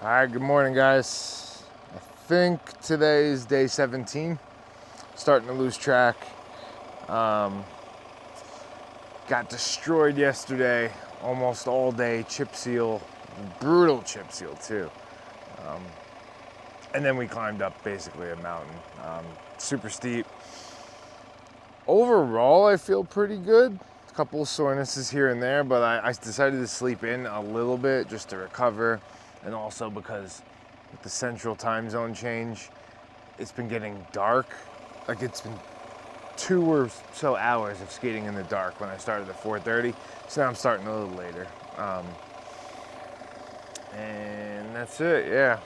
All right, good morning, guys. I think today is day 17. Starting to lose track. Got destroyed yesterday, almost all day. Chip seal, brutal chip seal too. And then we climbed up basically a mountain, super steep. Overall, I feel pretty good. A couple of sorenesses here and there, but I decided to sleep in a little bit just to recover, and also because with the central time zone change, it's been getting dark. Like it's been 2 or so hours of skating in the dark when I started at 4:30. So now I'm starting a little later. And that's it, yeah.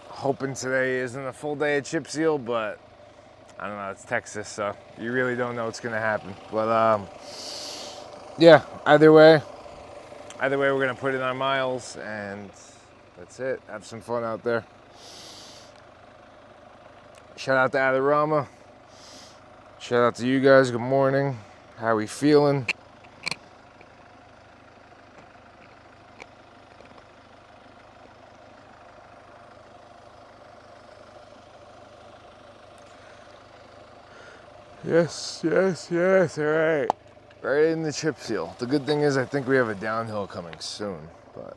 Hoping today isn't a full day of chip seal, but I don't know, it's Texas, so you really don't know what's gonna happen. But yeah, either way, we're gonna put in our miles, and that's it. Have some fun out there. Shout out to Adorama. Shout out to you guys. Good morning. How we feeling? Yes. All right. Right in the chip seal. The good thing is I think we have a downhill coming soon, but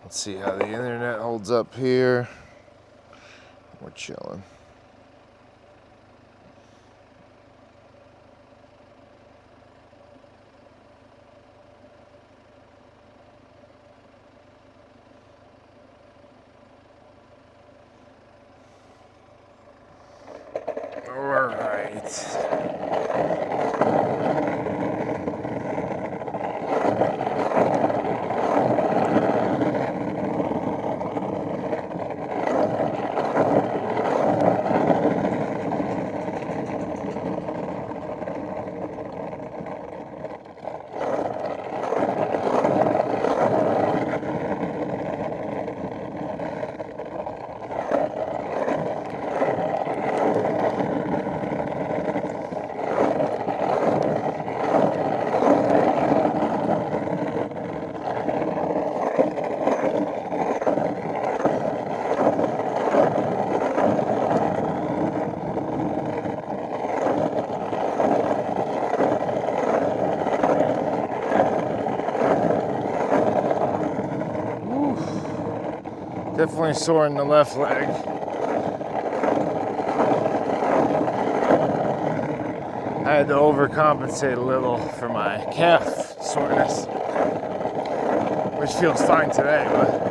let's see how the internet holds up here. We're chilling. All right. Definitely sore in the left leg. I had to overcompensate a little for my calf soreness, which feels fine today, but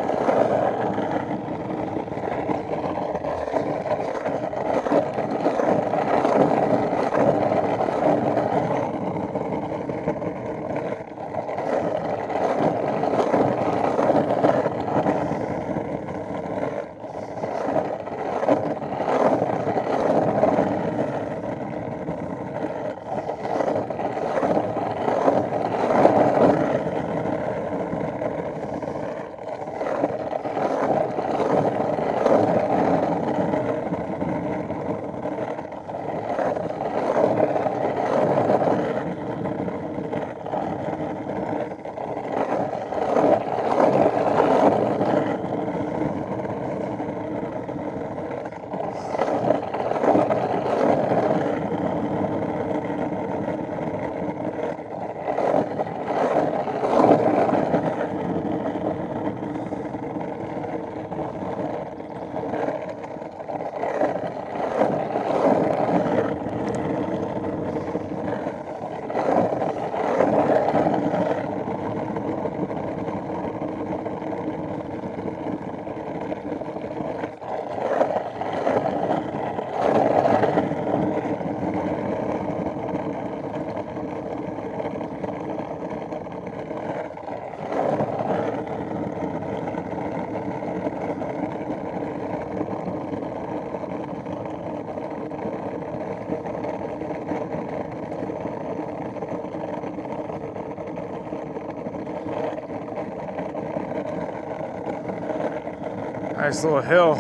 nice little hill.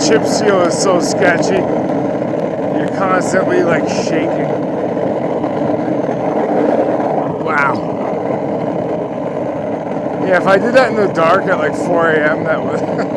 chip seal is so sketchy. You're constantly like shaking. Wow. Yeah, if I did that in the dark at like 4 a.m., that would.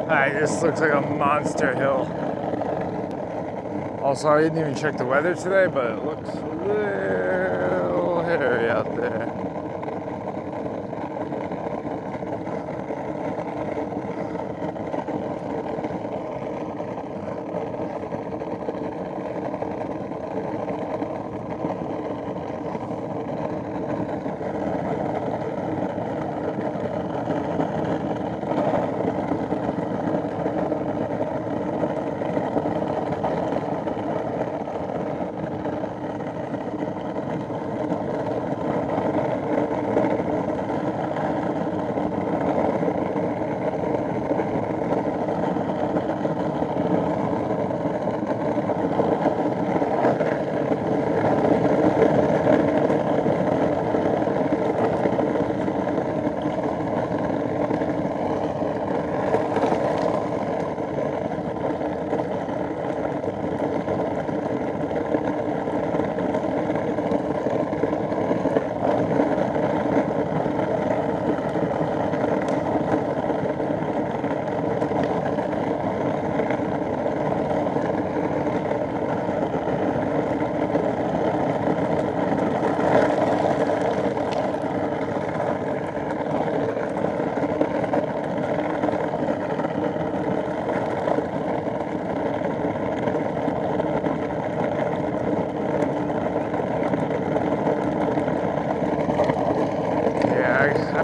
Alright, this looks like a monster hill. Also, I didn't even check the weather today, but it looks a little hairy out there.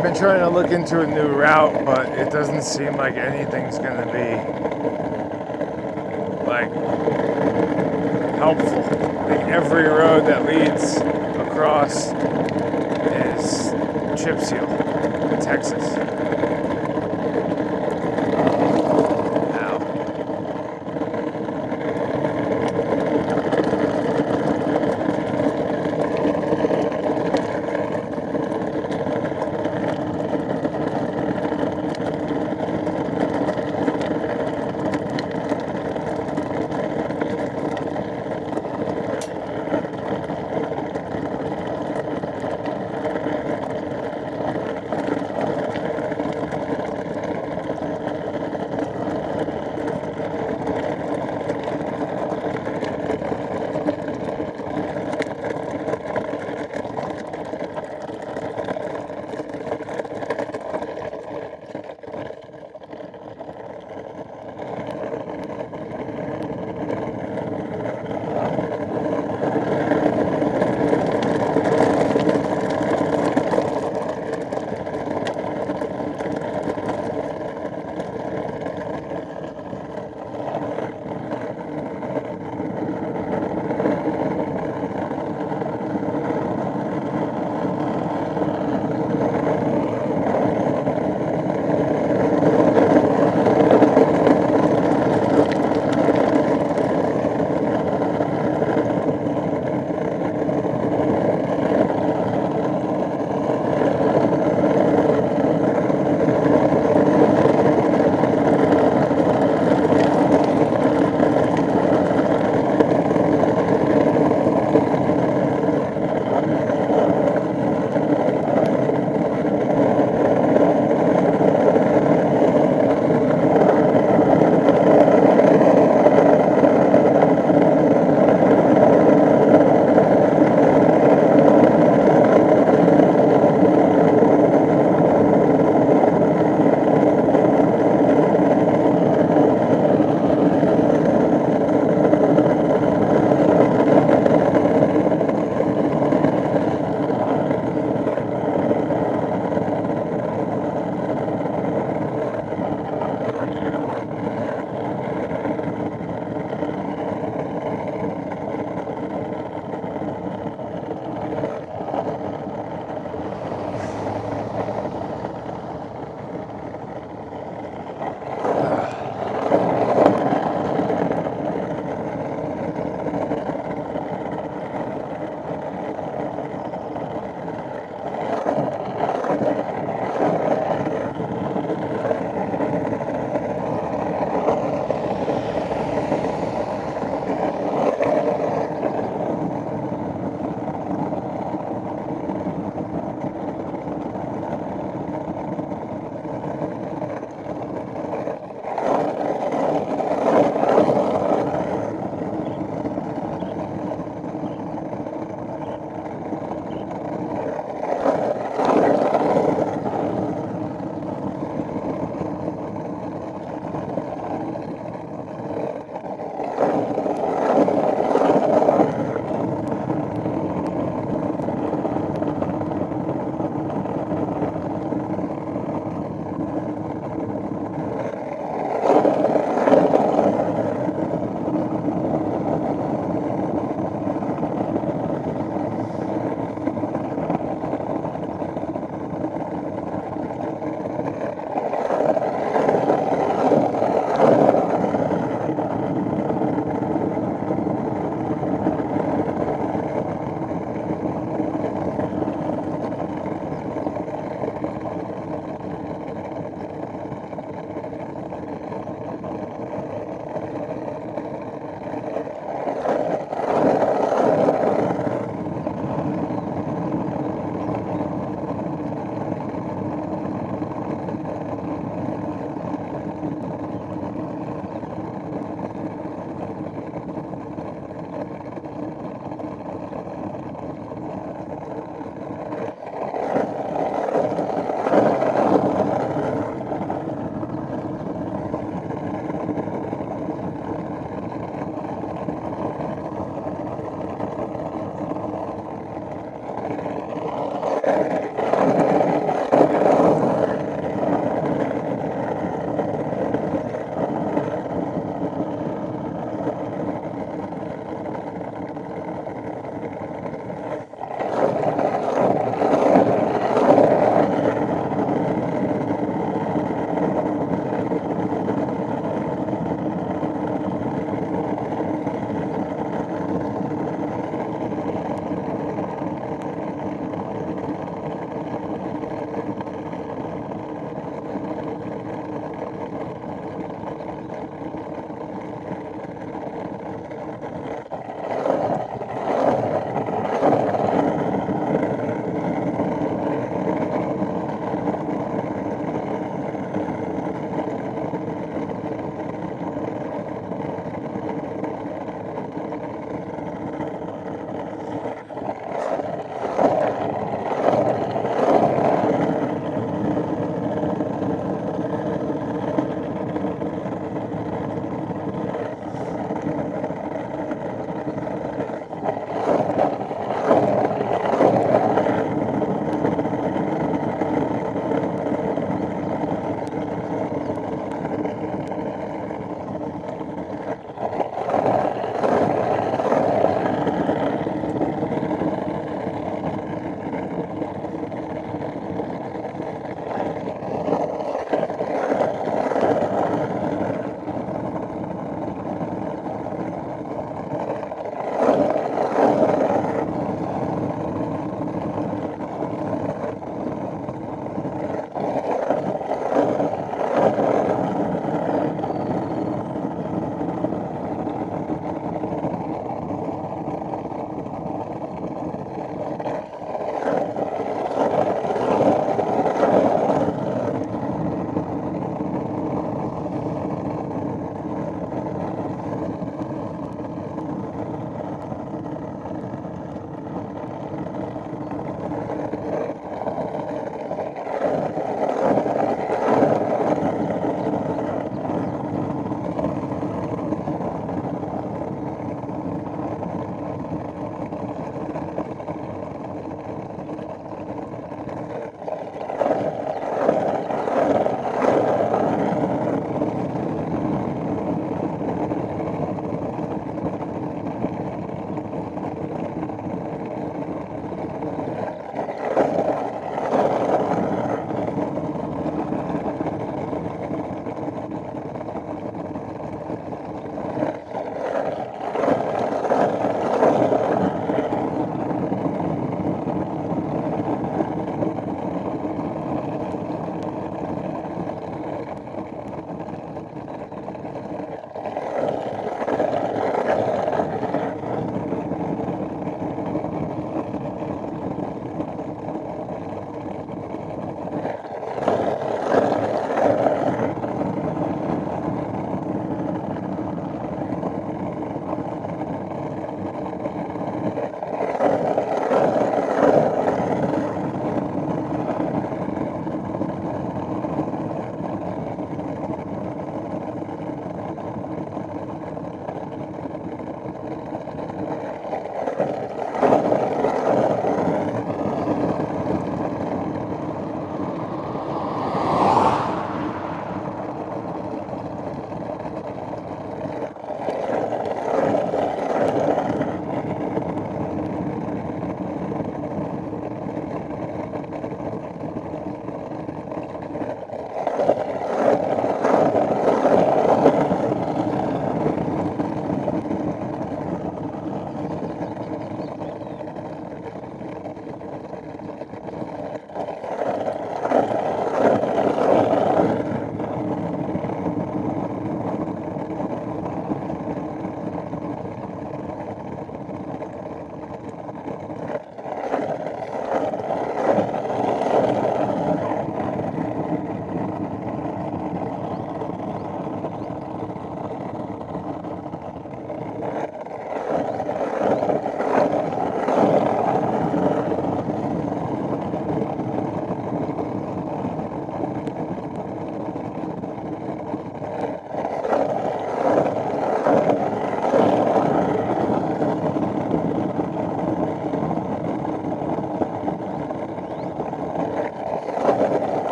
I've been trying to look into a new route, but it doesn't seem like anything's gonna be like helpful. Like every road that leads across is chip seal in Texas.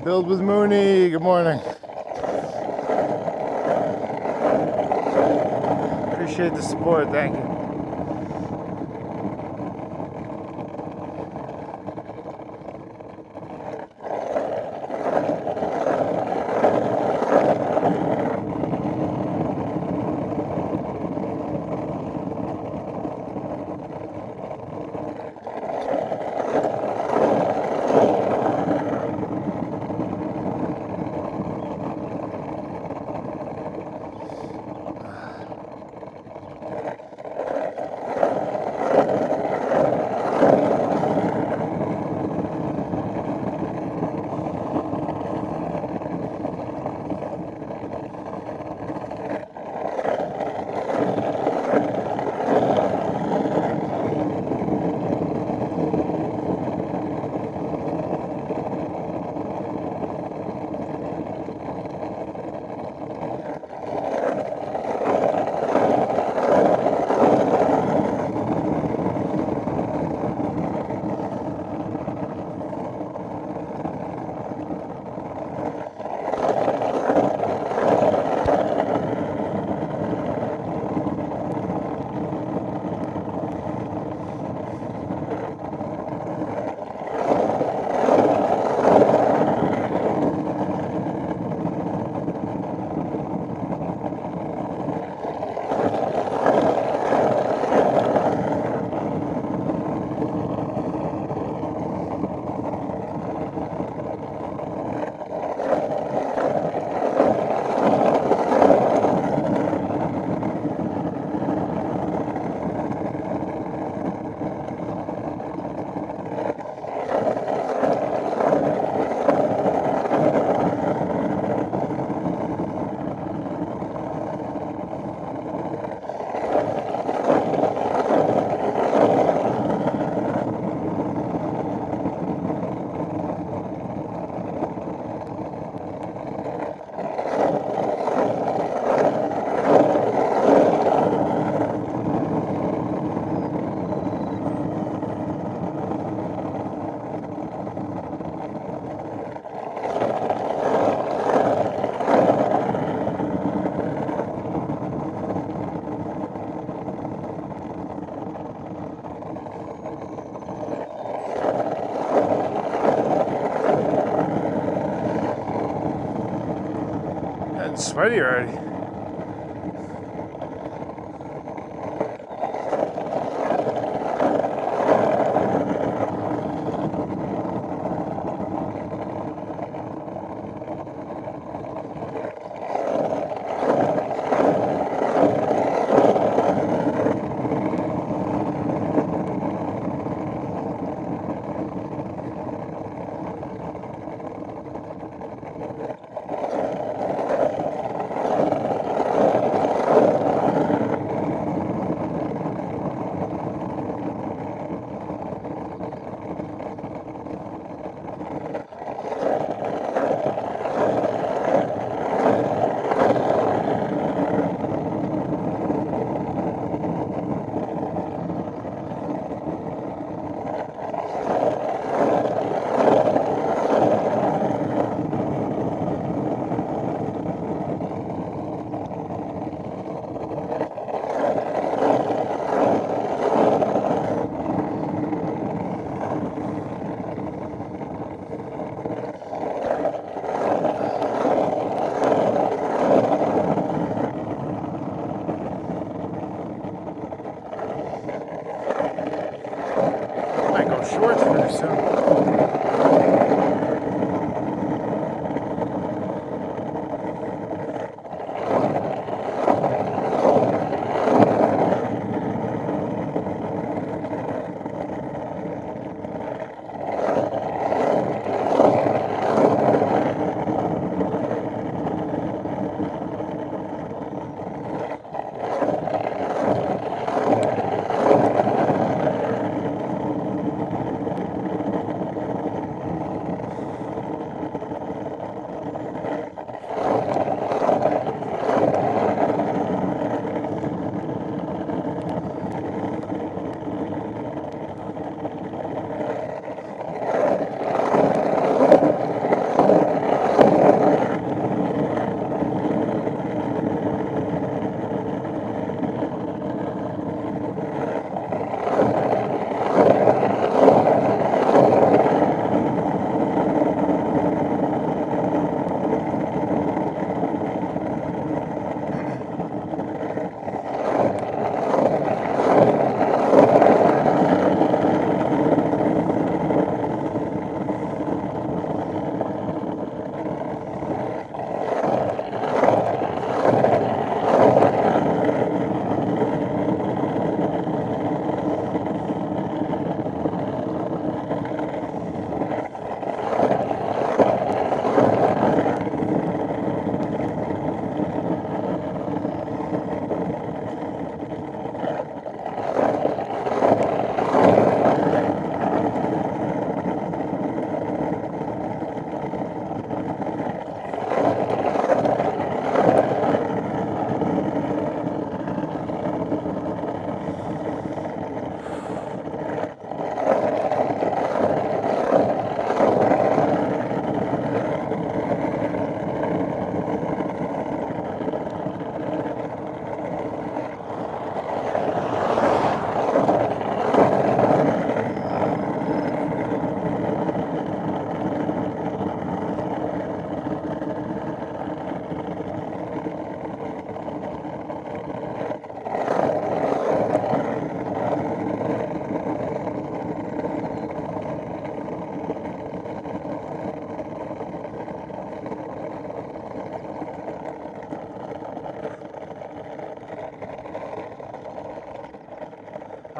Build with Mooney. Good morning. Appreciate the support. Thank you. Getting sweaty already. Might go shorts pretty soon.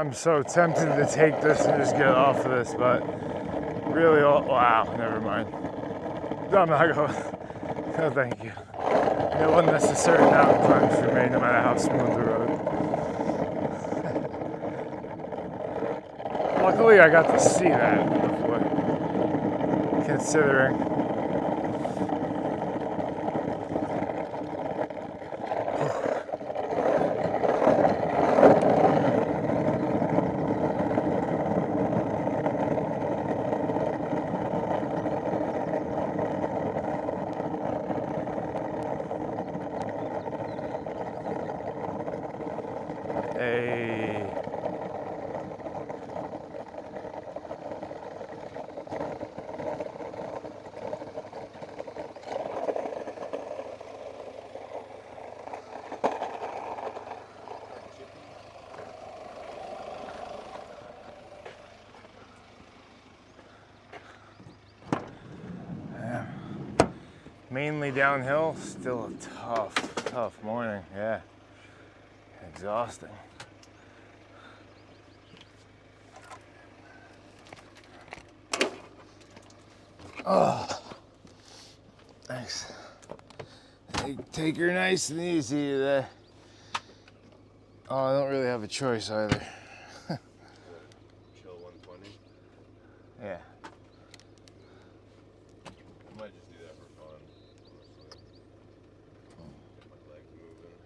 I'm so tempted to take this and just get off of this, but really, wow, never mind. I'm not going. No, thank you. No unnecessary mountain climbs for me, no matter how smooth the road. Luckily, I got to see that before, considering. Hey. Mainly downhill, still a tough morning, yeah. Exhausting. Oh, thanks. Take her nice and easy today. Oh, I don't really have a choice either. Chill 120? Yeah. I might just do that for fun, honestly. Get my legs moving.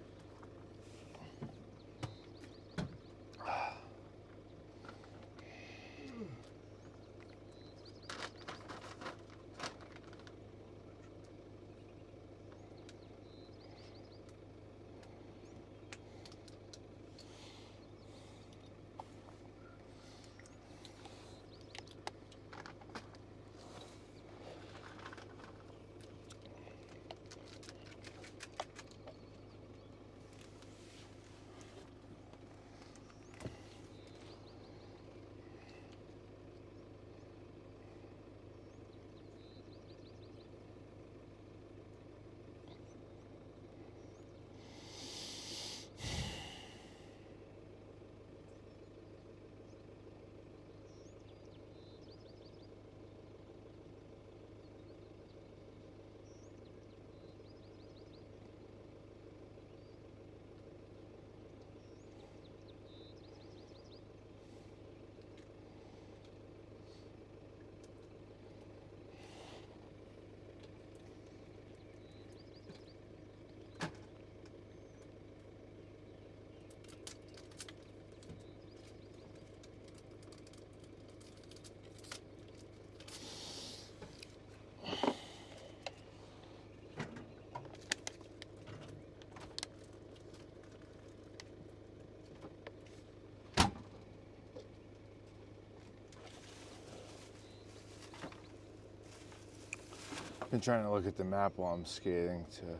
Been trying to look at the map while I'm skating to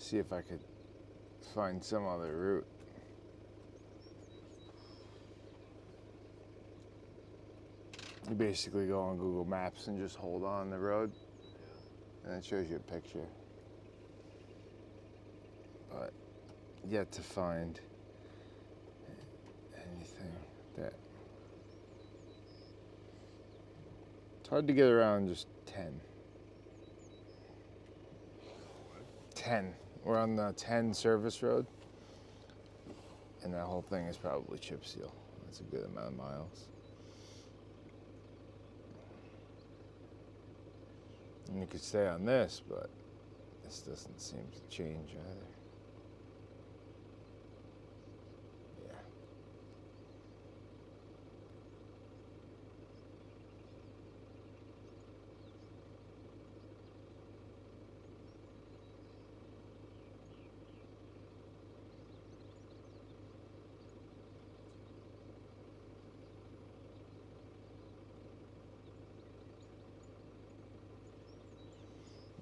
see if I could find some other route. You basically go on Google Maps and just hold on the road, and it shows you a picture. But yet to find anything that. It's hard to get around just 10. 10. We're on the 10 service road, and that whole thing is probably chip seal. That's a good amount of miles. And you could stay on this, but this doesn't seem to change either. Yeah.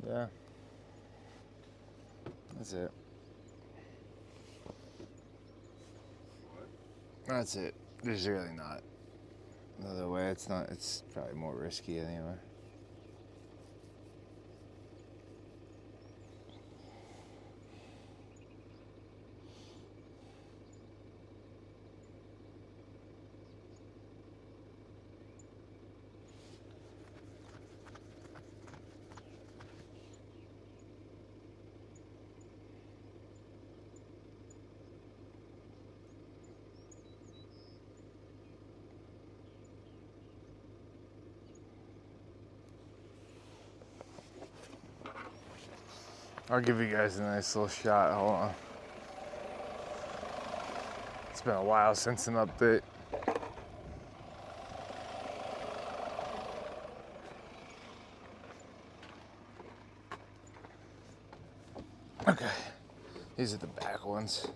Yeah. That's it. What? That's it. There's really not another way. It's not. It's probably more risky anyway. I'll give you guys a nice little shot. Hold on. It's been a while since an update. Okay, these are the back ones.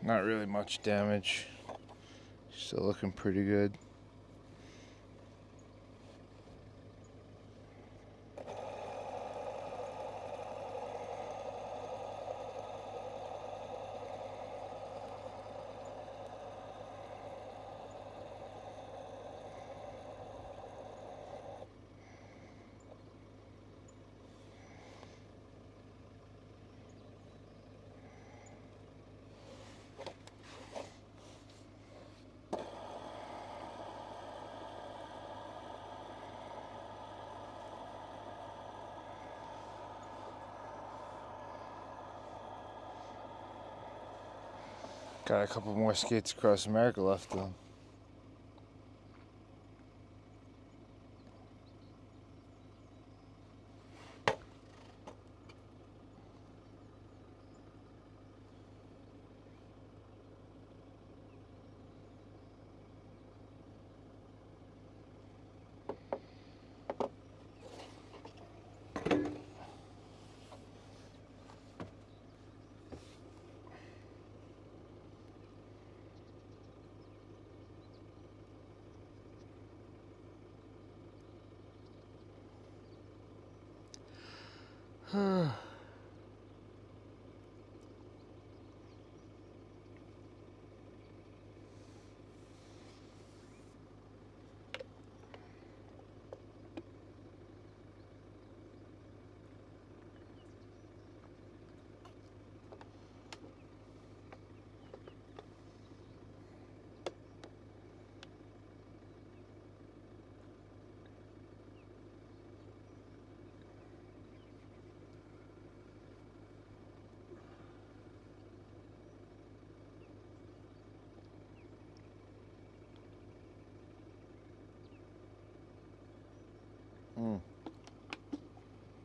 Not really much damage. Still looking pretty good. Got a couple more skates across America left though.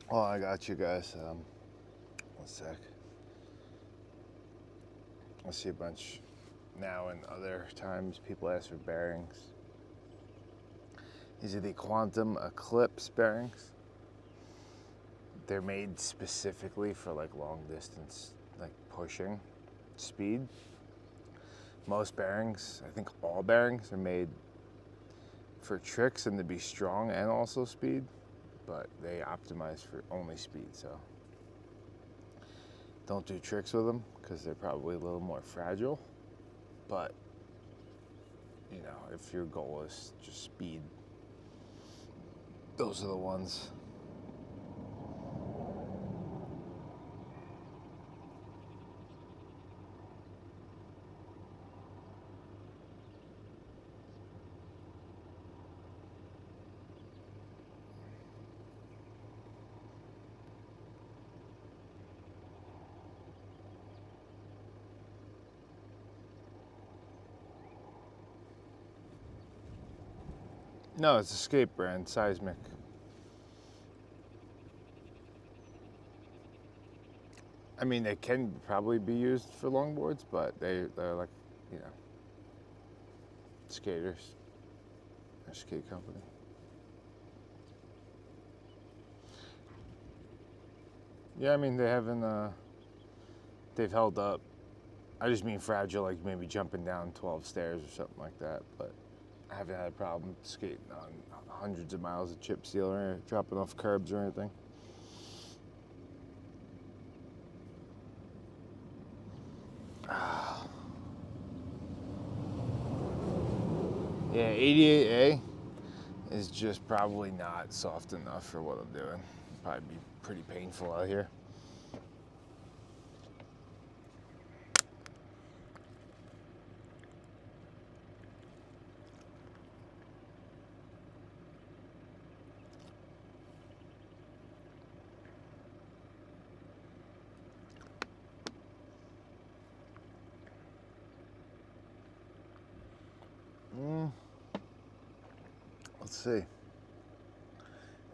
Oh, I got you guys. One sec. I see a bunch now and other times people ask for bearings. These are the Quantum Eclipse bearings. They're made specifically for like long distance, like pushing speed. Most bearings, I think all bearings are made for tricks and to be strong and also speed, but they optimize for only speed, so don't do tricks with them because they're probably a little more fragile. But you know, if your goal is just speed, those are the ones. No, it's a skate brand, Seismic. I mean, they can probably be used for longboards, but they're like, you know, skaters. They're a skate company. Yeah, I mean, they haven't, they've held up. I just mean fragile, like maybe jumping down 12 stairs or something like that, but I haven't had a problem skating on hundreds of miles of chip seal or dropping off curbs or anything. Yeah, 88A is just probably not soft enough for what I'm doing. Probably be pretty painful out here. Let's see.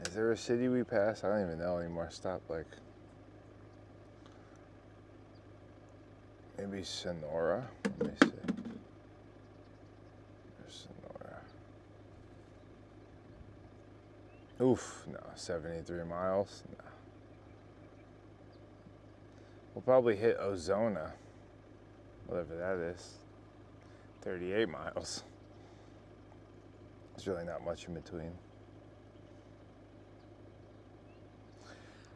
Is there a city we pass? I don't even know anymore. Stop, like, maybe Sonora. Let me see. There's Sonora. Oof, no, 73 miles. No. We'll probably hit Ozona, whatever that is. 38 miles. There's really not much in between.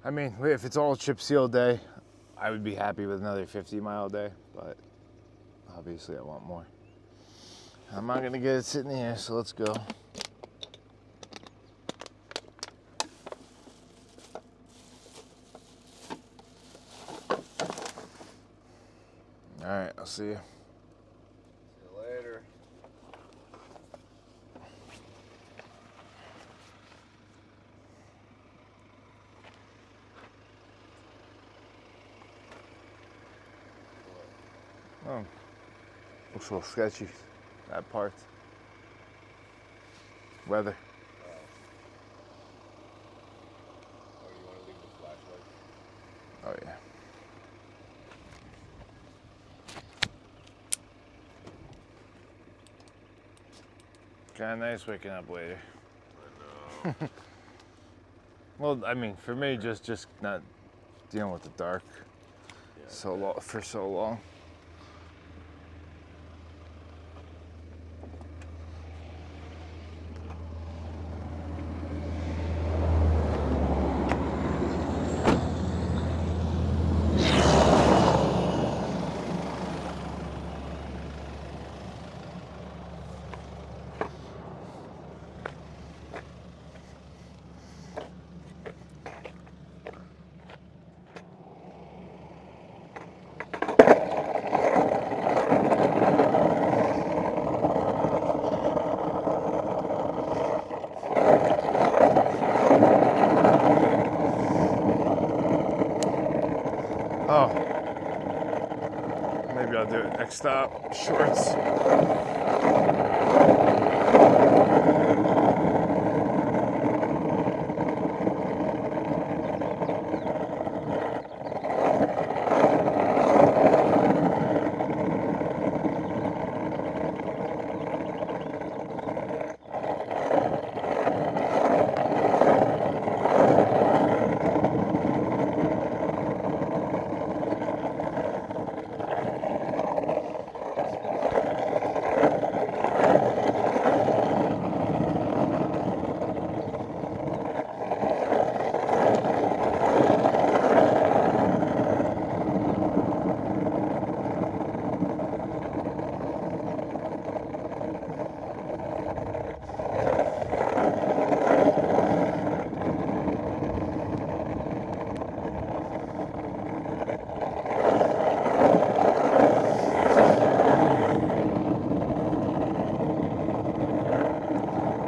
I mean, if it's all chip seal day, I would be happy with another 50-mile day, but obviously I want more. I'm not gonna get it sitting here, so let's go. All right, I'll see you. See you later. Oh, looks a little sketchy, that part. Weather. Oh, you want to leave the flashlight? Oh yeah. Kind of nice waking up later. I know. Well, I mean, for me, just not dealing with the dark Yeah, so long for so long. Oh, maybe I'll do it next stop. Shorts.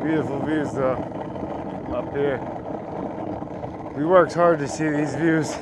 Beautiful views though, up here. We worked hard to see these views.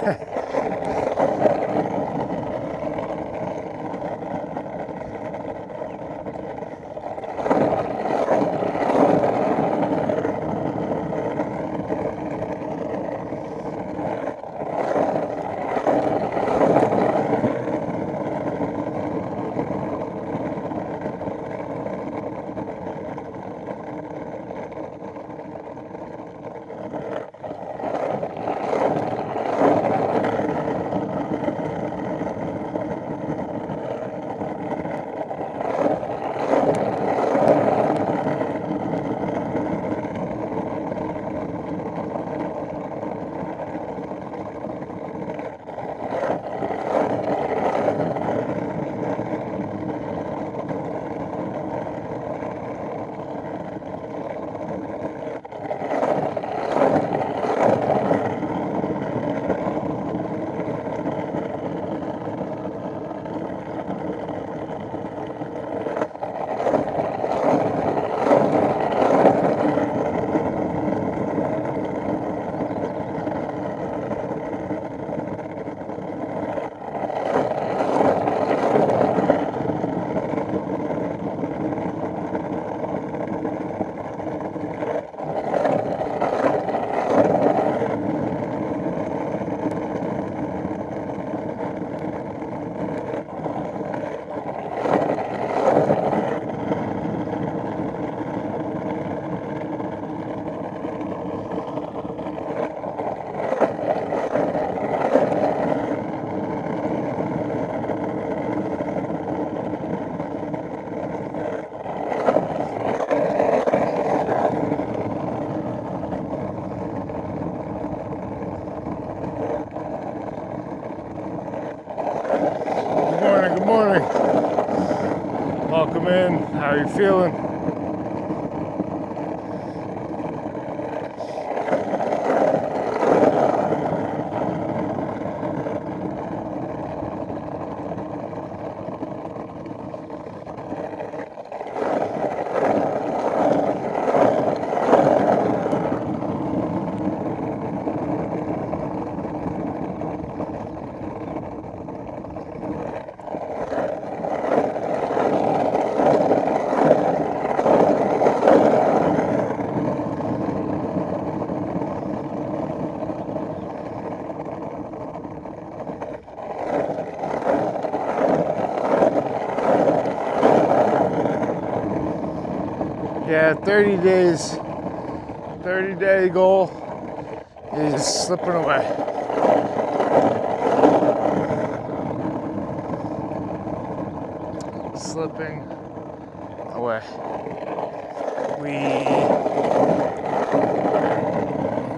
welcome in. How are you feeling? Yeah, 30 days, 30-day goal is slipping away. Slipping away.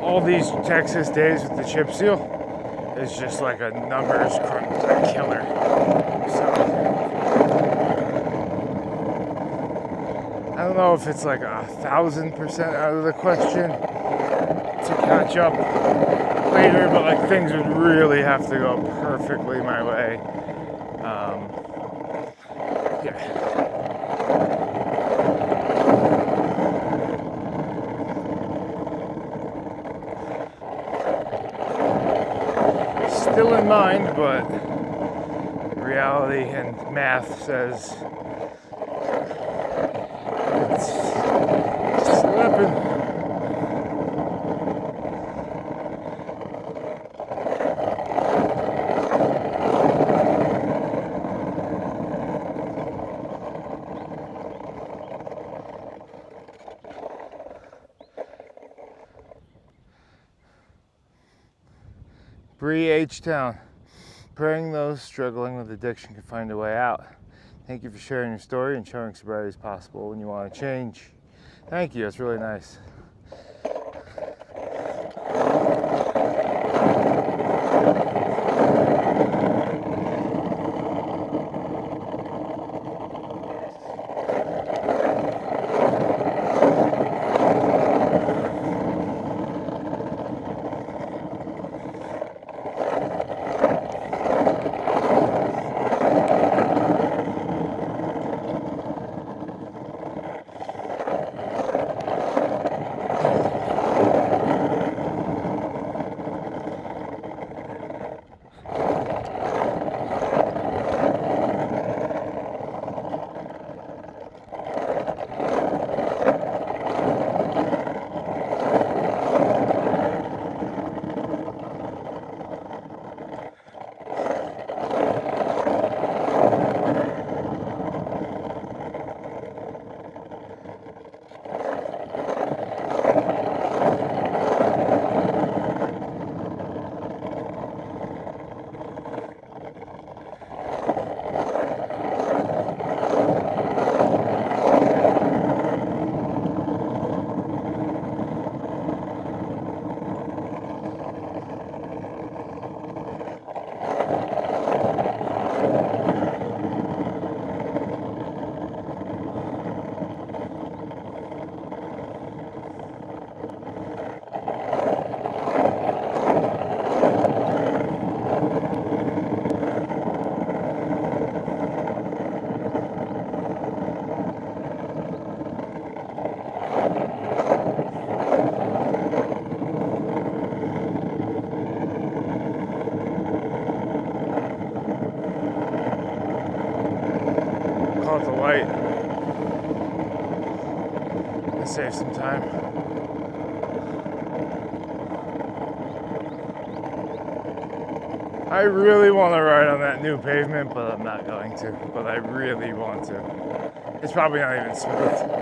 All these Texas days with the chip seal is just like a numbers crunch, killer. So, I don't know if it's like 1,000% out of the question to catch up later, but like things would really have to go perfectly my way. Yeah. Still in mind, but reality and math says it's slipping. Bree H-Town, praying those struggling with addiction can find a way out. Thank you for sharing your story and showing sobriety is possible when you want to change. Thank you, that's really nice. Call it the light and save some time. I really want to ride on that new pavement, but I'm not going to. But I really want to. It's probably not even smooth.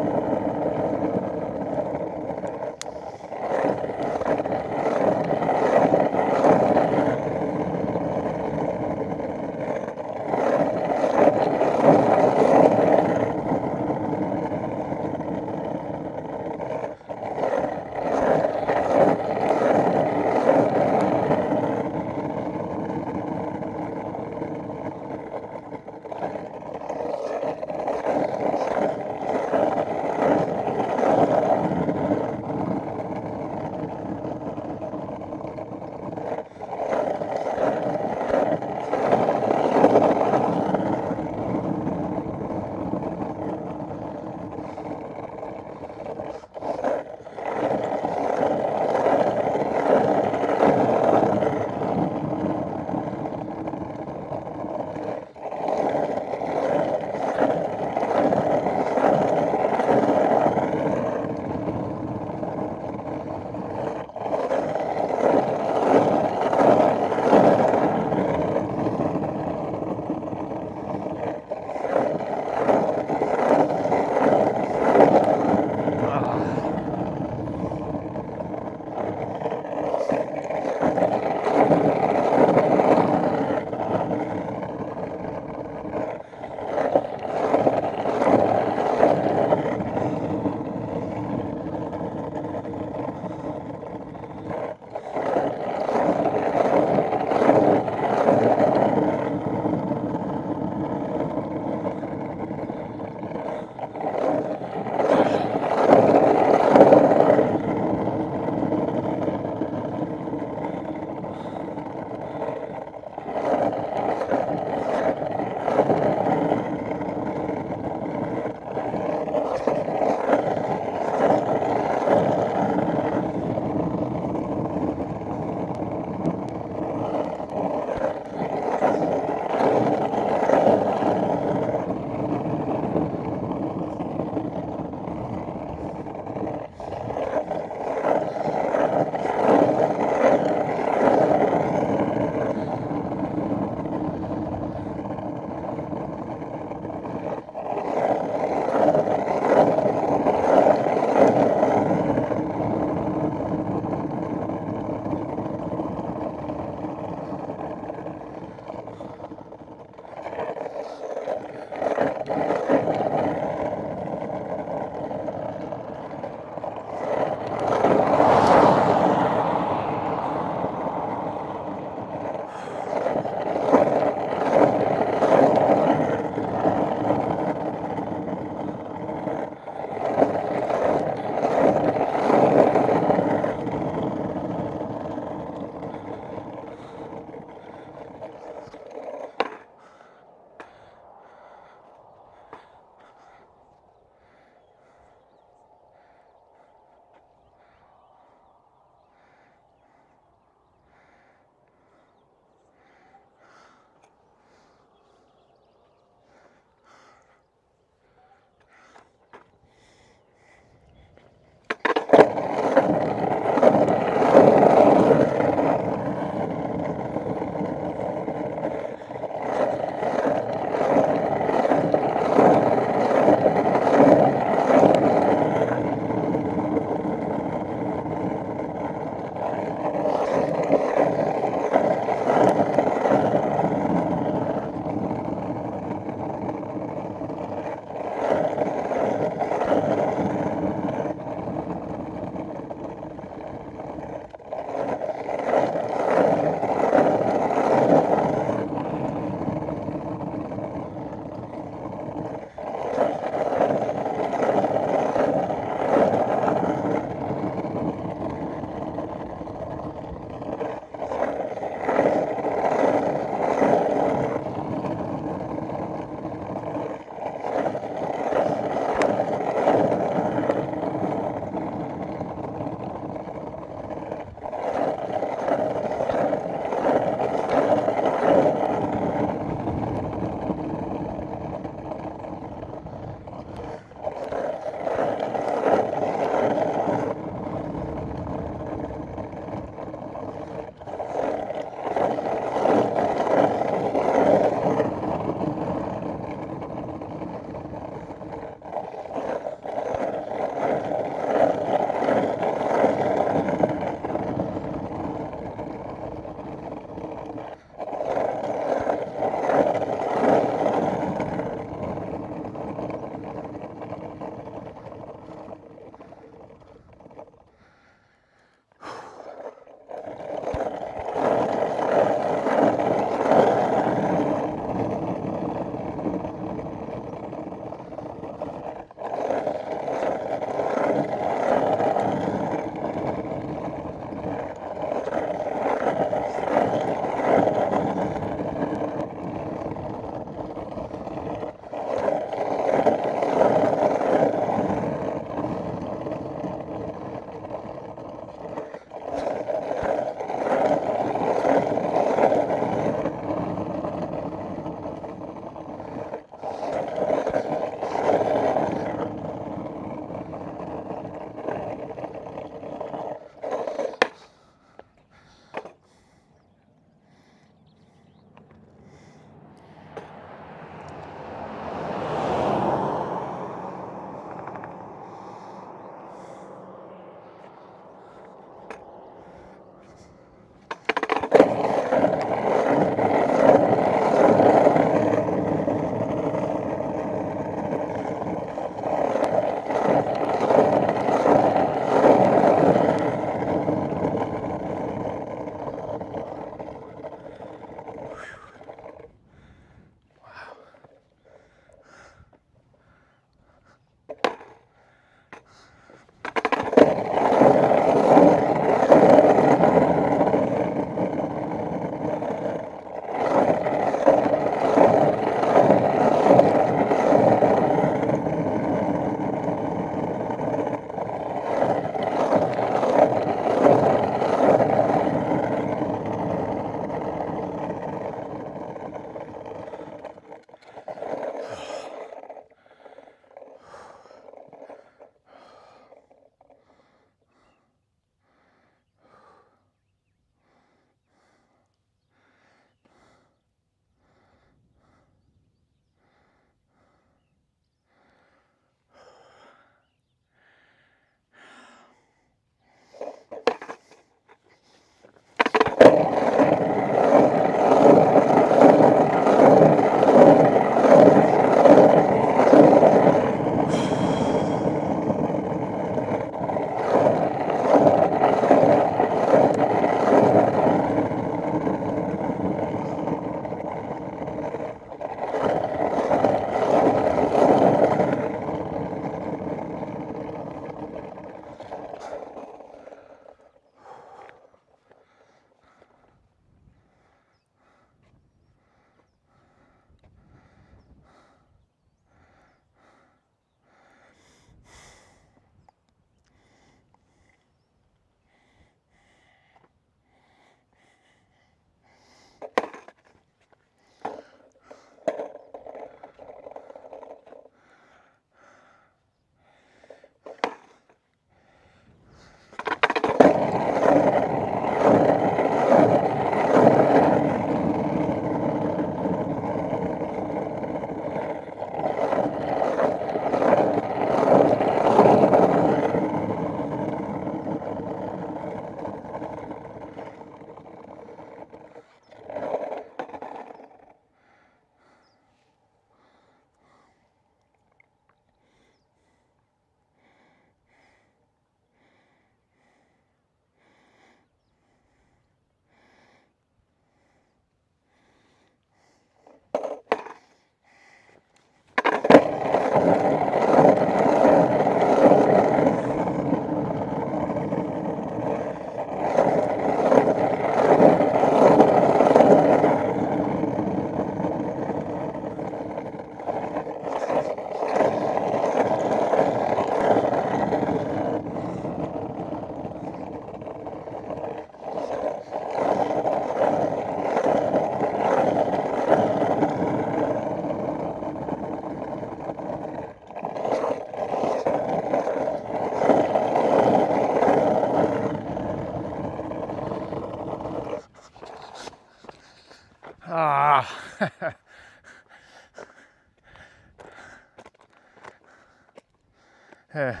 Yeah.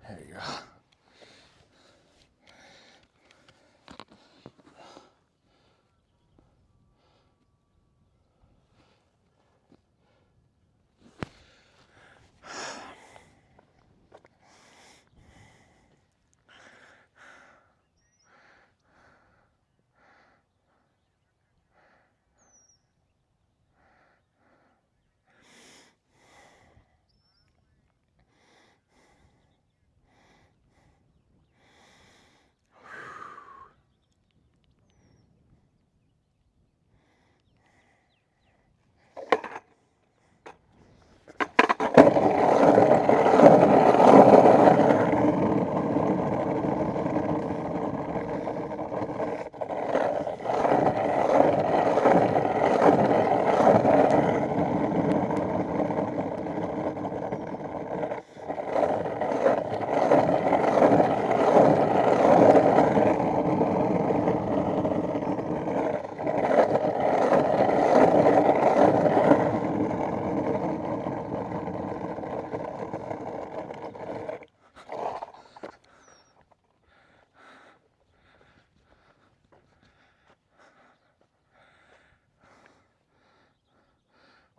There you go.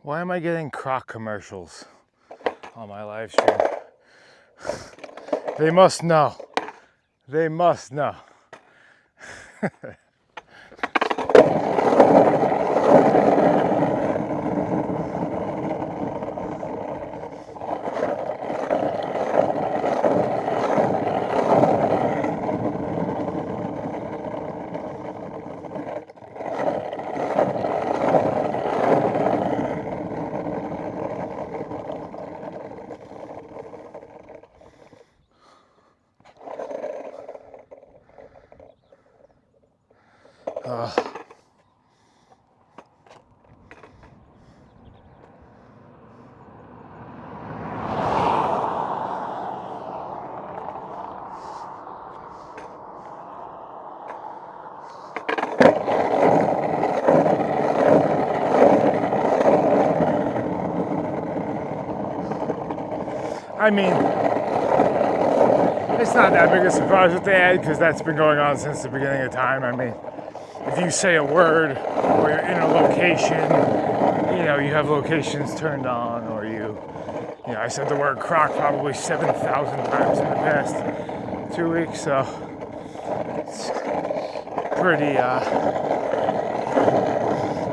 Why am I getting Croc commercials on my live stream? They must know. They must know. I mean, it's not that big a surprise what they add because that's been going on since the beginning of time. I mean, if you say a word or you're in a location, you know, you have locations turned on, or you know, I said the word Croc probably 7,000 times in the past 2 weeks, so it's pretty,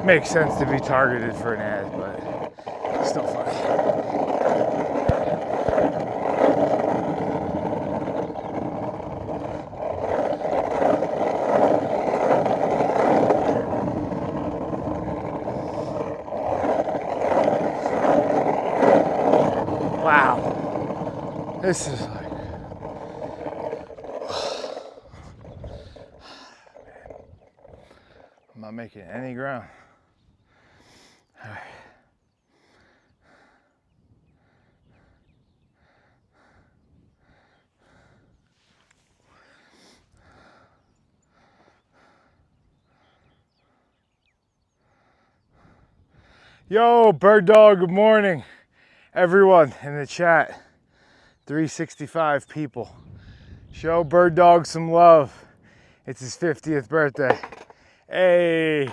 makes sense to be targeted for an ad, but it's still funny. Wow, this is like, I'm not making any ground. All right. Yo, Bird Dog, good morning. Everyone in the chat, 365 people. Show Bird Dog some love. It's his 50th birthday. Hey,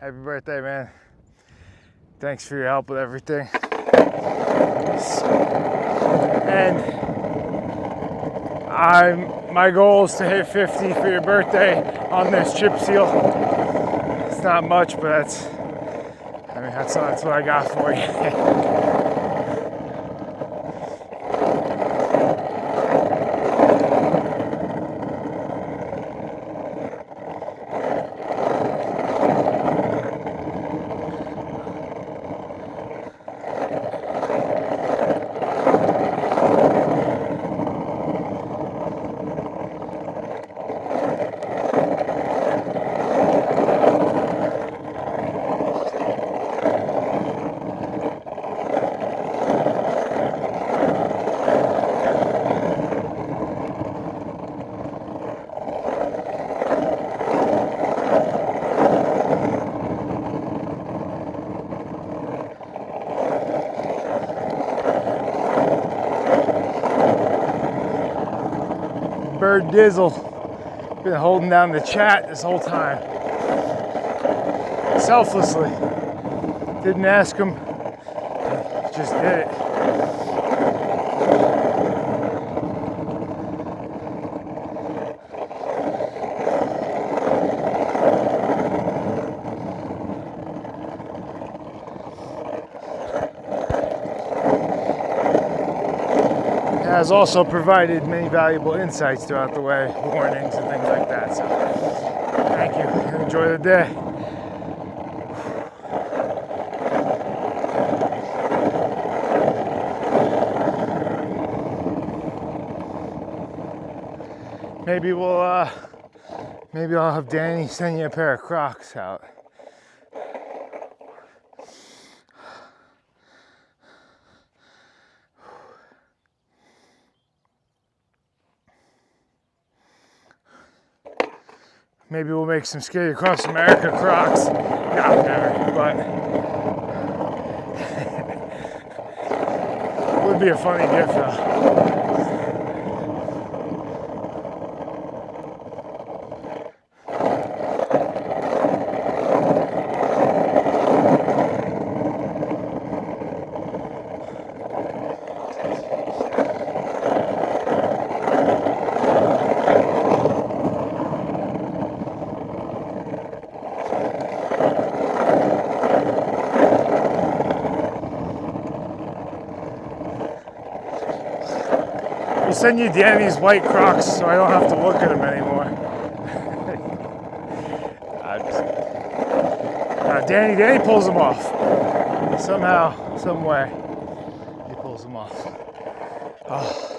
happy birthday, man. Thanks for your help with everything. And my goal is to hit 50 for your birthday on this chip seal. It's not much, but that's what I got for you. Bird Dizzle. Been holding down the chat this whole time. Selflessly. Didn't ask him, just did it. Has also provided many valuable insights throughout the way, warnings and things like that. So, thank you. Enjoy the day. Maybe I'll have Danny send you a pair of Crocs out. Maybe we'll make some Skate Across America Crocs. No, never, but would be a funny gift though. We'll send you Danny's white Crocs so I don't have to look at them anymore. Danny pulls them off. Somehow, some way, he pulls them off. Oh.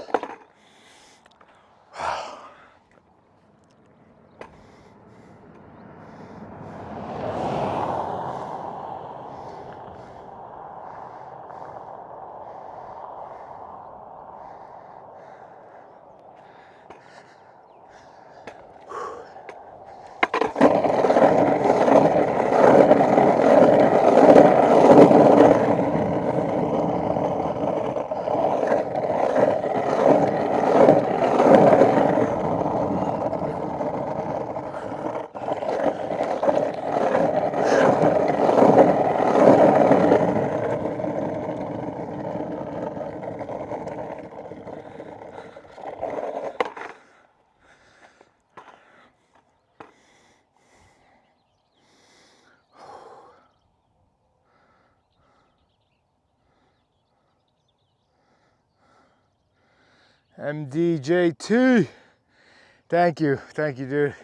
MDJT, thank you, dude.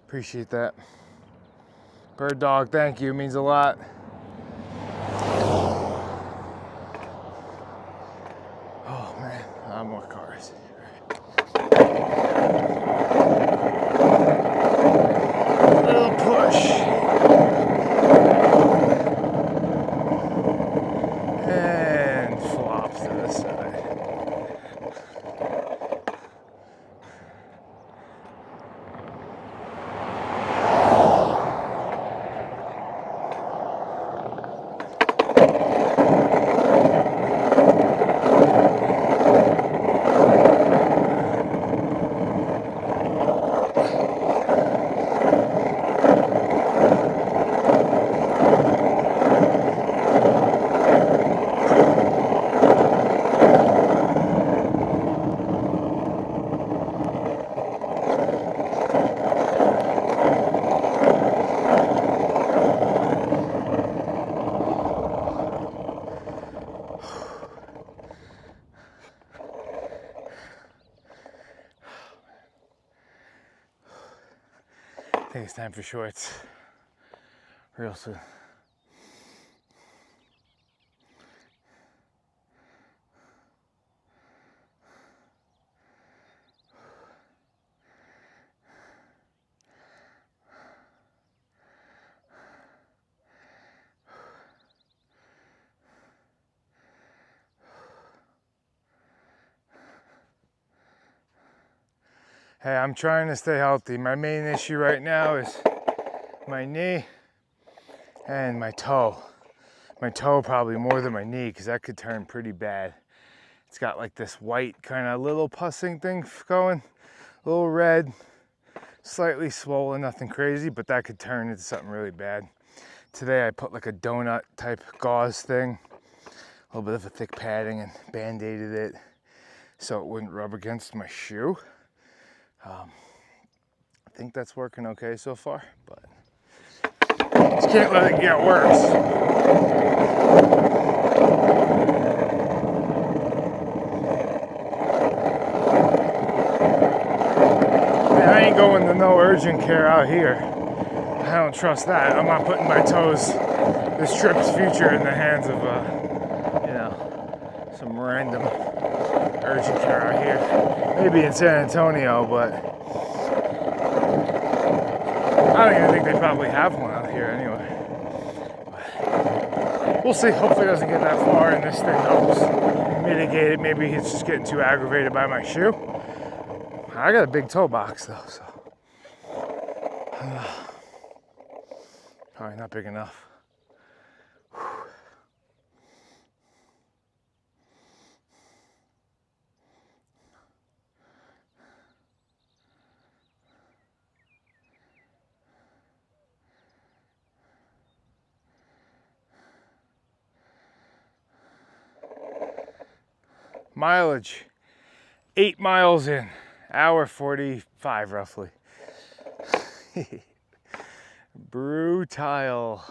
Appreciate that. Bird Dog, thank you, means a lot. Oh man, more cars. Little push. And flops to the side. I think it's time for shorts real soon. Hey, I'm trying to stay healthy. My main issue right now is my knee and my toe. My toe probably more than my knee because that could turn pretty bad. It's got like this white kind of little pussing thing going, a little red, slightly swollen, nothing crazy, but that could turn into something really bad. Today I put like a donut type gauze thing, a little bit of a thick padding, and band-aided it so it wouldn't rub against my shoe. I think that's working okay so far, but just can't let it get worse. Man, I ain't going to no urgent care out here. I don't trust that. I'm not putting my toes, this trip's future, in the hands of, you know, some random urgent care out here. Maybe in San Antonio, but I don't even think they probably have one out here anyway. But we'll see. Hopefully it doesn't get that far and this thing helps mitigate it. Maybe it's just getting too aggravated by my shoe. I got a big toe box though, so probably not big enough. Mileage, 8 miles in, hour 45 roughly. Brutal.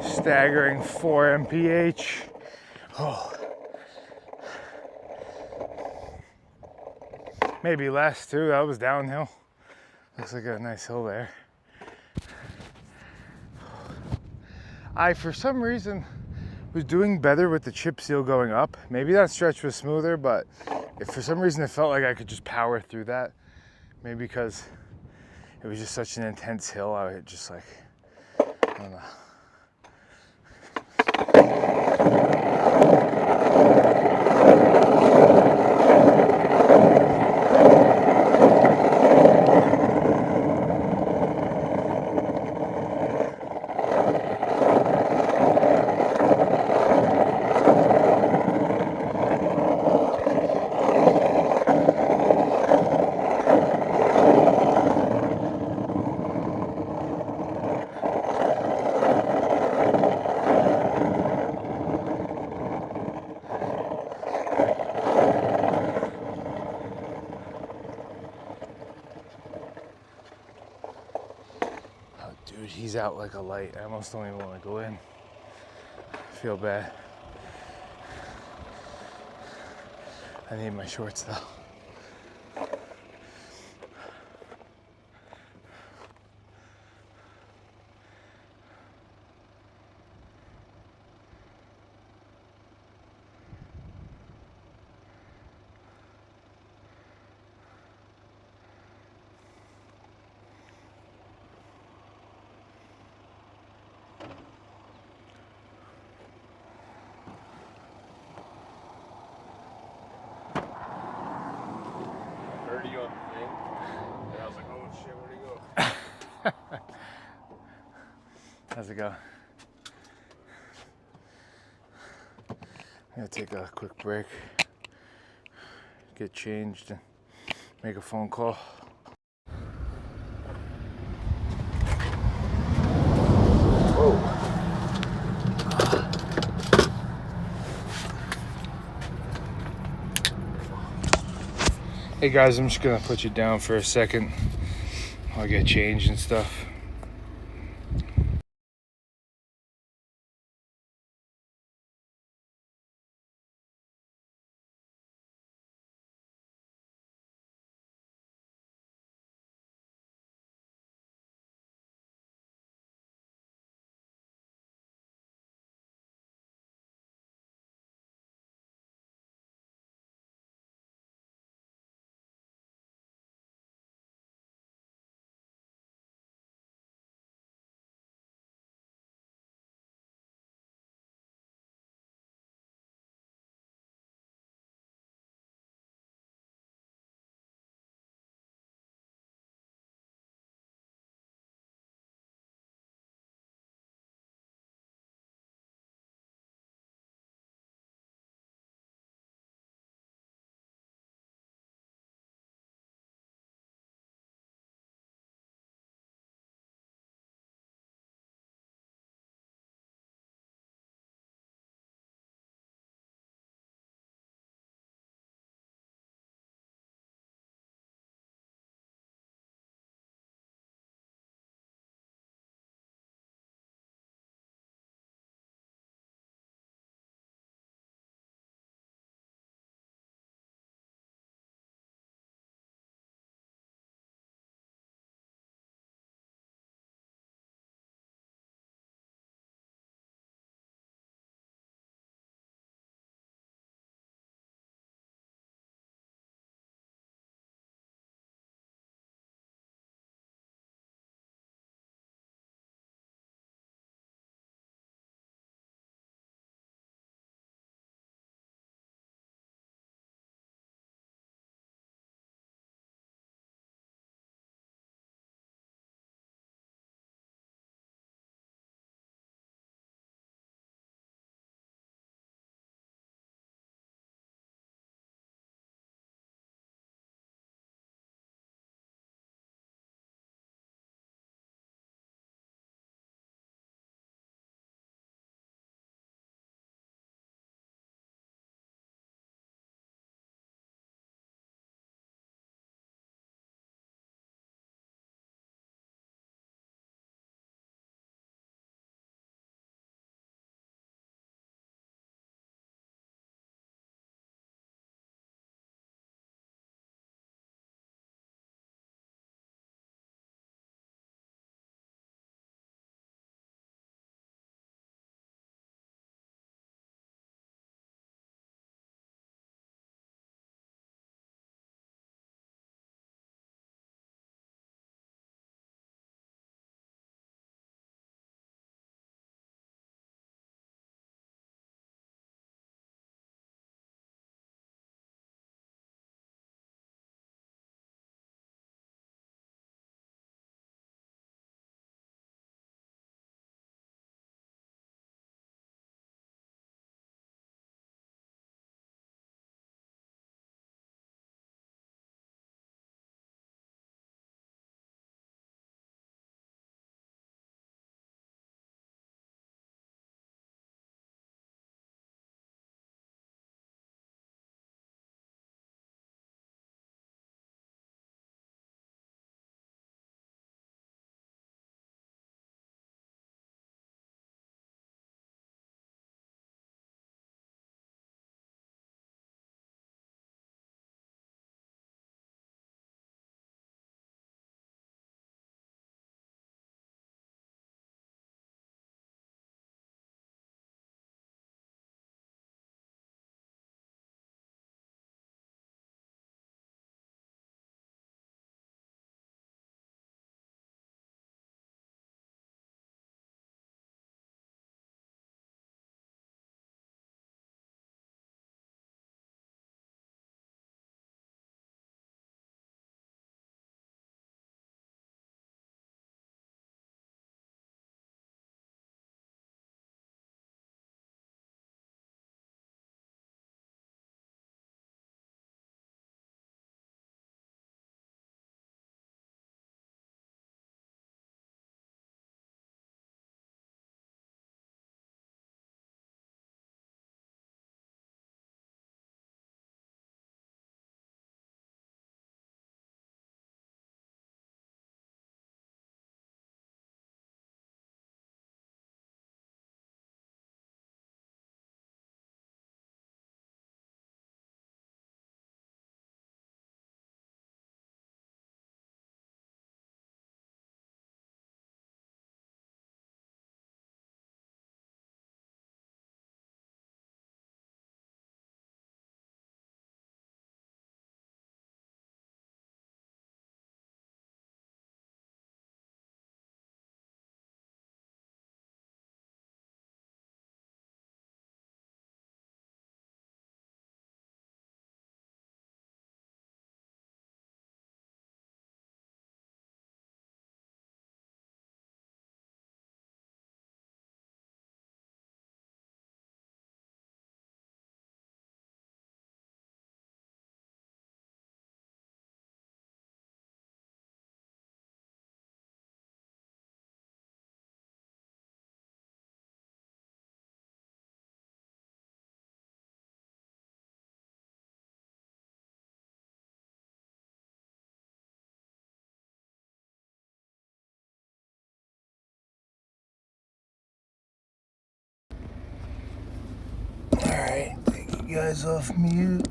Staggering 4 mph. Oh. Maybe less too, that was downhill. Looks like a nice hill there. I, for some reason, was doing better with the chip seal going up. Maybe that stretch was smoother, but if for some reason it felt like I could just power through that. Maybe because it was just such an intense hill, I would just like, I don't know. Dude, he's out like a light. I almost don't even want to go in. I feel bad. I need my shorts though. Heard you on the thing, and I was like, oh shit, where'd he go? How's it go? I'm gonna take a quick break, get changed, and make a phone call. Hey guys, I'm just gonna put you down for a second while I get changed and stuff. guys off mute.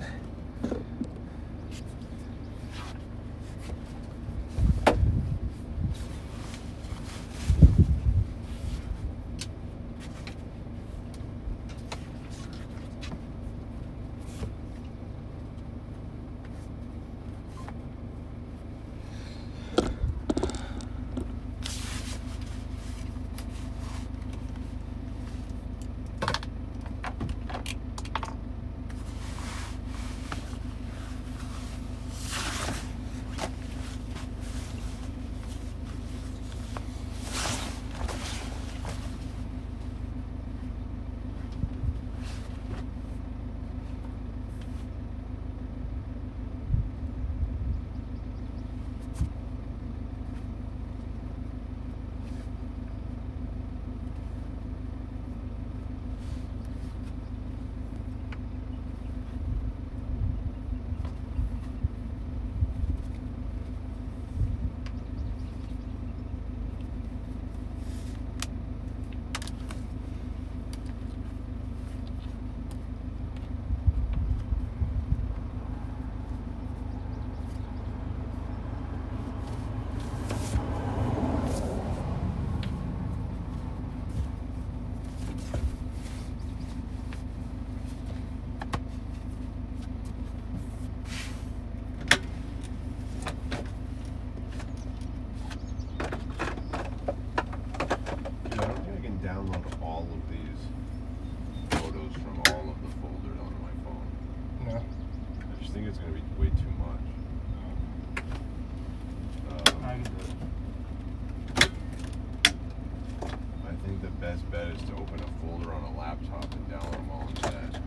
Download all of these photos from all of the folders onto my phone. No. I just think it's going to be way too much. I can do it. I think the best bet is to open a folder on a laptop and download them all instead.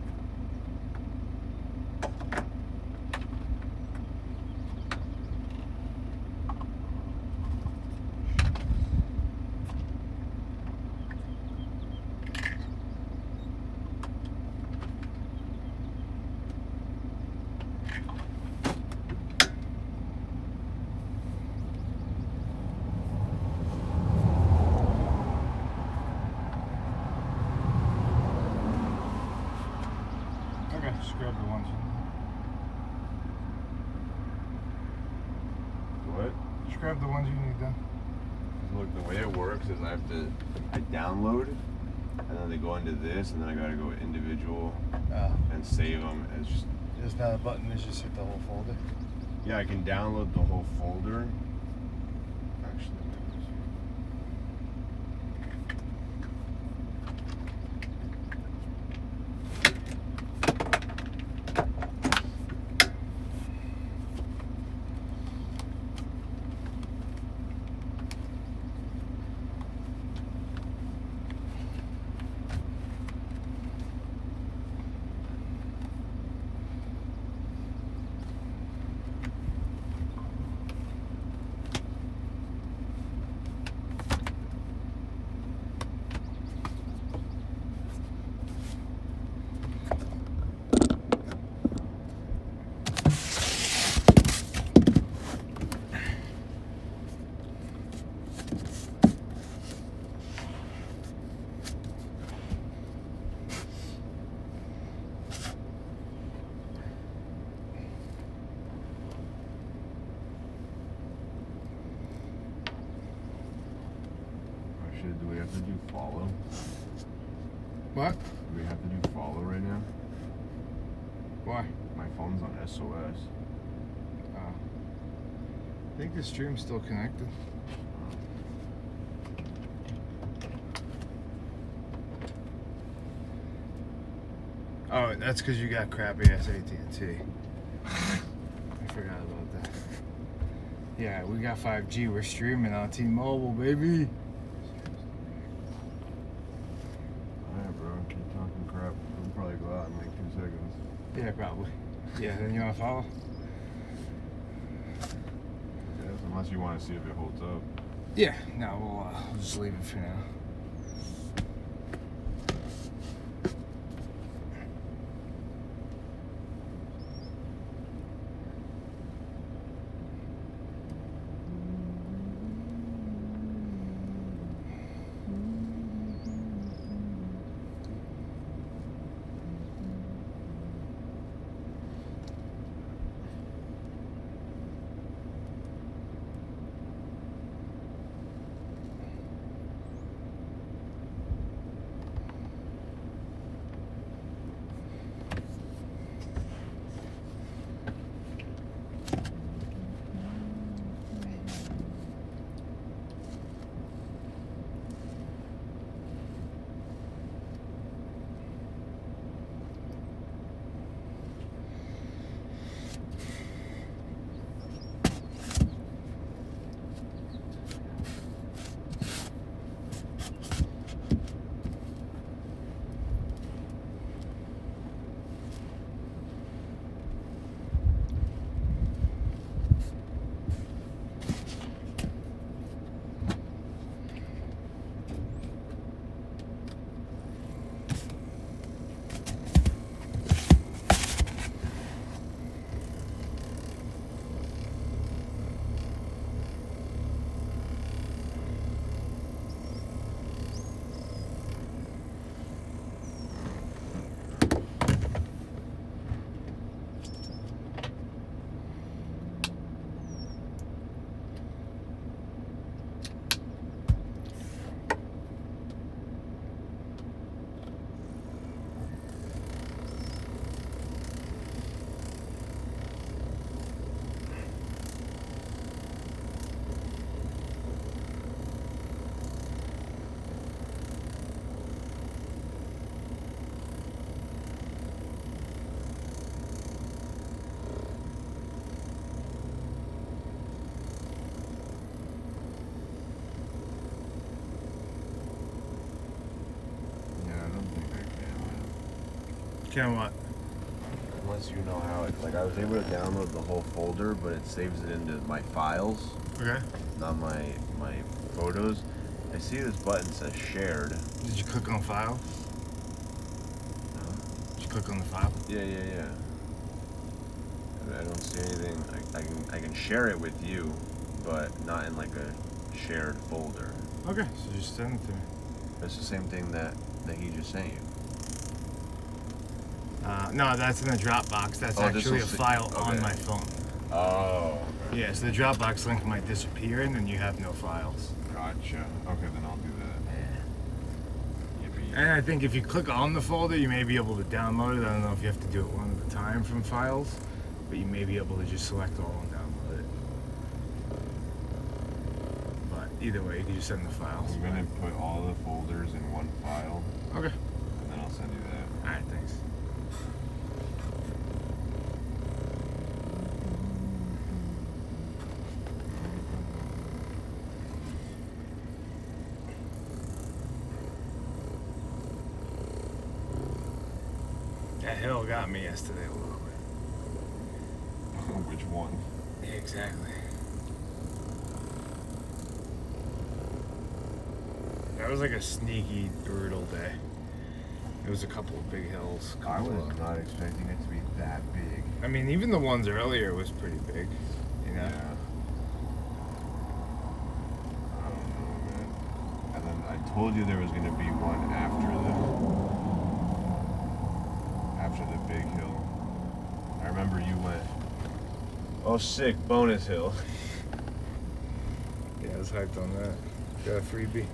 Okay, just grab the ones. What? Just grab the ones you need done. Look, the way it works is I download, and then they go into this, and then I gotta go individual and save them as just. There's not a button, it's just hit the whole folder. Yeah, I can download the whole folder. Actually, let me see. Do we have to do follow? What? Do we have to do follow right now? Why? My phone's on SOS. I think the stream's still connected. Oh, that's because you got crappy ass AT&T. I forgot about that. Yeah, we got 5G. We're streaming on T-Mobile, baby. Alright, bro. Keep talking crap. We'll probably go out in like 2 seconds. Yeah, probably. Yeah, then you want to follow? Yes, unless you want to see if it holds up. Yeah. No, we'll just leave it for now. Can what? Unless you know how it. Like I was able to download the whole folder, but it saves it into my files, Okay. not my photos. I see this button says shared. Did you click on file? Did you click on the file? Yeah. I don't see anything. I can share it with you, but not in like a shared folder. Okay, so just send it to me. It's the same thing that he just sent you. No, that's in the Dropbox. That's actually a file on my phone. Oh. Okay. Yeah, so the Dropbox link might disappear and then you have no files. Gotcha. Okay, then I'll do that. And I think if you click on the folder, you may be able to download it. I don't know if you have to do it one at a time from files, but you may be able to just select all and download it. But either way, you can just send the files. I'm gonna put all the folders in one file. Okay. And then I'll send you that. All right, thanks. That hill got me yesterday a little bit. Which one? Yeah, exactly. That was like a sneaky, brutal day. There was a couple of big hills. I was not expecting it to be that big. I mean, even the ones earlier was pretty big, you know? Yeah. I don't know, man. And then I told you there was gonna be one after the big hill. I remember you went, oh sick, bonus hill. Yeah, I was hyped on that. Got a freebie.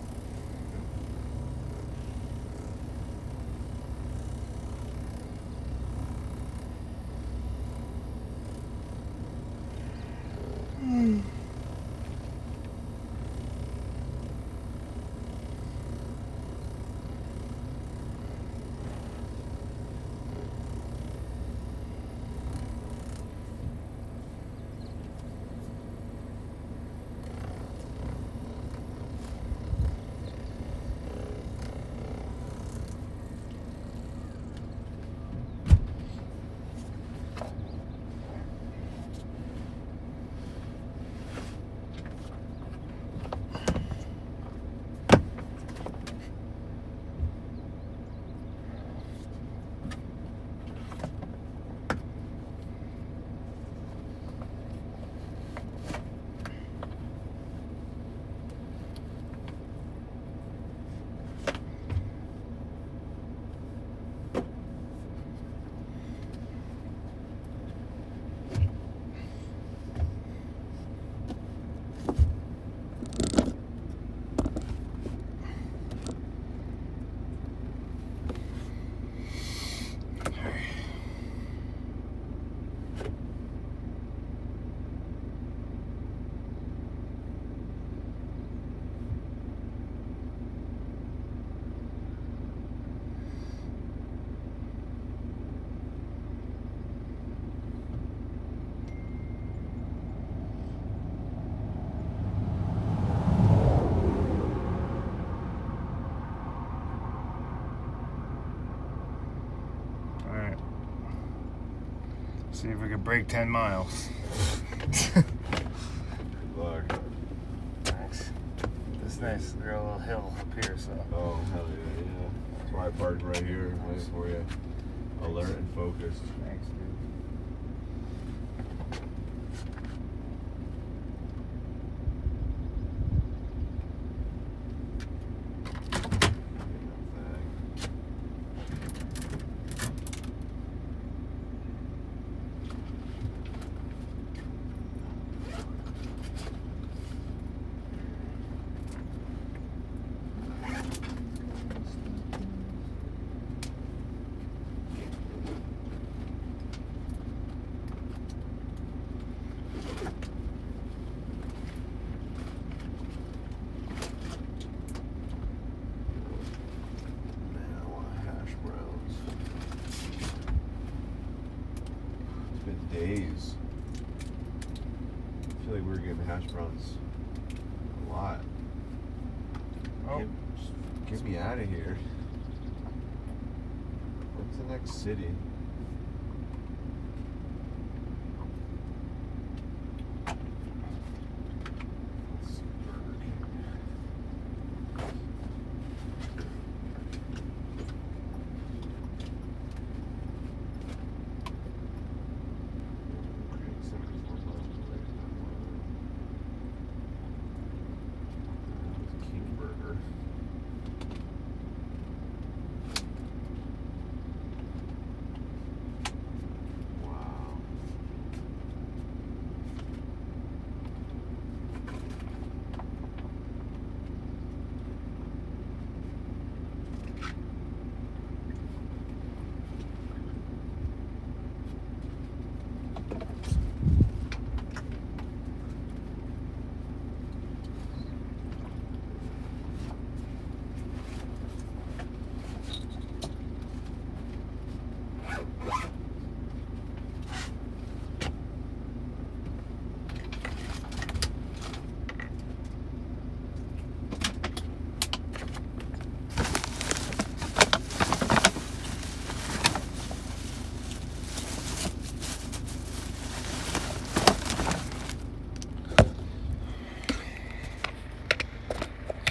See if we can break 10 miles. Good luck. Thanks. It's nice. We got a little hill up here, so. Oh, hell yeah. That's why I parked right here, waiting for you. Alert and focused. Thanks, dude. Days. I feel like we were getting hash browns a lot. Oh. Get me out of here. What What's the next city? Let's see, Burger King. Okay, 74 miles away, not more than King Burger. Wow.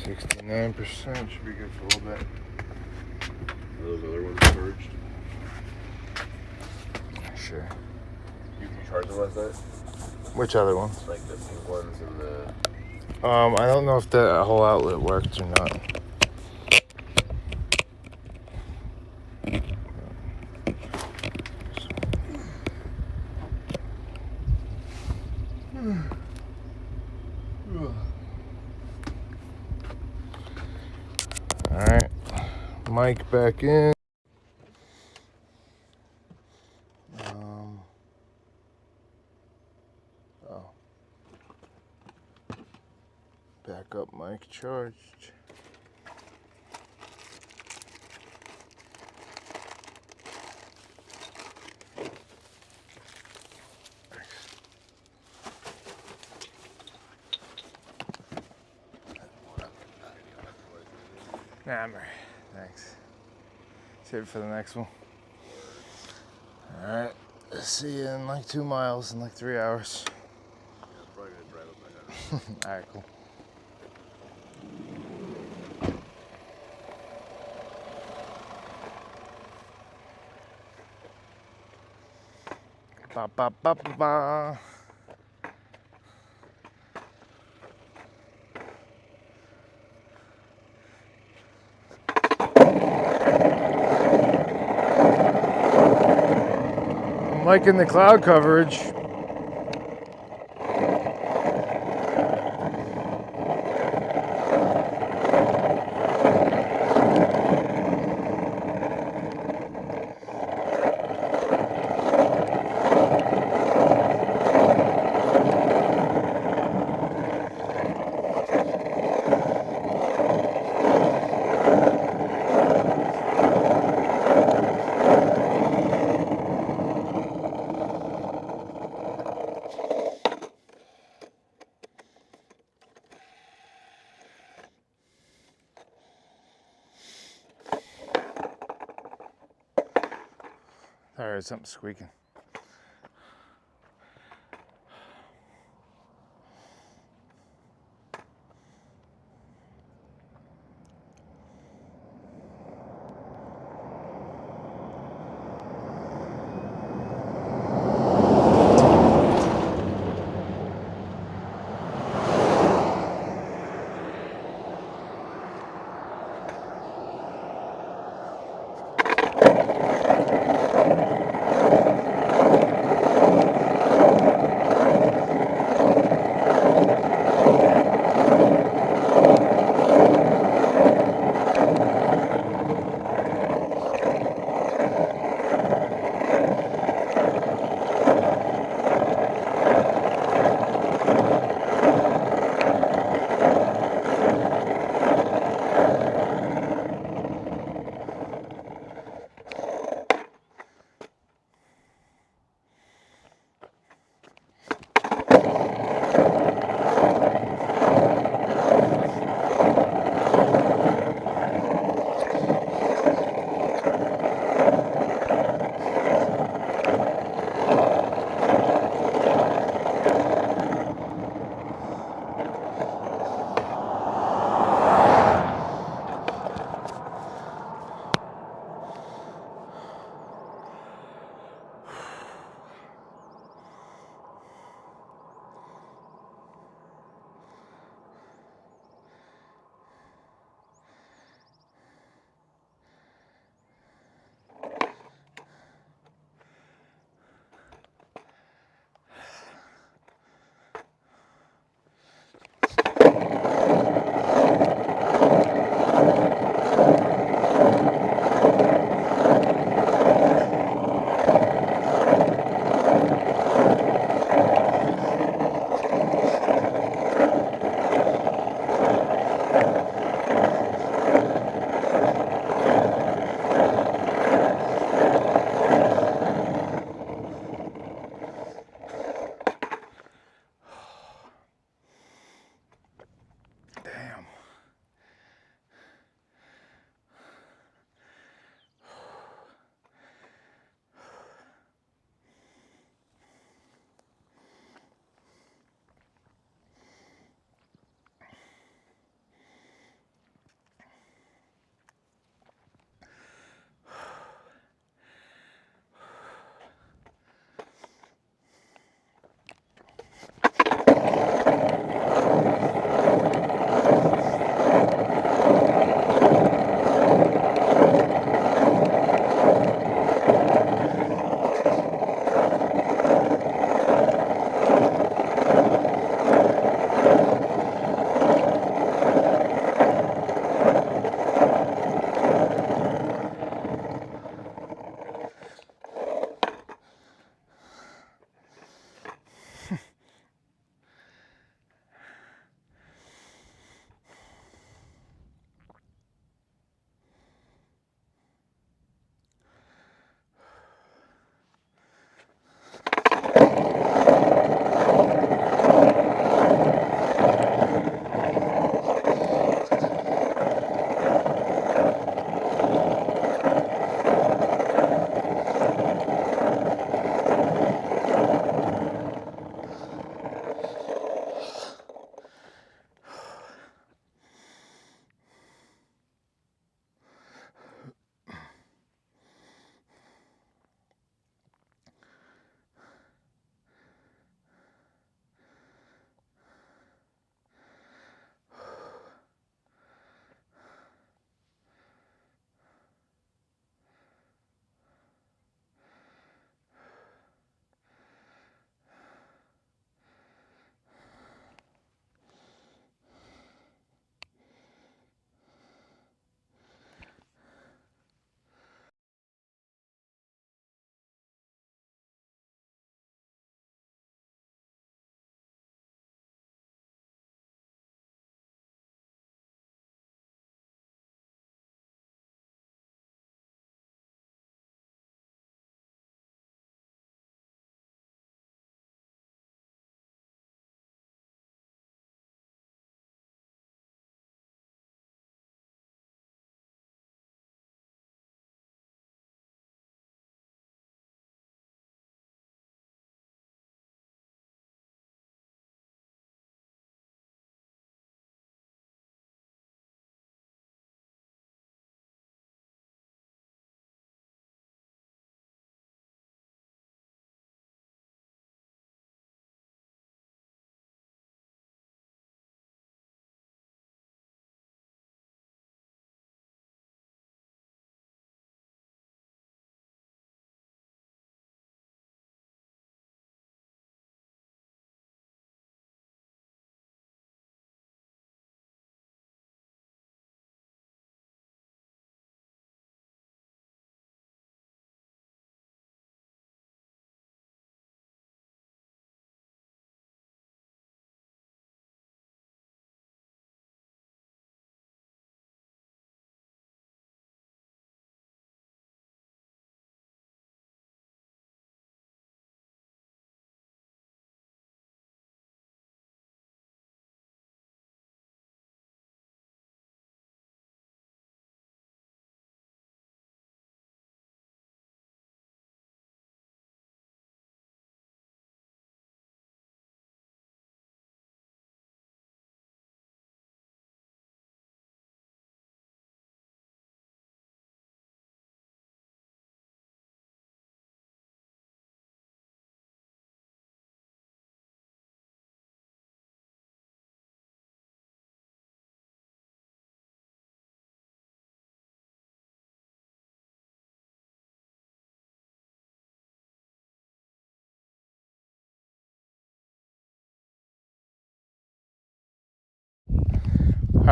%69 should be good for a little bit. Are those other ones charged? Sure. You charged them last night? Which other ones? Like the pink ones and the... I don't know if the whole outlet worked or not. Alright, mic back in. Backup mic charged. Nah, I'm alright. Thanks. Save it for the next one. Alright. See you in like 2 miles in like 3 hours. I'm probably gonna drive up my house. Alright, cool. Ba ba ba ba ba. I'm liking the cloud coverage. I heard something squeaking.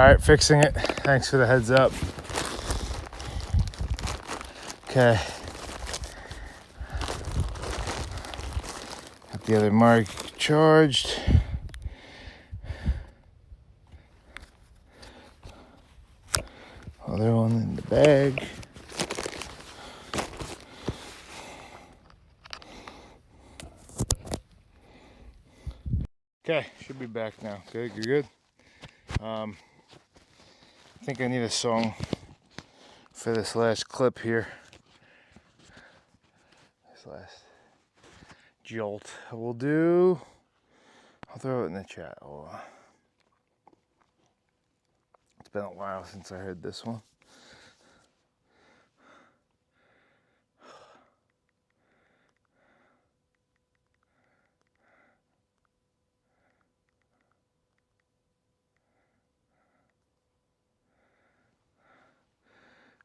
right, fixing it. Thanks for the heads up. Okay. Got the other mark charged. Other one in the bag. Okay, should be back now. Good, you're good. I think I need a song for this last clip here. This last jolt. We'll do. I'll throw it in the chat. It's been a while since I heard this one.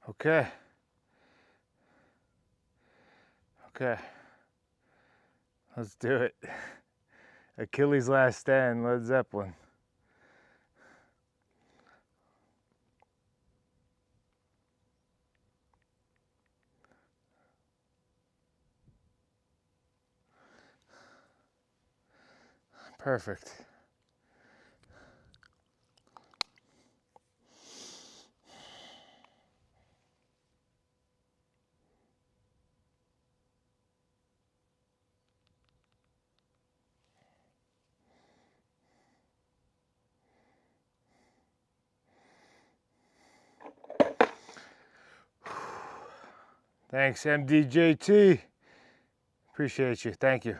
Okay. Okay. Let's do it. Achilles' Last Stand, Led Zeppelin. Perfect. Thanks, MDJT. Appreciate you. Thank you.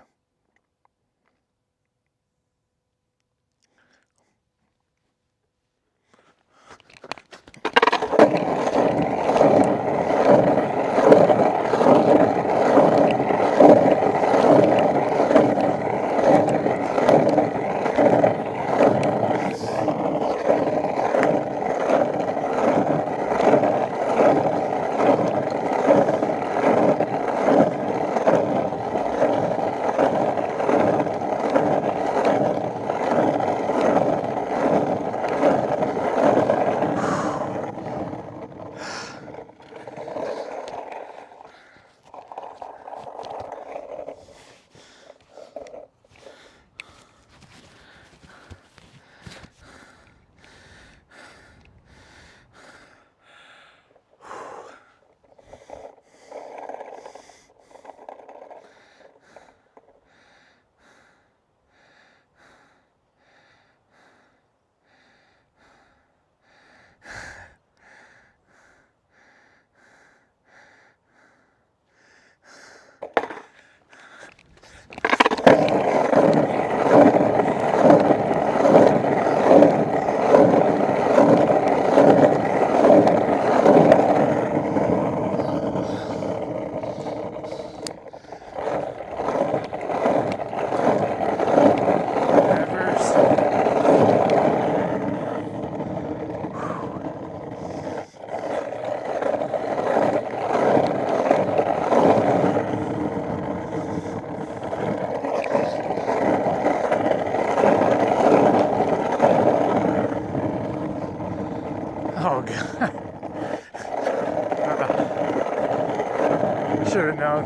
Oh, God. Should have known.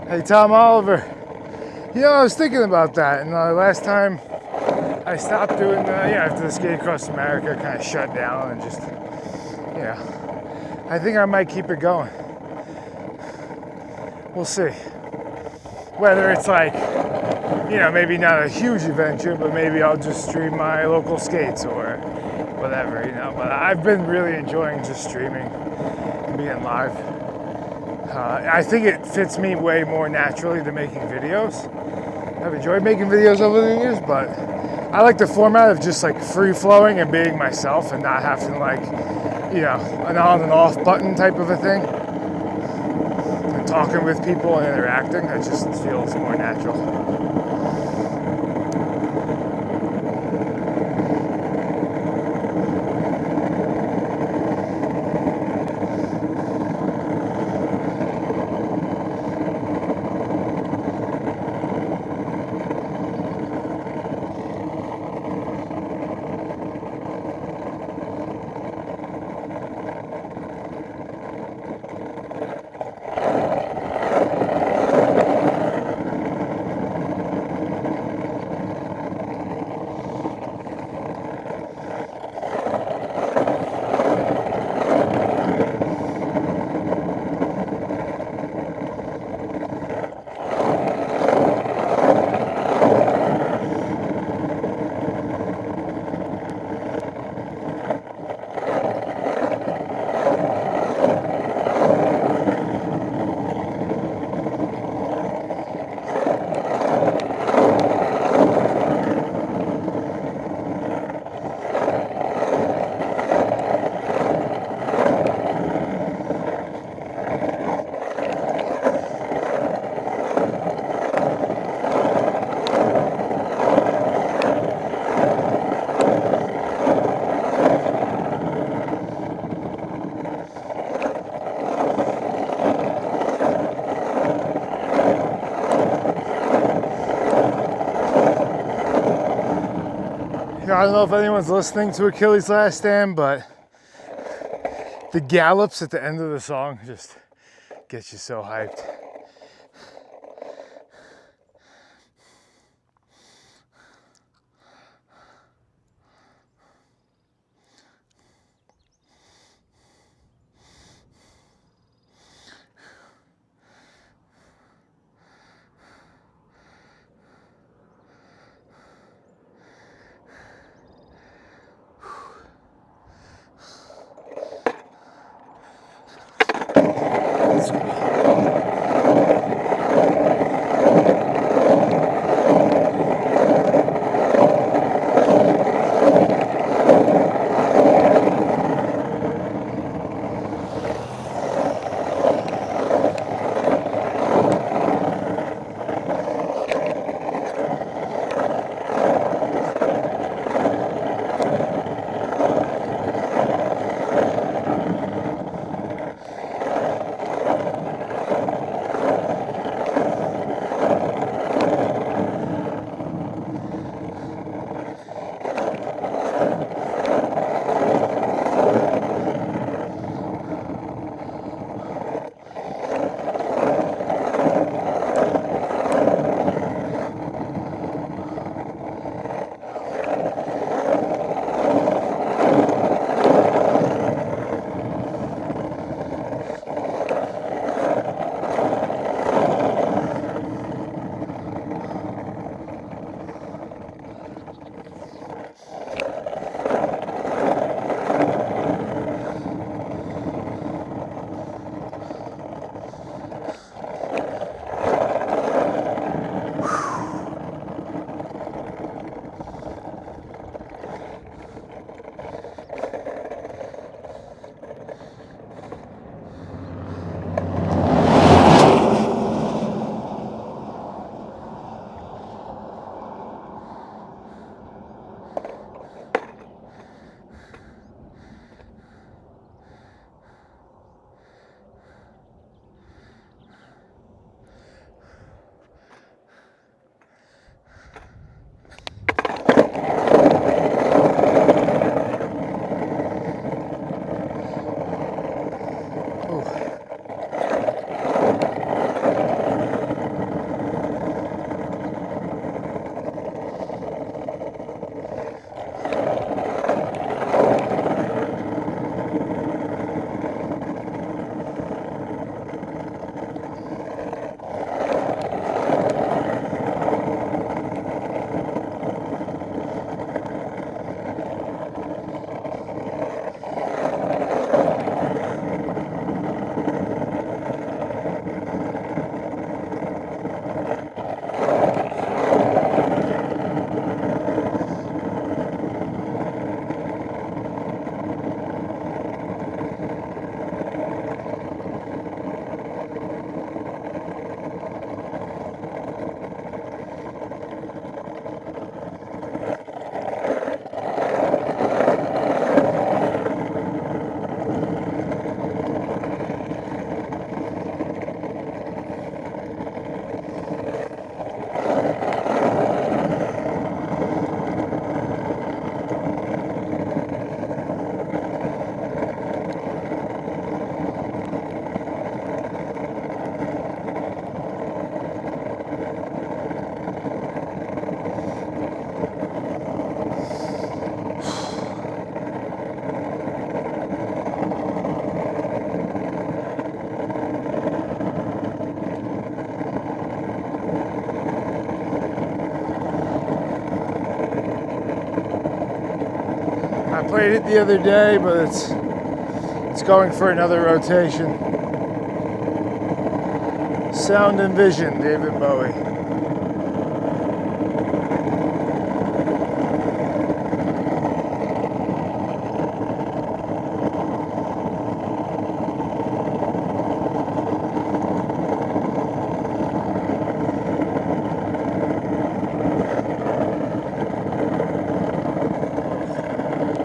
Hey, Tom Oliver. You know, I was thinking about that, and last time I stopped doing after the Skate Across America kind of shut down and just, I think I might keep it going. We'll see. Whether it's like, maybe not a huge adventure, but maybe I'll just stream my local skates or whatever, But I've been really enjoying just streaming and being live. I think it fits me way more naturally than making videos. I've enjoyed making videos over the years, but I like the format of just like free flowing and being myself and not having like, you know, an on and off button type of a thing. And talking with people and interacting, that just feels more natural. I don't know if anyone's listening to Achilles' Last Stand, but the gallops at the end of the song just gets you so hyped. I played it the other day, but it's going for another rotation. Sound and Vision, David Bowie.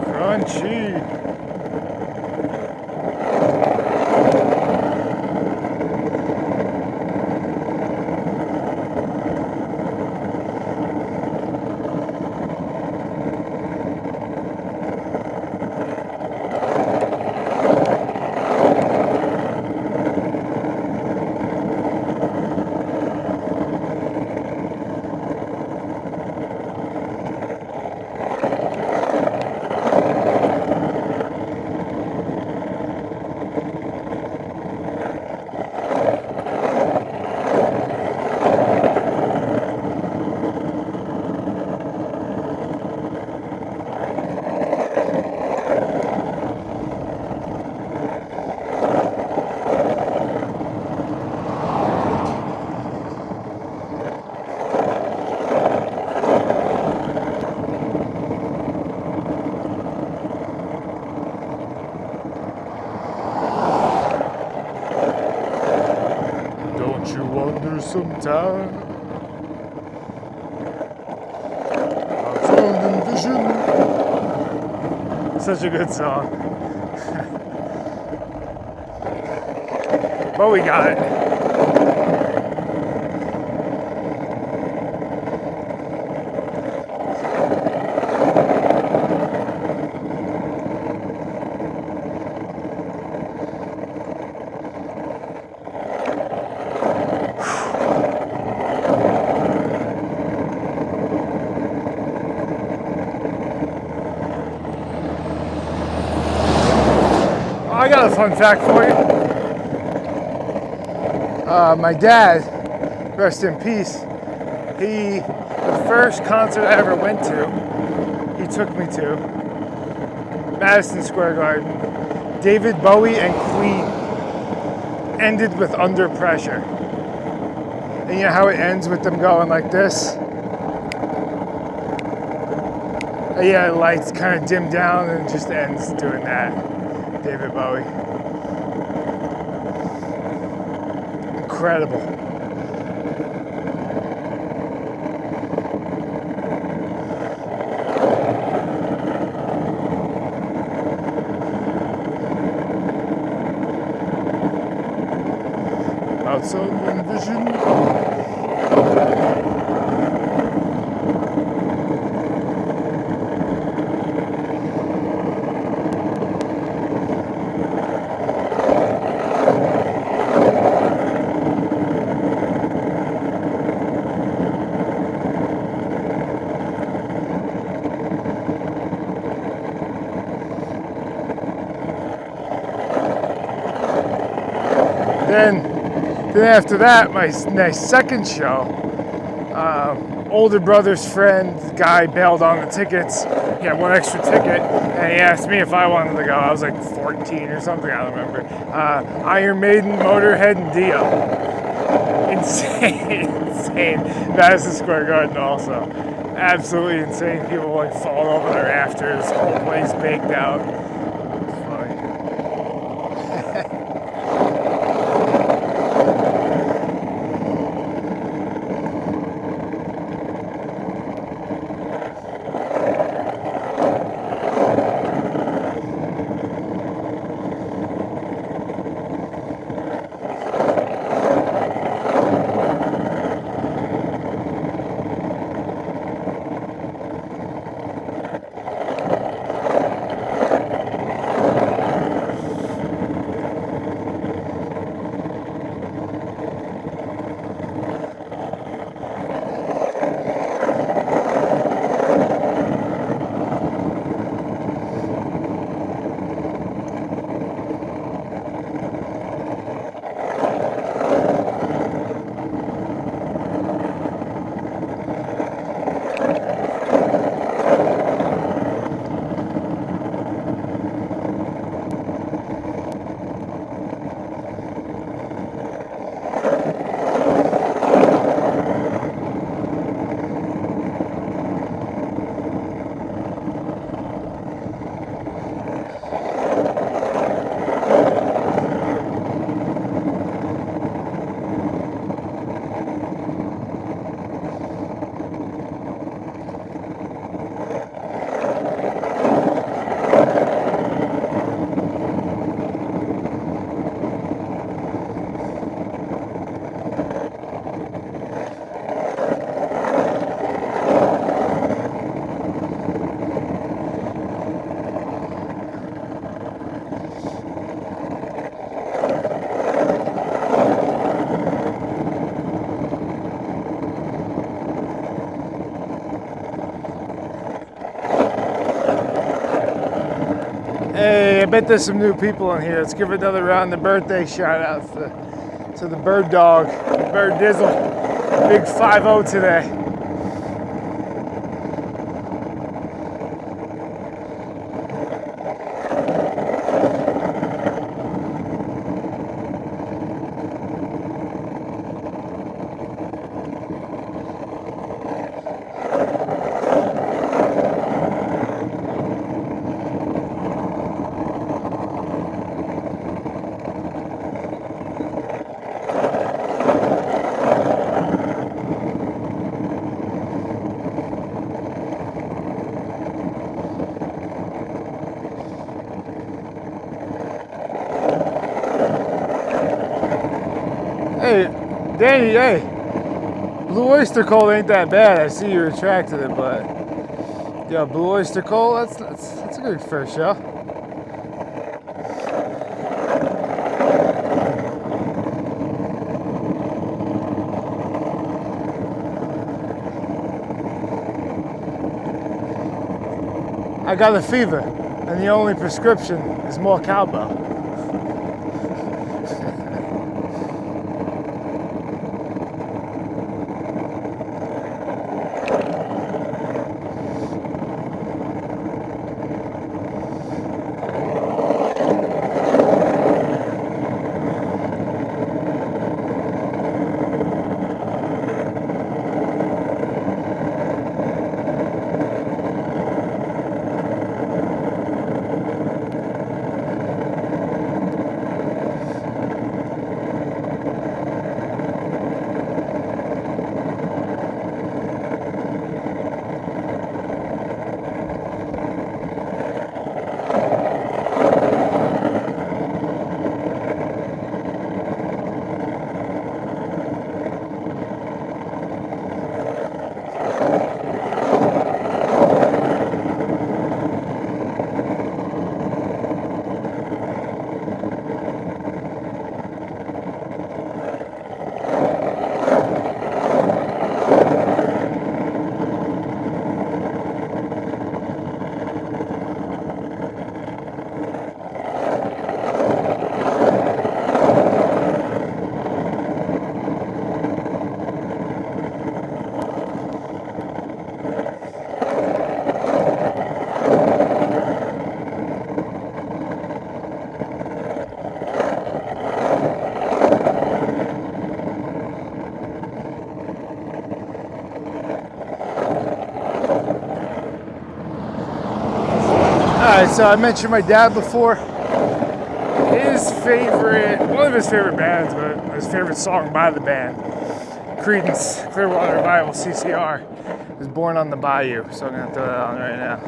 Crunchy. Don't you wonder sometimes? Sound and Vision. Such a good song. But we got it. I got a fun fact for you. My dad, rest in peace, the first concert I ever went to, he took me to, Madison Square Garden, David Bowie and Queen, ended with Under Pressure. And you know how it ends with them going like this? Yeah, the lights kind of dim down and it just ends doing that. David Bowie. Incredible. Outside and Vision. Then after that, my second show, older brother's friend, the guy bailed on the tickets. He had one extra ticket, and he asked me if I wanted to go. I was like 14 or something, I don't remember. Iron Maiden, Motorhead, and Dio. Insane. Madison Square Garden also. Absolutely insane. People like falling over the rafters, whole place baked out. It's funny. Hey, I bet there's some new people in here. Let's give another round of birthday shout outs to the bird dog, Bird Dizzle. Big 5-0 today. Hey, Danny, hey, Blue Oyster Cult ain't that bad. I see you retracted it, but yeah, Blue Oyster Cult, that's a good first show. I got a fever, and the only prescription is more cowbell. Alright, so I mentioned my dad before. One of his favorite bands, but his favorite song by the band, Creedence Clearwater Revival, CCR, was Born on the Bayou. So I'm gonna throw that on right now.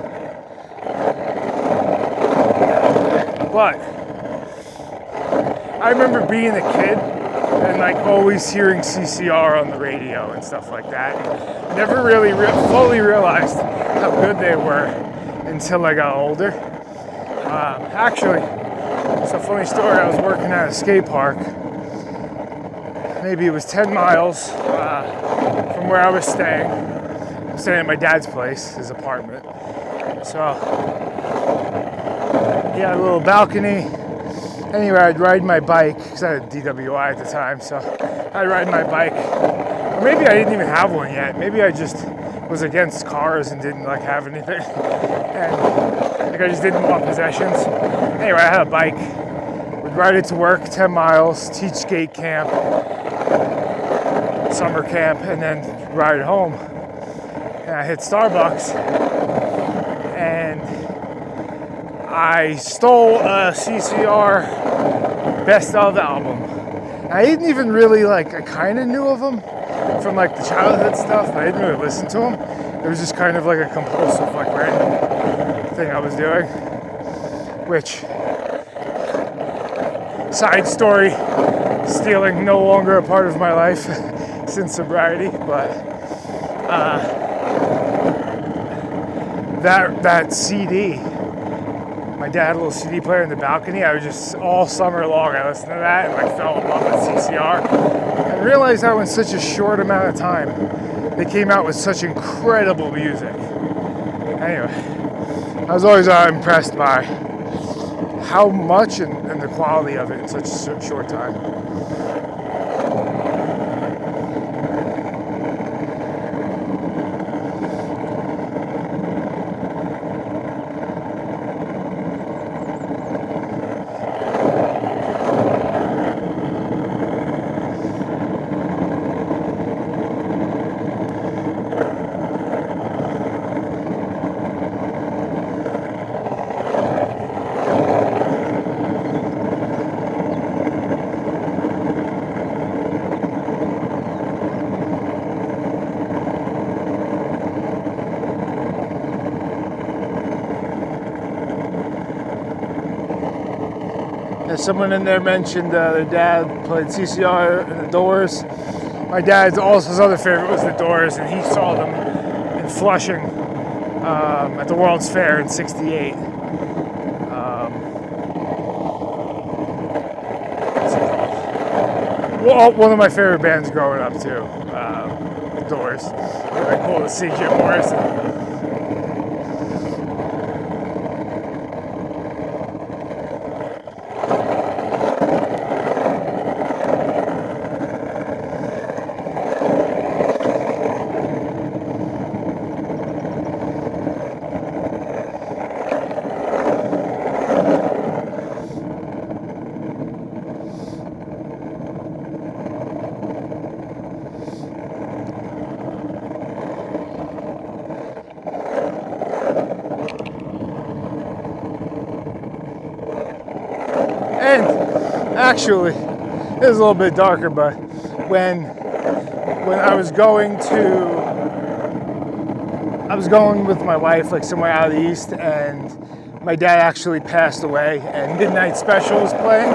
But I remember being a kid and like always hearing CCR on the radio and stuff like that. Never really fully realized how good they were until I got older. Actually, it's a funny story. I was working at a skate park. Maybe it was 10 miles from where I was staying. I'm staying at my dad's place, his apartment. So he had a little balcony. Anyway, I'd ride my bike, because I had a DWI at the time, so I'd ride my bike. Or maybe I didn't even have one yet. Maybe I just was against cars and didn't like have anything. And like I just didn't want possessions. Anyway, I had a bike. Would ride it to work, 10 miles, teach skate camp, summer camp, and then ride it home. And I hit Starbucks and I stole a CCR Best Of album. I didn't even really I kind of knew of them from like the childhood stuff, but I didn't really listen to them. It was just kind of like a compulsive, like random thing I was doing. Which, side story, stealing no longer a part of my life since sobriety, but that CD, my dad had a little CD player in the balcony. I was just all summer long, I listened to that and like fell in love with CCR. I realized how in such a short amount of time they came out with such incredible music. Anyway, I was always impressed by how much and the quality of it in such a short time. As someone in there mentioned, their dad played CCR in the Doors. My dad's also, his other favorite was the Doors, and he saw them in Flushing at the World's Fair in '68. Well, one of my favorite bands growing up too, the Doors. Really cool to see Jim Morrison. And actually, it was a little bit darker, but when I was going with my wife, like somewhere out of the east, and my dad actually passed away, and Midnight Special was playing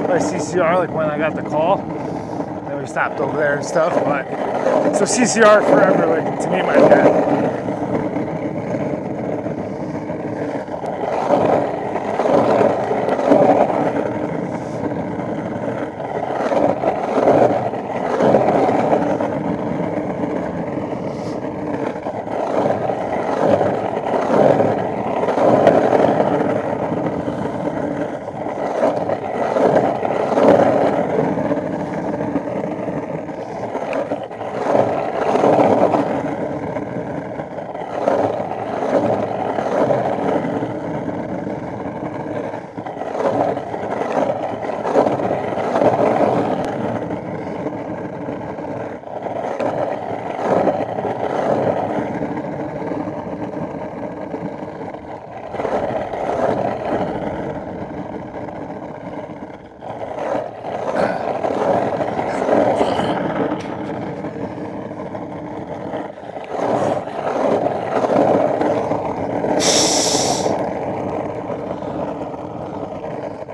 by CCR, like when I got the call. And we stopped over there and stuff, but so CCR forever, like to me, my dad.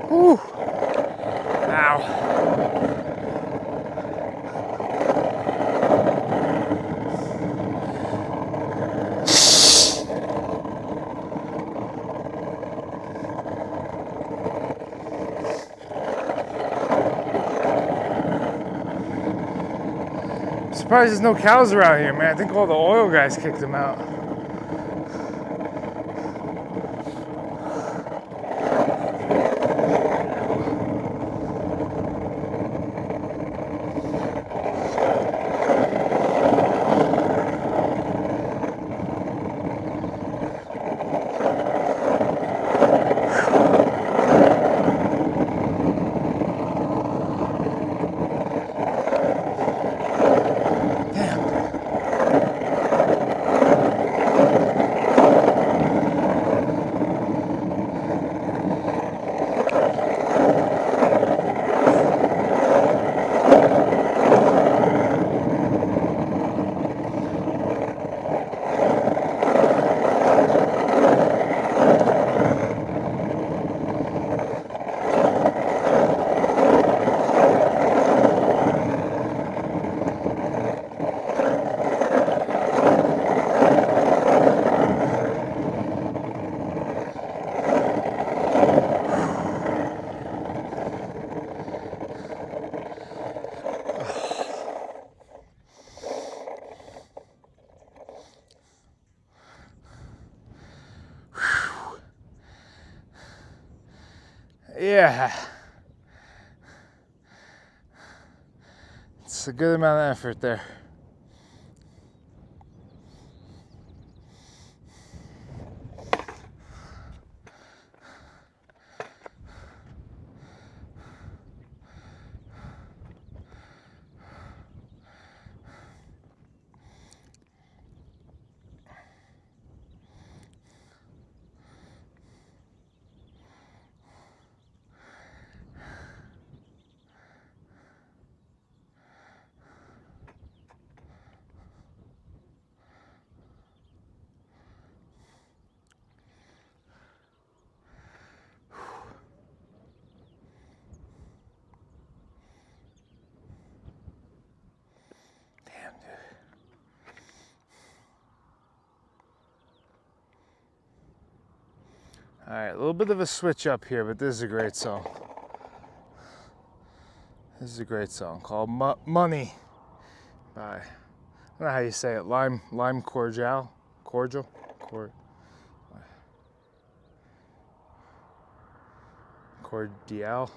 Whew. Ow. I'm surprised there's no cows around here, man. I think all the oil guys kicked them out. Yeah. It's a good amount of effort there. All right, a little bit of a switch up here, but this is a great song. This is a great song called Money by, I don't know how you say it, Lime Cordial? Cordial? Cordial?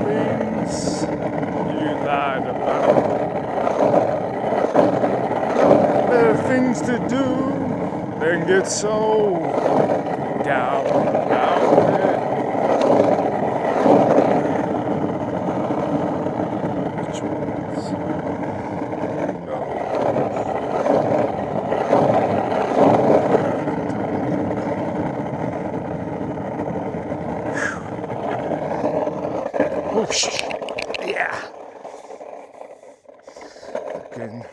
Things you lied about. Better things to do than get so down about it. Which ones? Whoosh. Yeah. Again.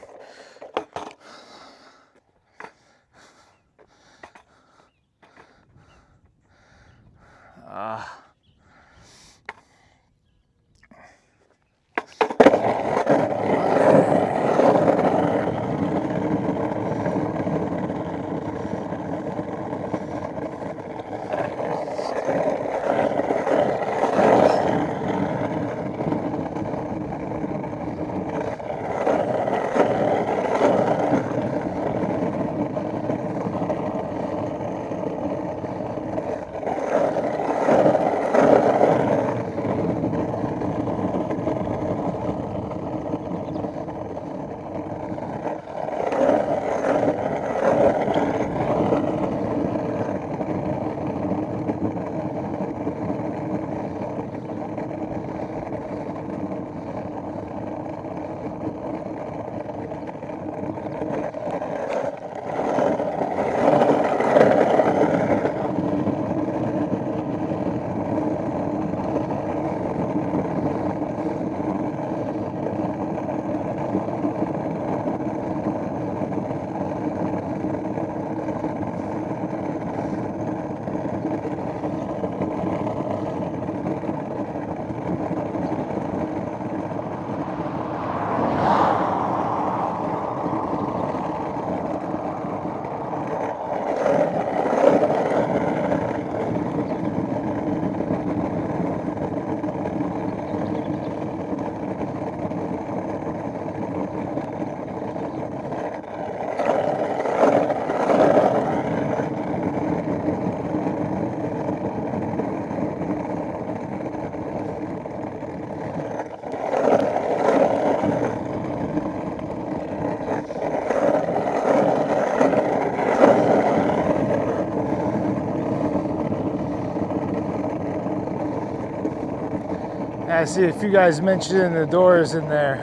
I see a few guys mentioning the Doors in there.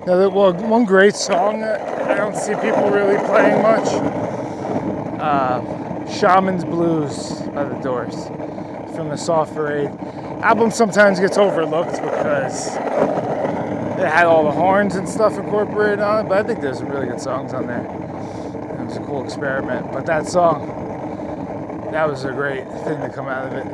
One great song that I don't see people really playing much, Shaman's Blues by the Doors from the Soft Parade. Album sometimes gets overlooked because it had all the horns and stuff incorporated on it, but I think there's some really good songs on there. It was a cool experiment, but that song, that was a great thing to come out of it.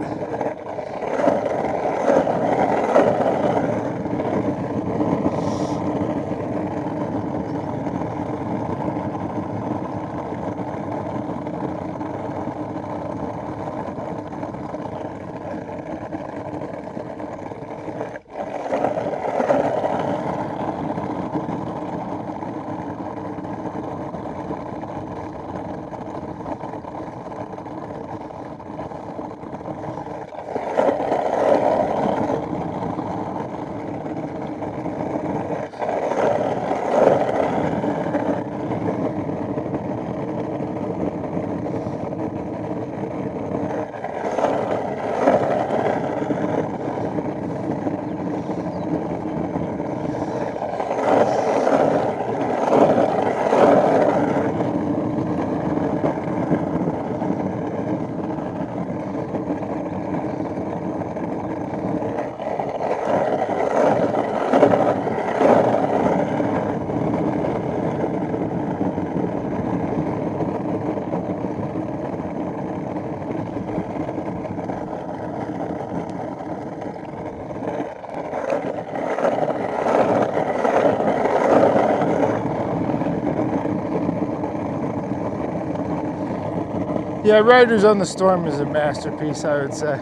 Yeah, Riders on the Storm is a masterpiece, I would say.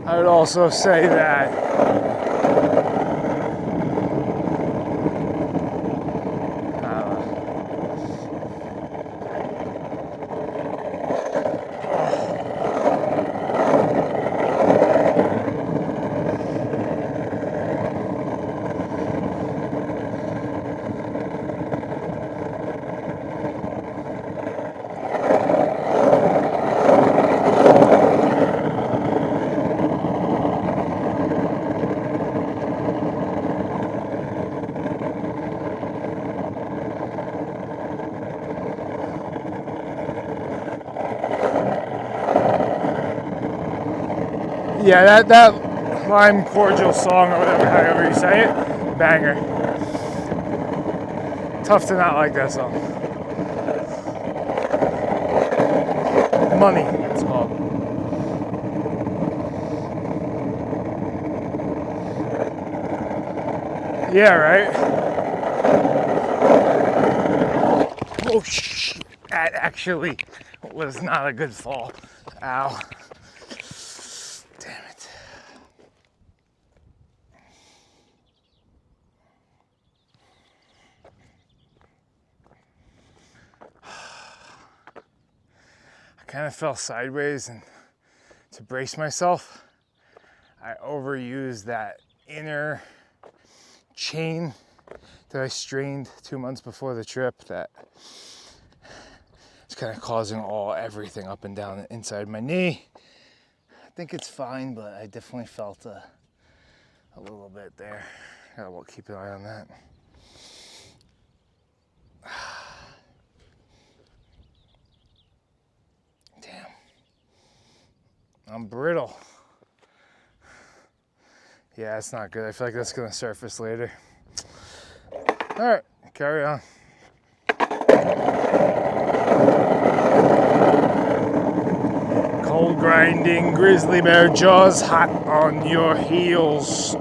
I would also say that yeah, that Lime Cordial song, or whatever, however you say it, banger. Tough to not like that song. Money, it's called. Yeah, right? Oh, shit. That actually was not a good fall. Ow. Damn it. I kind of fell sideways, and to brace myself, I overused that inner chain that I strained 2 months before the trip. That it's kind of causing everything up and down the inside my knee. I think it's fine, but I definitely felt a little bit there. Gotta keep an eye on that. Damn. I'm brittle. Yeah, it's not good. I feel like that's gonna surface later. All right, carry on. Cold grinding grizzly bear jaws hot on your heels.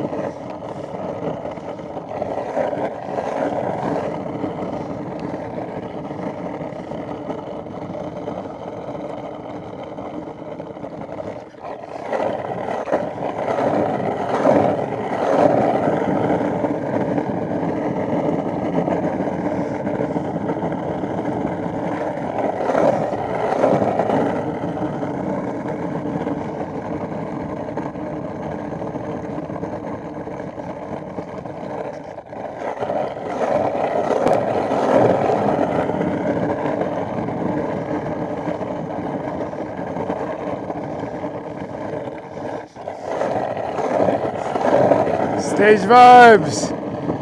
Stage Vibes!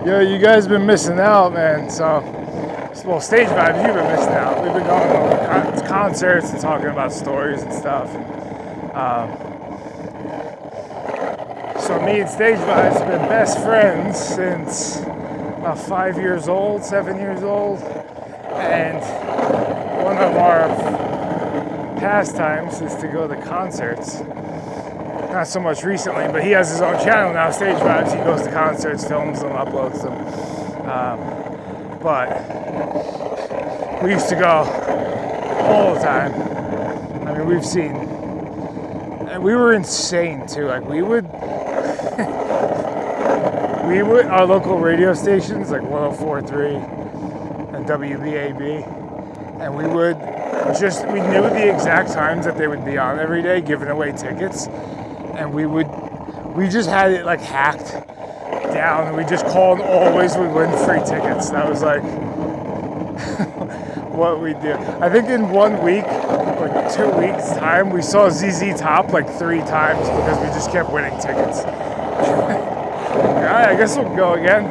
Yo, you guys been missing out, man. So, well, Stage Vibes, you've been missing out. We've been going to concerts and talking about stories and stuff. So me and Stage Vibes have been best friends since about 5 years old, 7 years old. And one of our pastimes is to go to concerts. Not so much recently, but he has his own channel now, Stage Vibes. He goes to concerts, films them, uploads them. But we used to go all the time. I mean, we've seen, and we were insane too. Like we would, our local radio stations, like 104.3 and WBAB, and we knew the exact times that they would be on every day, giving away tickets. And we just had it like hacked down, and we just called always would win free tickets. That was like what we do. I think in 1 week, like 2 weeks time, we saw ZZ Top like 3 times because we just kept winning tickets. All right, I guess we'll go again.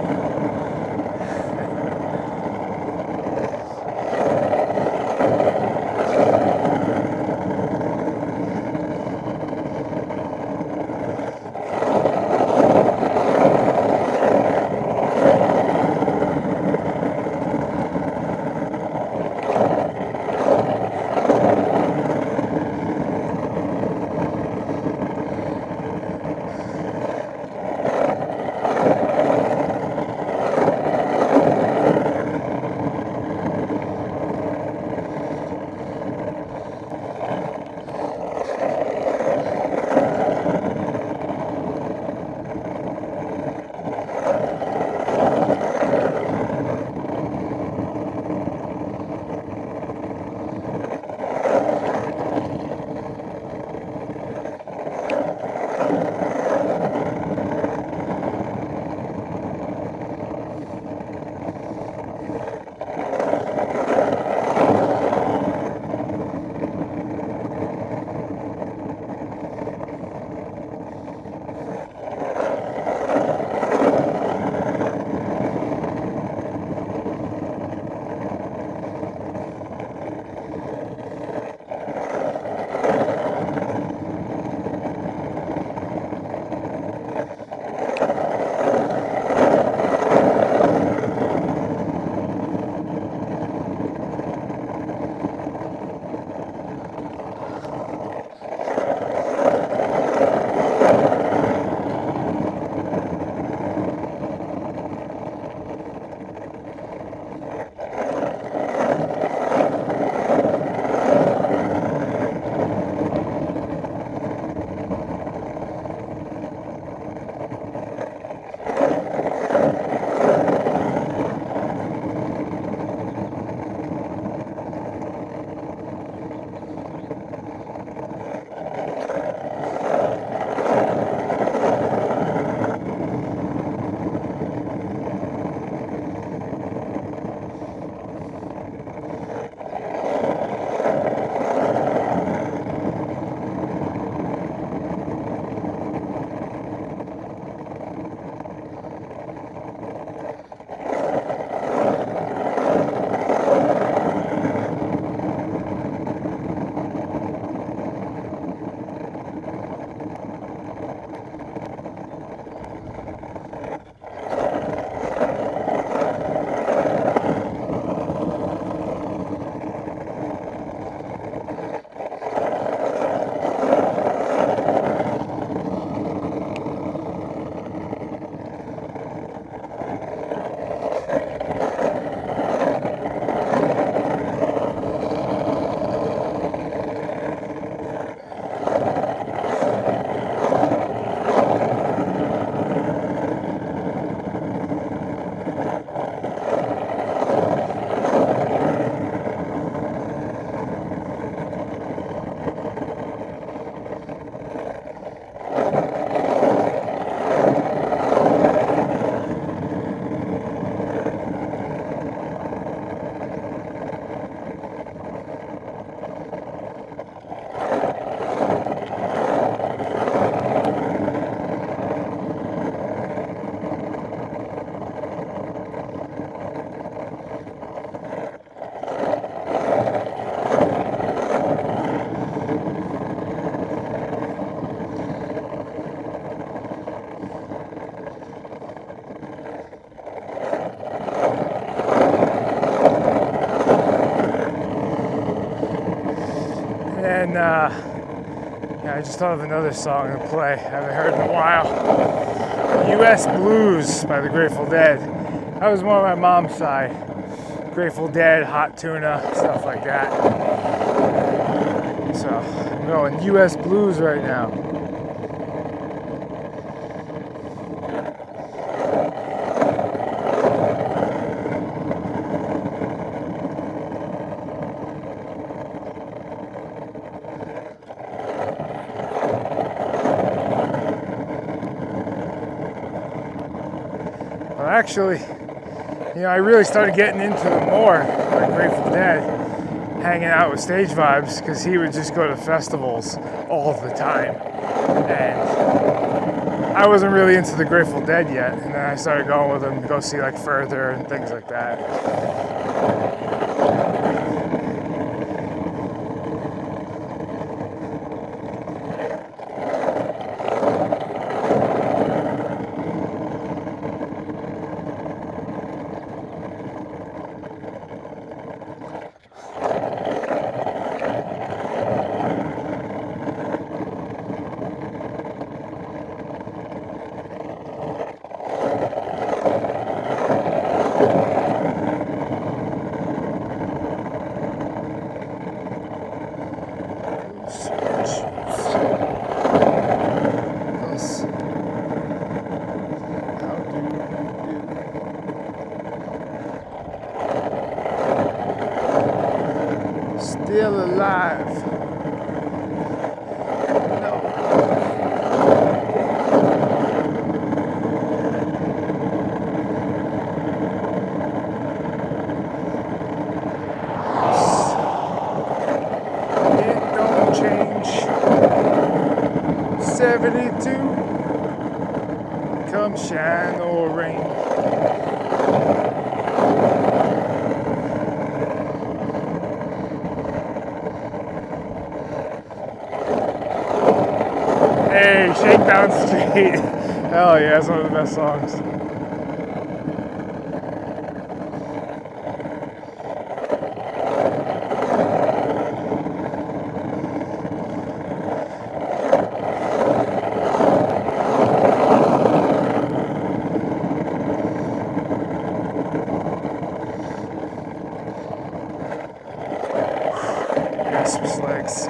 then yeah, I just thought of another song to play I haven't heard in a while. U.S. Blues by the Grateful Dead. That was more on my mom's side. Grateful Dead, Hot Tuna, stuff like that. So I'm going U.S. Blues right now. Well, actually, you know, I really started getting into them more, like Grateful Dead, hanging out with Stage Vibes, because he would just go to festivals all the time. And I wasn't really into the Grateful Dead yet, and then I started going with him to go see like Further and things like that. Still alive. No. It don't change. 72. Come shine or rain. Hey, Shakedown Street. Hell yeah, it's one of the best songs. Yes, legs.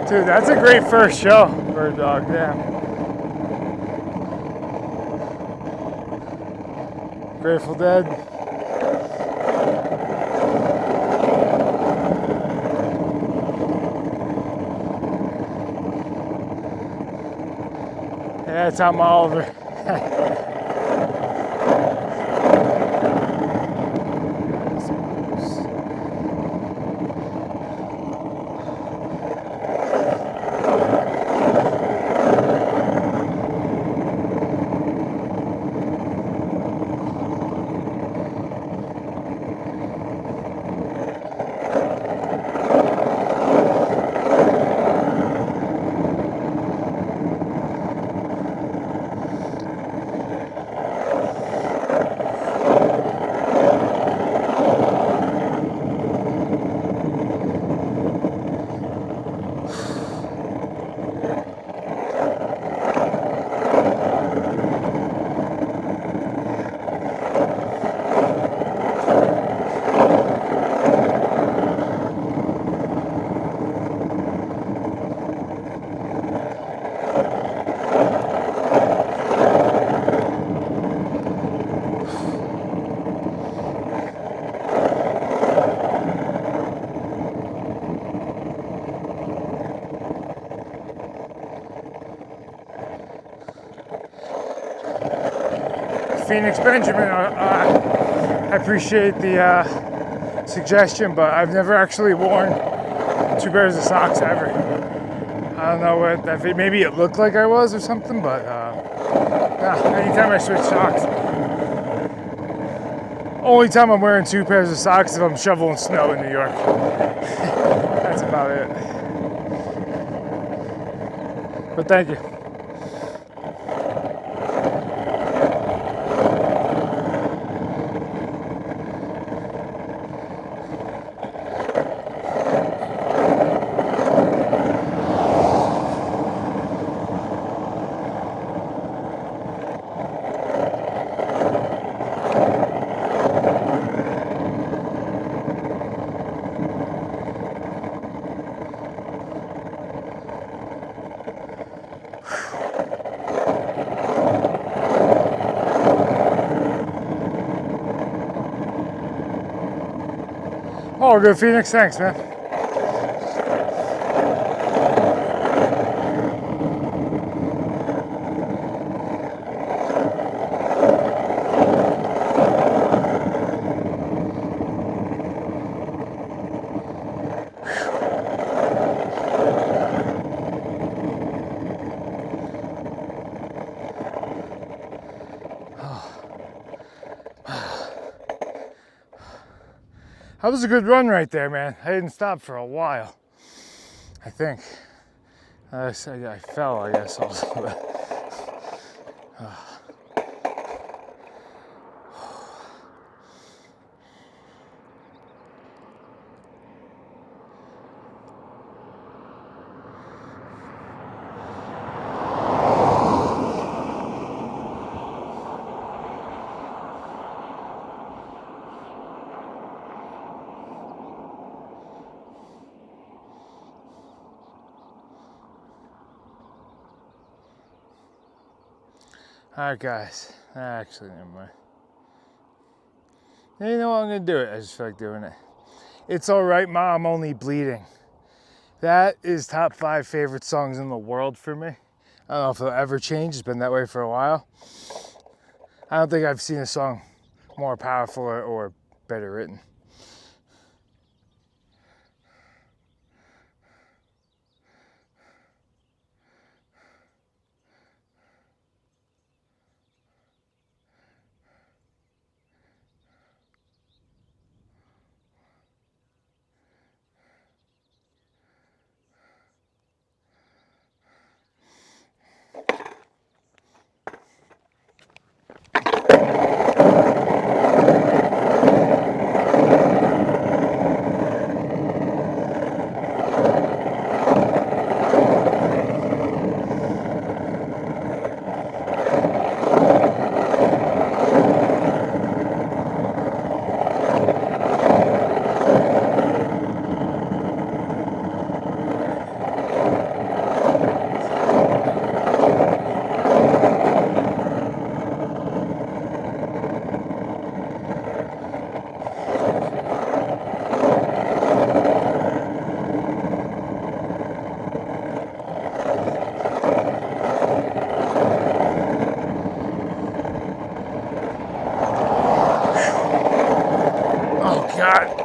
Dude, that's a great first show, Bird Dog, yeah. Grateful Dead. Yeah, it's Tom Oliver. Phoenix Benjamin, I appreciate the suggestion, but I've never actually worn 2 pairs of socks ever. I don't know what that, maybe it looked like I was or something, but anytime I switch socks, only time I'm wearing 2 pairs of socks if I'm shoveling snow in New York. That's about it. But thank you. Oh, good, Phoenix. Thanks, man. That was a good run right there, man. I didn't stop for a while, I think. I fell, I guess, also. All right, guys. Actually, never mind. You know what? I'm gonna do it. I just feel like doing it. It's all right, Ma. I'm only bleeding. That is top 5 favorite songs in the world for me. I don't know if it'll ever change. It's been that way for a while. I don't think I've seen a song more powerful or better written. Oh, God.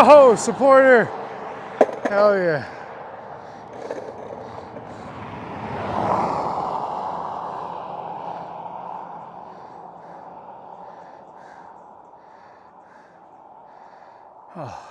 Oh, supporter. Hell yeah. Oh.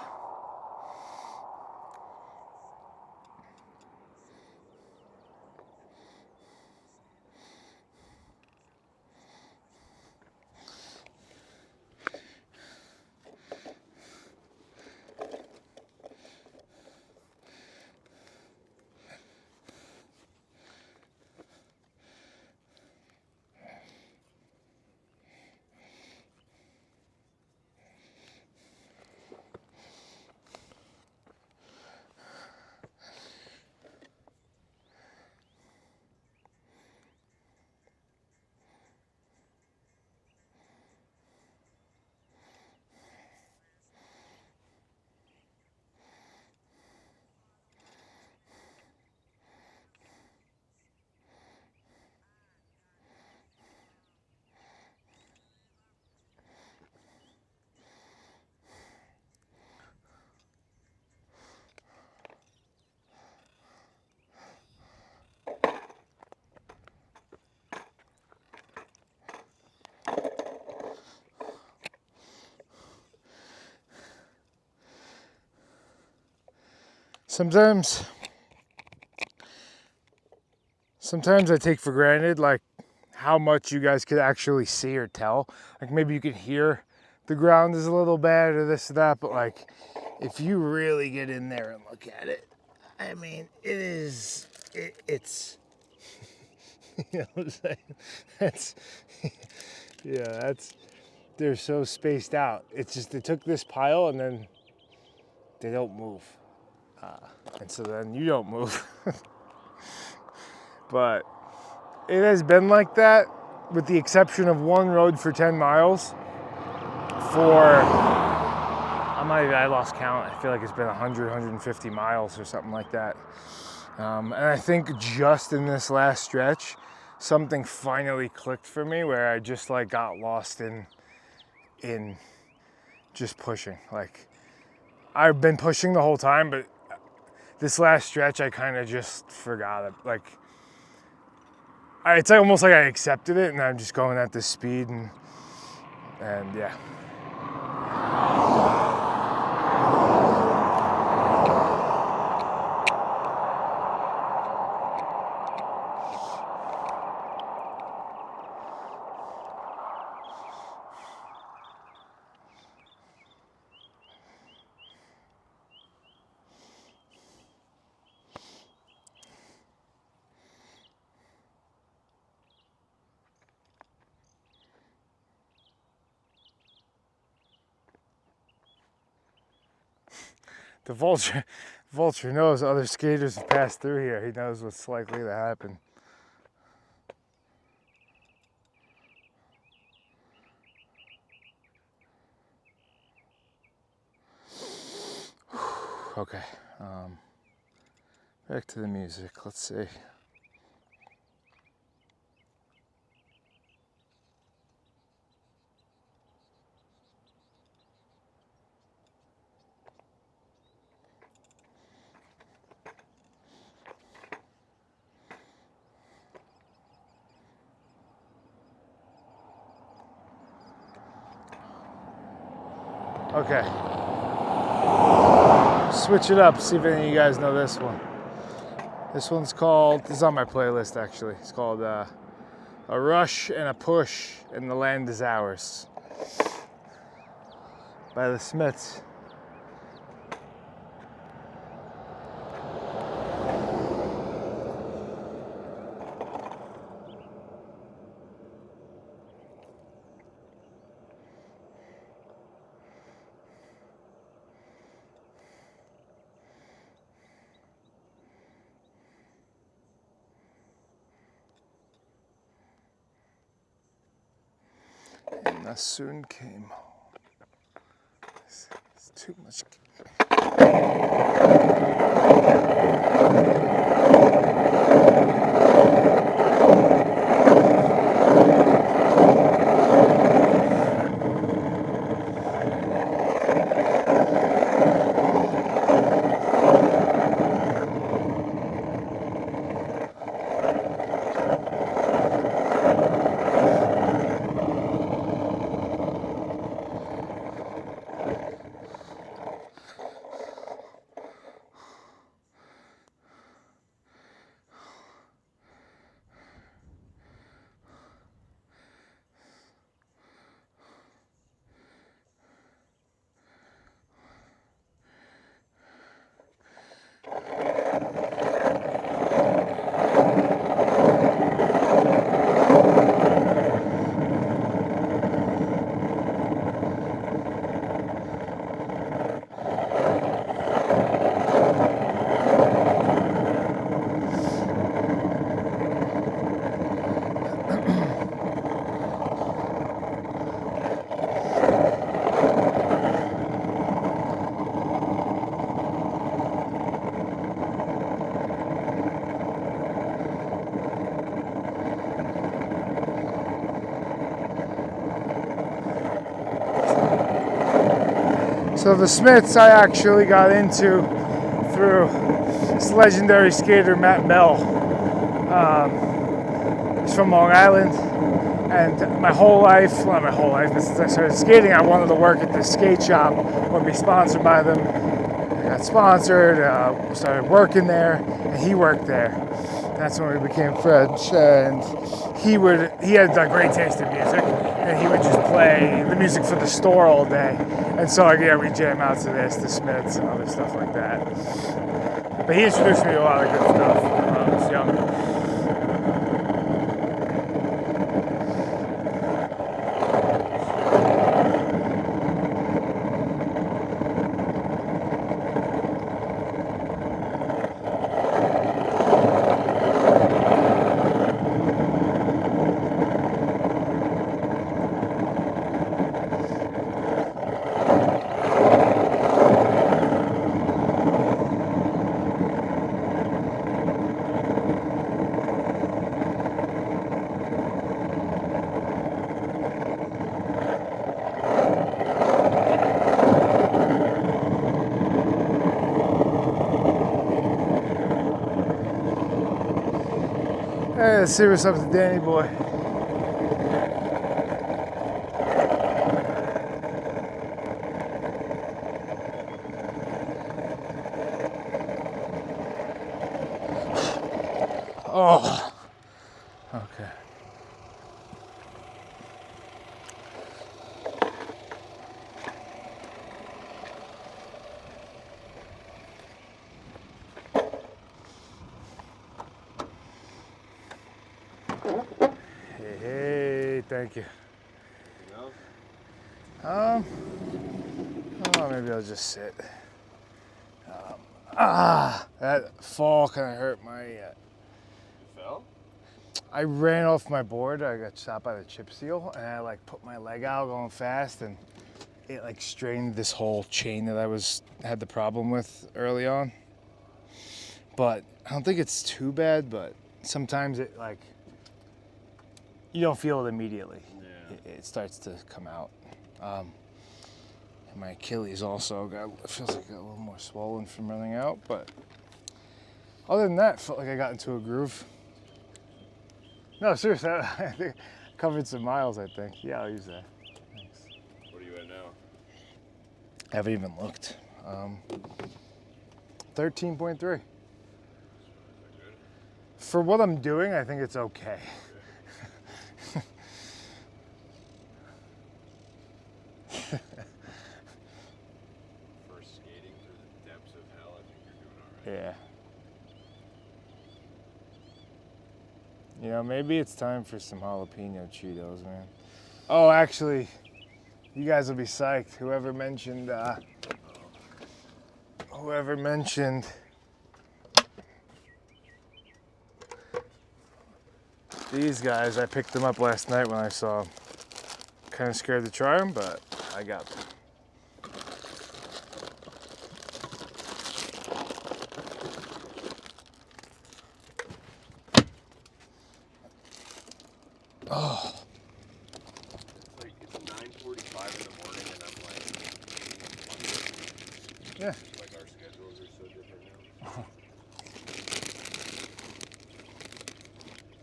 Sometimes I take for granted like how much you guys could actually see or tell. Like maybe you can hear the ground is a little bad or this or that, but like if you really get in there and look at it, I mean, it's you know what I'm saying? They're so spaced out. It's just they took this pile and then they don't move. And so then you don't move. But it has been like that with the exception of one road for 10 miles I lost count. I feel like it's been 100, 150 miles or something like that. And I think just in this last stretch, something finally clicked for me where I just like got lost in just pushing. Like I've been pushing the whole time, but this last stretch, I kind of just forgot it. Like, it's almost like I accepted it and I'm just going at this speed and yeah. The vulture knows other skaters have passed through here. He knows what's likely to happen. Okay, back to the music. Let's see. Okay. Switch it up, see if any of you guys know this one. This one's called, this is on my playlist actually. It's called A Rush and a Push and the Land is Ours by the Smiths. And I soon came home. It's too much. So the Smiths I actually got into through this legendary skater Matt Bell. He's from Long Island, and my whole life, well, not my whole life, but since I started skating, I wanted to work at this skate shop or be sponsored by them. I got sponsored, started working there, and he worked there. That's when we became friends, and he had a great taste in music, and he would just play the music for the store all day. And so like, yeah, we jam out to this, the Smiths, and other stuff like that. But he introduced me to a lot of good stuff when I was young. Hey, let's see what's up with Danny boy. Oh, okay. Hey, thank you. Oh, maybe I'll just sit. That fall kind of hurt my. Fell? I ran off my board. I got shot by the chip seal, and I like put my leg out going fast, and it like strained this whole chain that I had the problem with early on. But I don't think it's too bad. But sometimes it like you don't feel it immediately. Yeah. It starts to come out. And my Achilles also feels like it got a little more swollen from running out. But other than that, felt like I got into a groove. No, seriously, I think I covered some miles, I think. Yeah, I'll use that. Thanks. What are you at now? I haven't even looked. 13.3. Good. For what I'm doing, I think it's okay. For skating through the depths of hell, I think you're doing all right. Yeah. You know, maybe it's time for some jalapeno Cheetos, man. Oh, actually, you guys will be psyched. Whoever mentioned these guys, I picked them up last night when I saw them. Kind of scared to try them, but I got them. Oh. It's 9:45 in the morning and I'm like Yeah. like our schedules are so different now.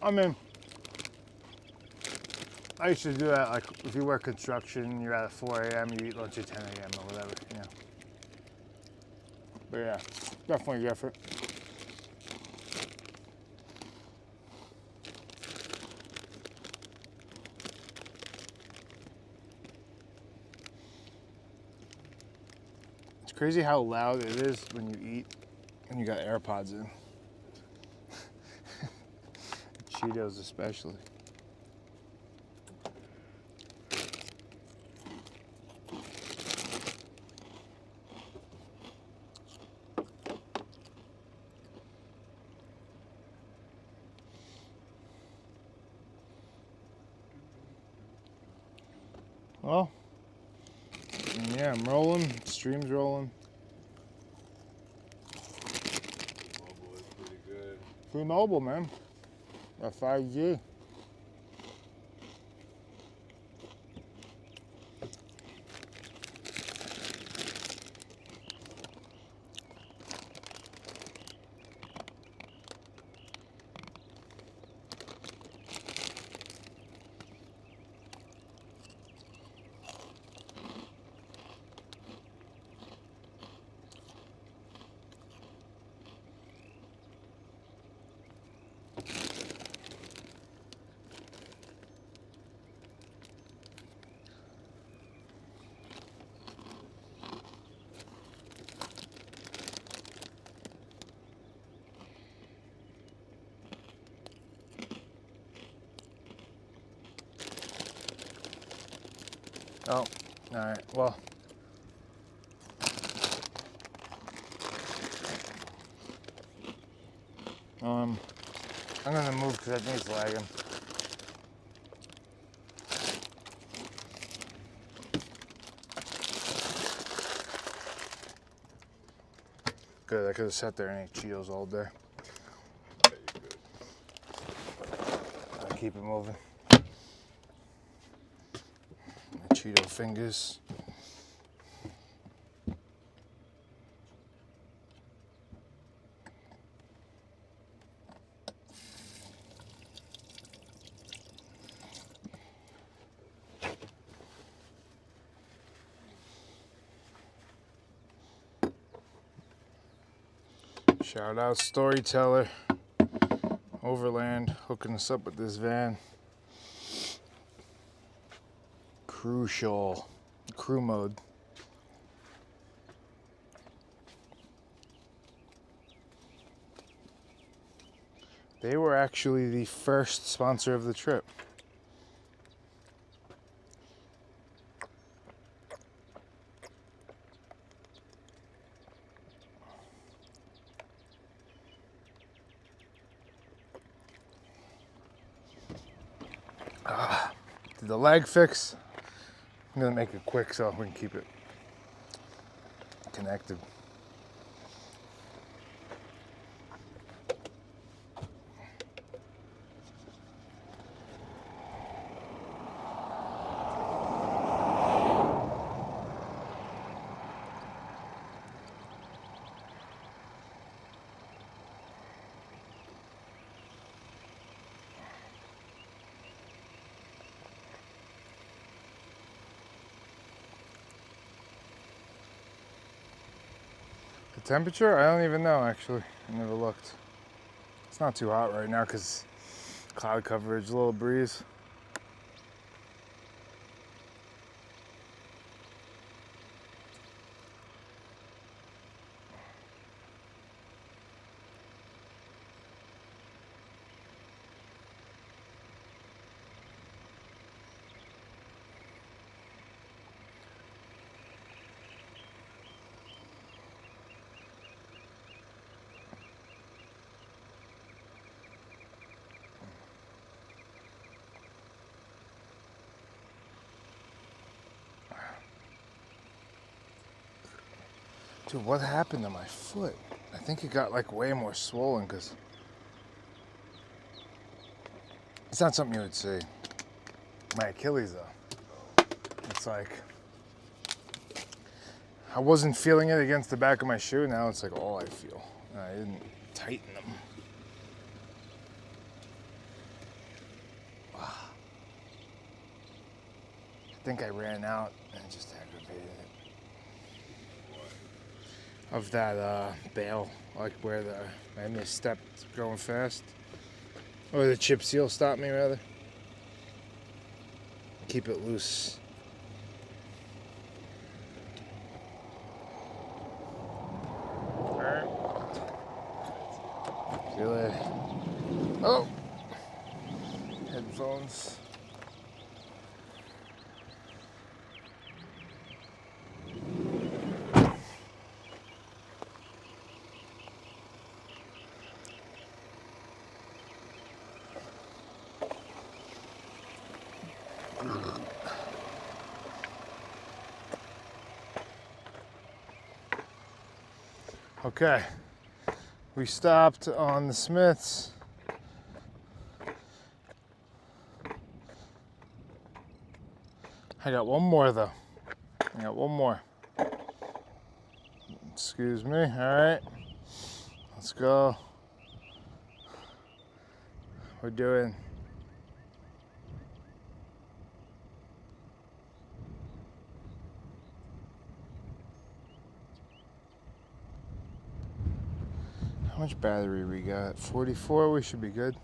I mean, I used to do that, like, if you work construction, you're out at 4 a.m., you eat lunch at 10 a.m. or whatever, you know. But yeah, definitely good effort. It's crazy how loud it is when you eat and you got AirPods in. Cheetos especially. Well, yeah, I'm rolling, stream's rolling. Mobile is pretty good. Pretty mobile, man. Got 5G. Oh, all right. Well, I'm gonna move because I think it's lagging. Good. I could have sat there and ate Cheetos all day. I'll keep it moving. My Cheeto fingers. Shout out Storyteller, Overland, hooking us up with this van. Crucial, crew mode. They were actually the first sponsor of the trip. Did the lag fix? I'm gonna make it quick so we can keep it connected. The temperature? I don't even know actually. I never looked. It's not too hot right now because cloud coverage, a little breeze. Dude, what happened to my foot? I think it got like way more swollen because it's not something you would see. My Achilles though. It's like I wasn't feeling it against the back of my shoe. Now it's like all I feel. I didn't tighten them. I think I ran out and it just aggravated it. Of that bail, like where I misstepped going fast. Or the chip seal stopped me rather. Keep it loose. Alright. See you later. Oh! Headphones. Okay, we stopped on the Smiths. I got one more though. I got one more. Excuse me, all right. Let's go. We're doing how much battery we got? 44, we should be good.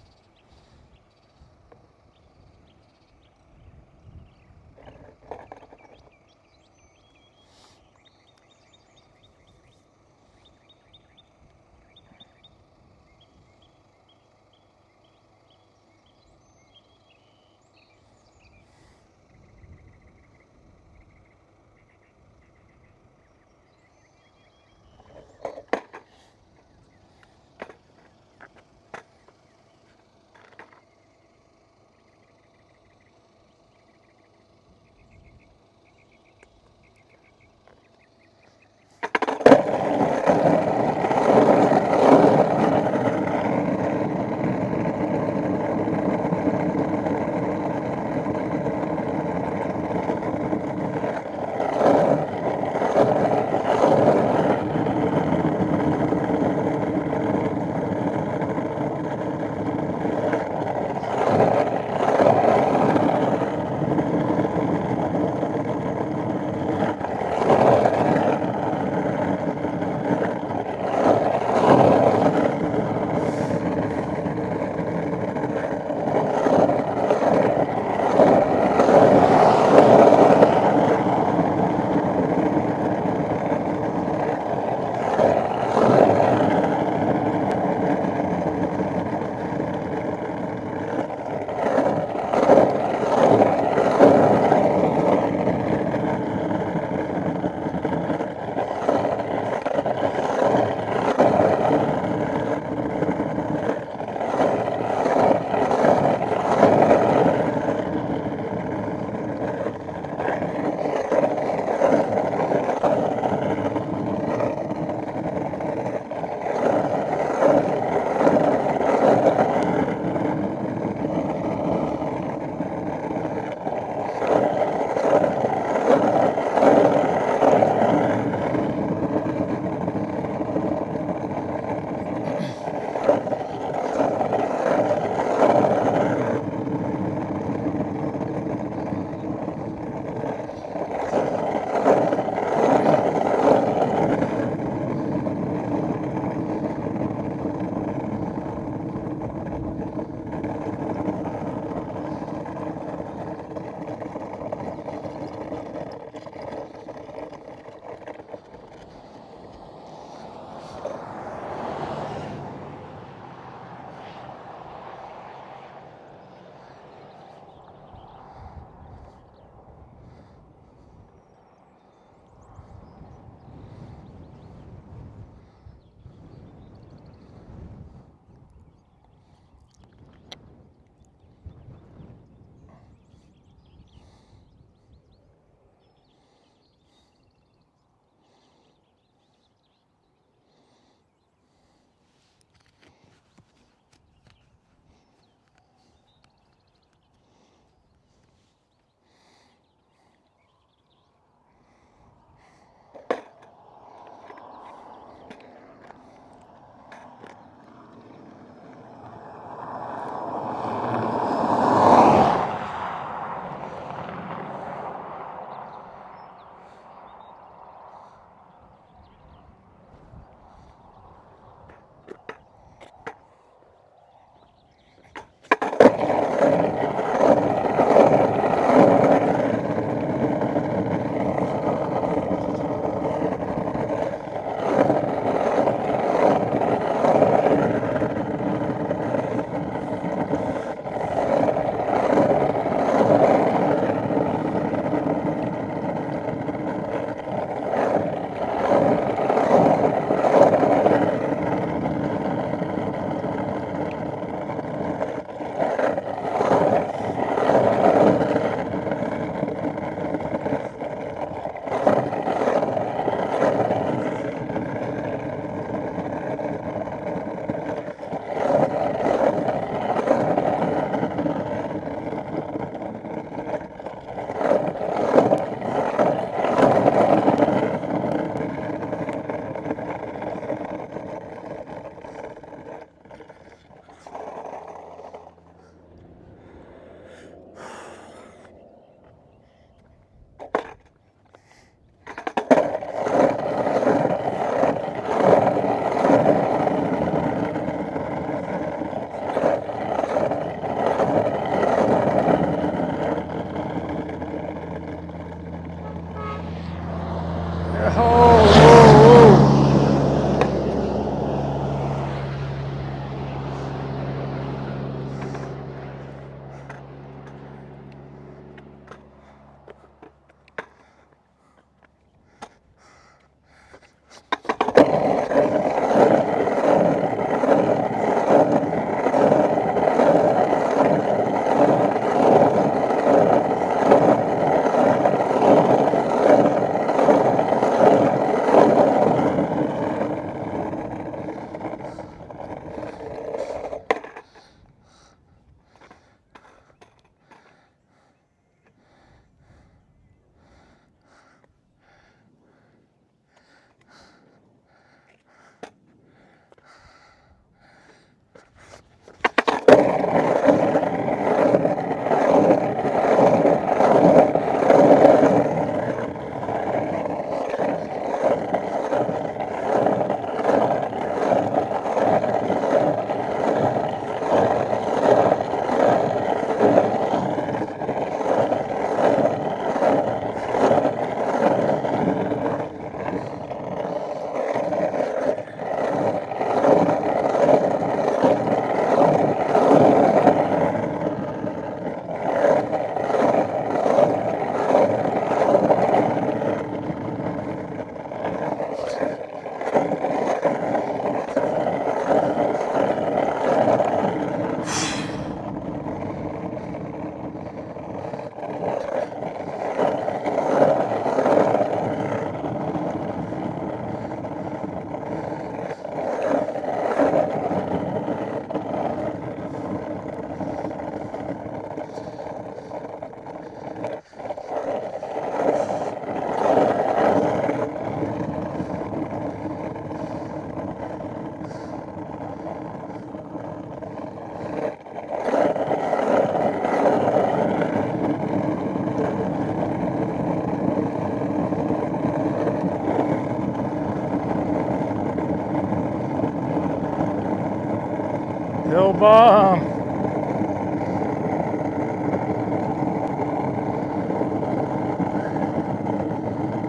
bomb.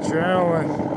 Adrenaline.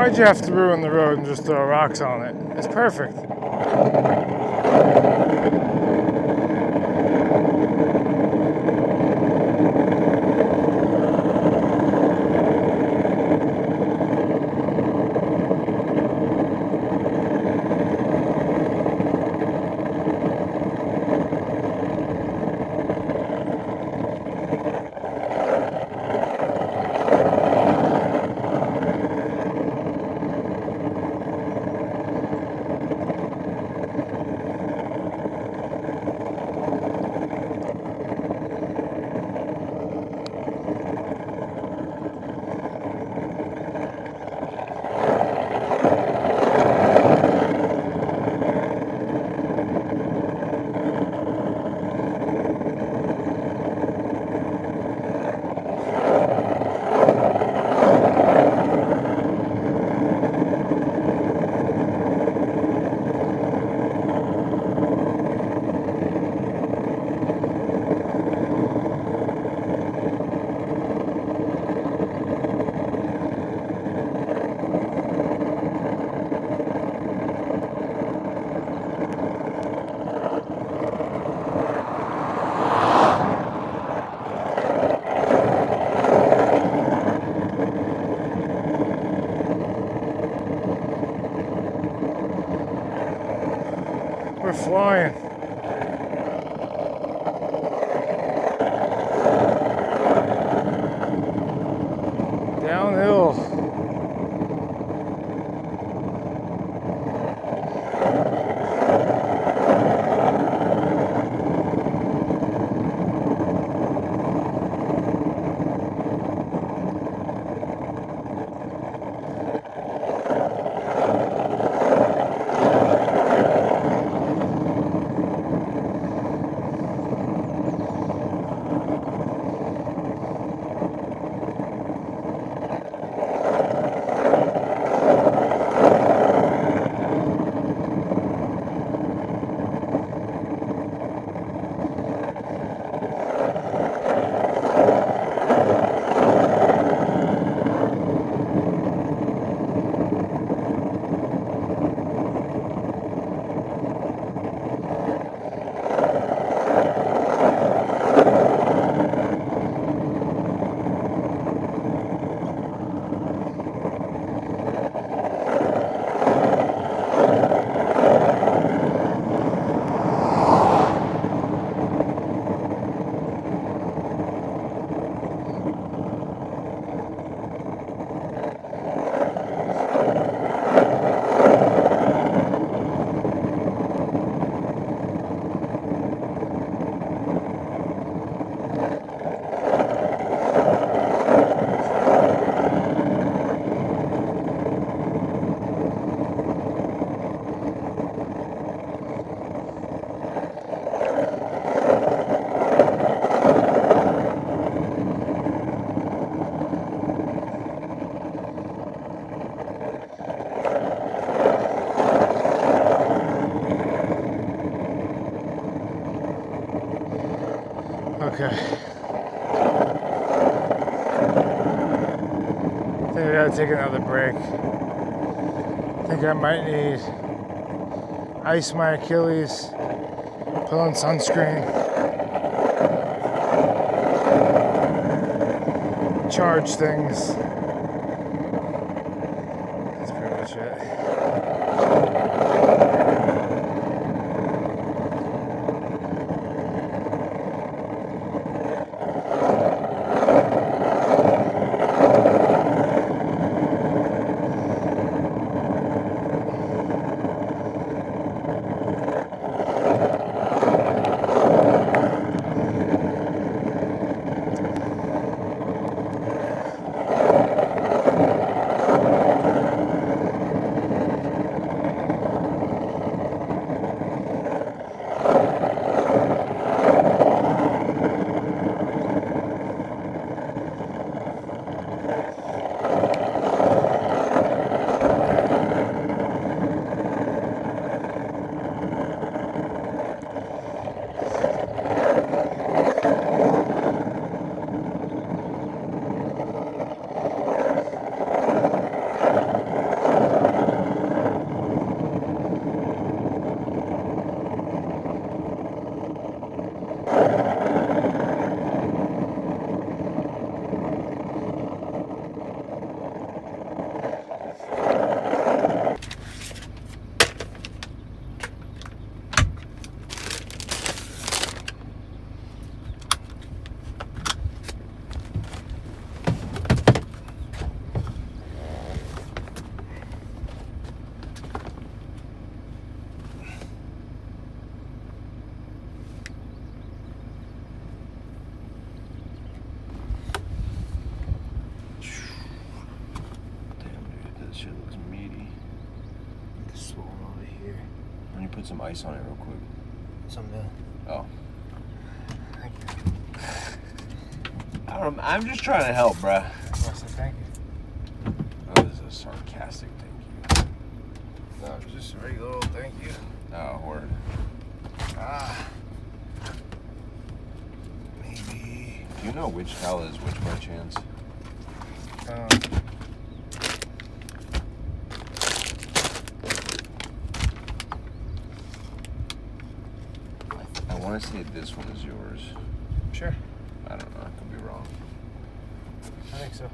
Why'd you have to ruin the road and just throw rocks on it? It's perfect. We're flying. Downhill. Okay. I think I gotta take another break. I think I might need ice my Achilles, put on sunscreen, charge things. That's pretty much it. ice on it real quick. Something. Oh. Thank you. I'm just trying to help, bruh. Well, so thank you. That was a sarcastic thank you. No, just a regular old thank you. Oh, word. Maybe. Do you know which towel is which by chance? I want to say this one is yours. Sure. I don't know. I could be wrong. I think so.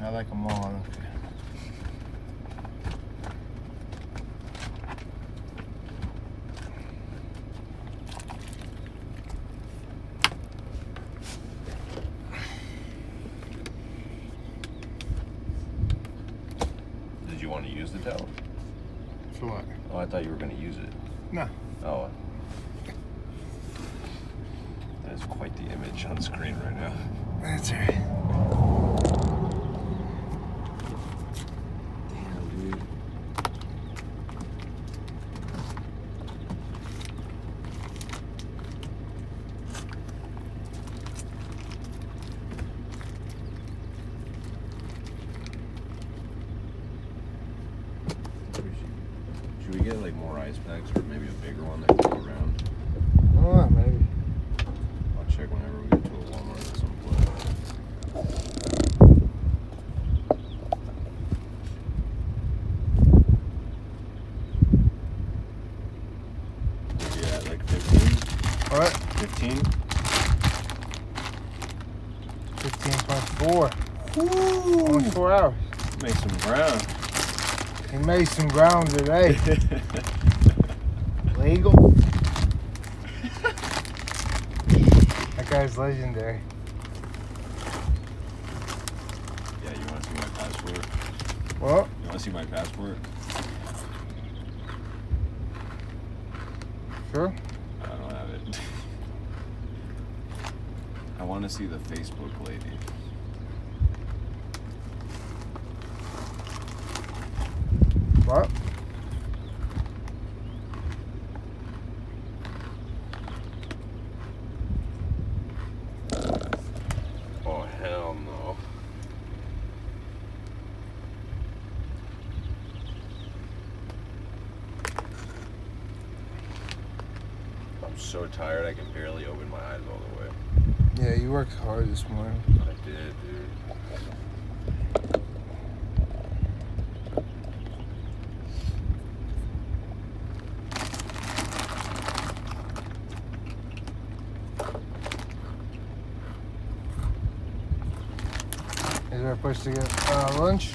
I like them all. Did you want to use the towel? For what? Oh, I thought you were going to use it. No. Oh. That is quite the image on screen right now. That's all right. Damn, dude. Should we get like more ice packs or maybe a bigger one that can go around? Oh, maybe. I'll check whenever we get to a Walmart at some point. Yeah, like 15? What? 15? 15.4. Only 4 hours. Make some ground. He made some ground today. Legal? That guy's legendary. Yeah, you want to see my passport? What? You want to see my passport? Sure. I don't have it. I want to see the Facebook lady. What? Oh, hell no. I'm so tired I can barely open my eyes all the way. Yeah, you worked hard this morning. I did, dude. Is there a place to get lunch?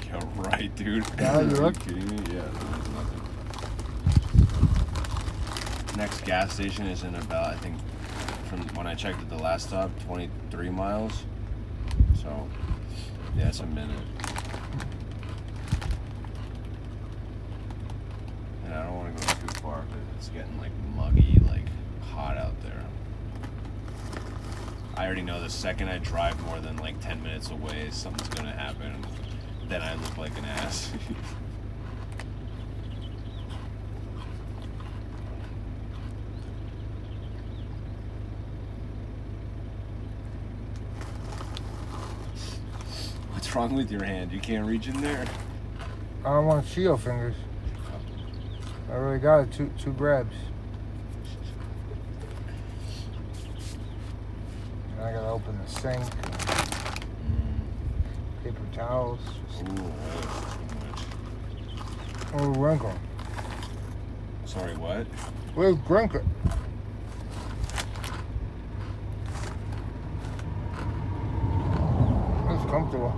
Yeah, right, dude. Yeah, you Are look. kidding me? Yeah, there's nothing. Next gas station is in about, I think, from when I checked at the last stop, 23 miles. So, yeah, it's a minute. And I don't want to go too far because it's getting like muggy, like hot out there. I already know the second I drive more than like 10 minutes away, something's gonna happen. Then I look like an ass. What's wrong with your hand? You can't reach in there? I don't want Cheeto fingers. I already got it. Two grabs. And I gotta open the sink. Paper towels. Ooh, that's too much. Oh, Grunkle. Sorry, what? Where's Grunkle? That's comfortable.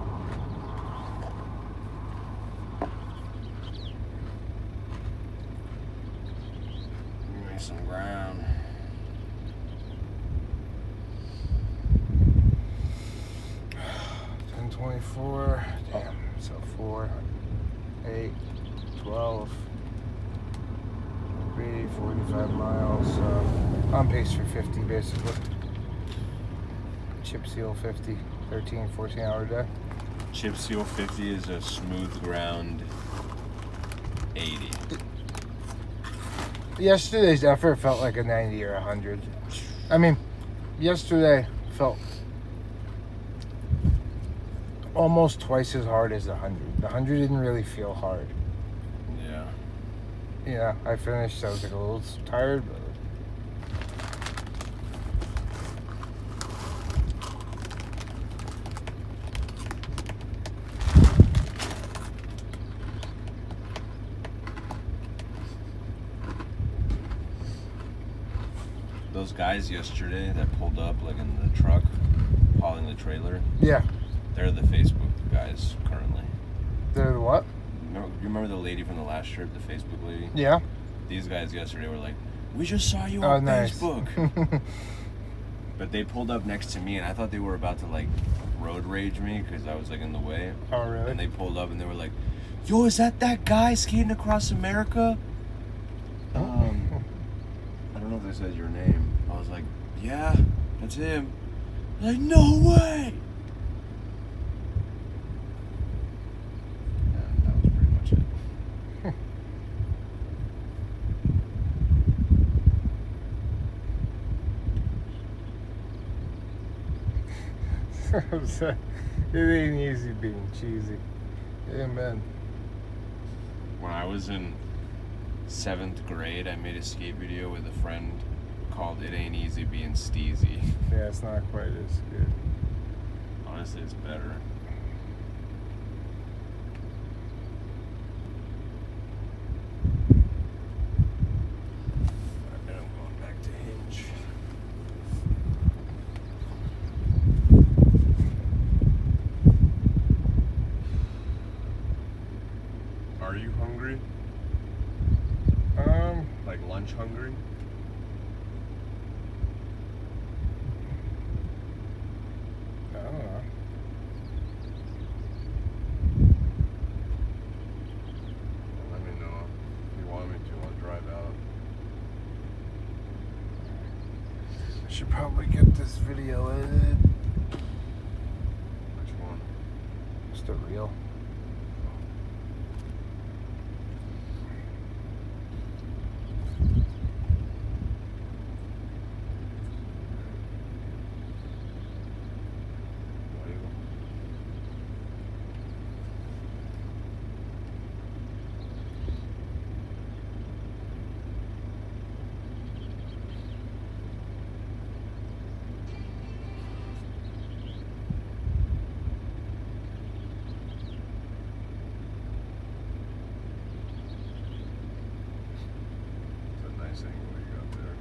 Make some ground. $10.24. Damn. So 4, 8, 12, 3, 45 miles. On pace for 50, basically. Chill. chip seal 50, 13, 14 hour day. Chip seal 50 is a smooth ground 80. Yesterday's effort felt like a 90 or 100. I mean, yesterday felt almost twice as hard as the 100. The 100 didn't really feel hard. Yeah. You know, I finished, I was like a little tired, but Those guys yesterday that pulled up like in the truck, hauling the trailer, yeah. they're the Facebook guys currently. They're the what? You remember the lady from the last trip, the Facebook lady? Yeah. These guys yesterday were like, we just saw you Oh, on nice. Facebook. But they pulled up next to me and I thought they were about to like road rage me because I was like in the way. Oh, really? And they pulled up and they were like, yo, is that guy skating across America? I don't know if they said your name. I was like, yeah, that's him. They're like, no way. And that was pretty much it. It ain't easy being cheesy. Amen. When I was in 7th grade, I made a skate video with a friend called It Ain't Easy Being Steezy. Yeah, it's not quite as good. Honestly, it's better. And I'm going back to Hinge. Are you hungry? Like lunch hungry? I don't know. Let me know if you want me to. I'll drive out. I should probably get this video edited. Which one? Just a reel. Nice angle you got there.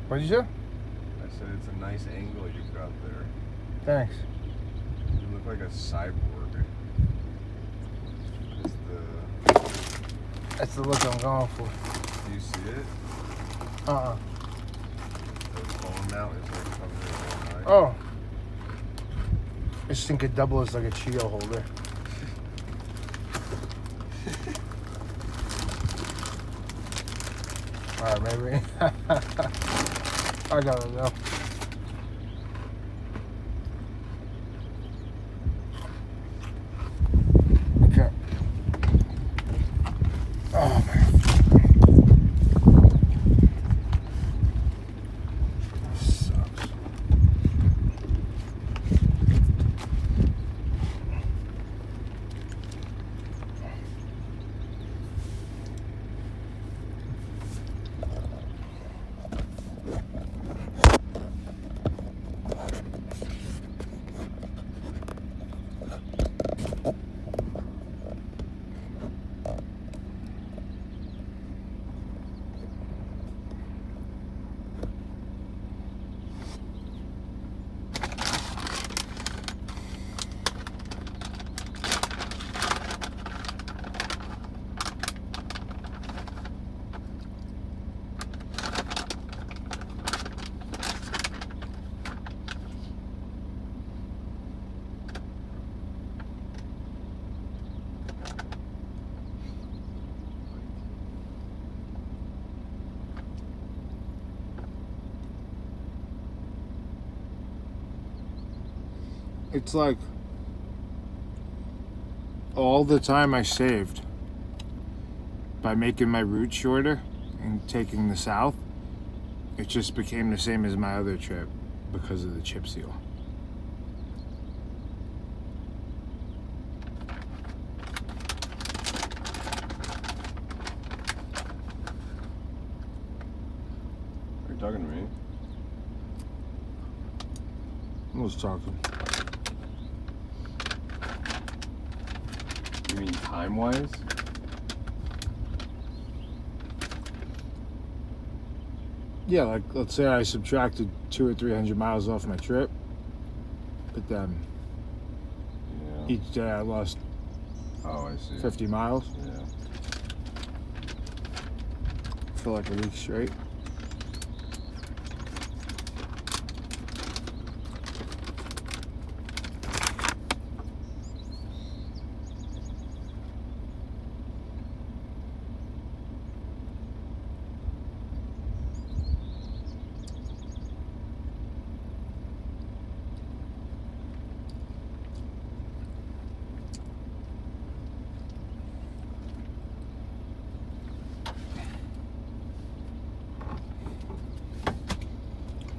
What'd you say? I said it's a nice angle you've got there. Thanks. You look like a cyborg. That's the look I'm going for. Do you see it? Uh-uh. The phone mount is like covering it all night. Oh. I just think it double as like a Cheeto holder. Alright, maybe. I gotta know. Okay. Oh man. This sucks. It's like all the time I saved by making my route shorter and taking the south, it just became the same as my other trip because of the chip seal. Are you talking to me? I was talking. You mean time-wise? Yeah, like let's say I subtracted 200 or 300 miles off my trip, but then Yeah. each day I lost Oh, I see. 50 miles Yeah. for like a week straight.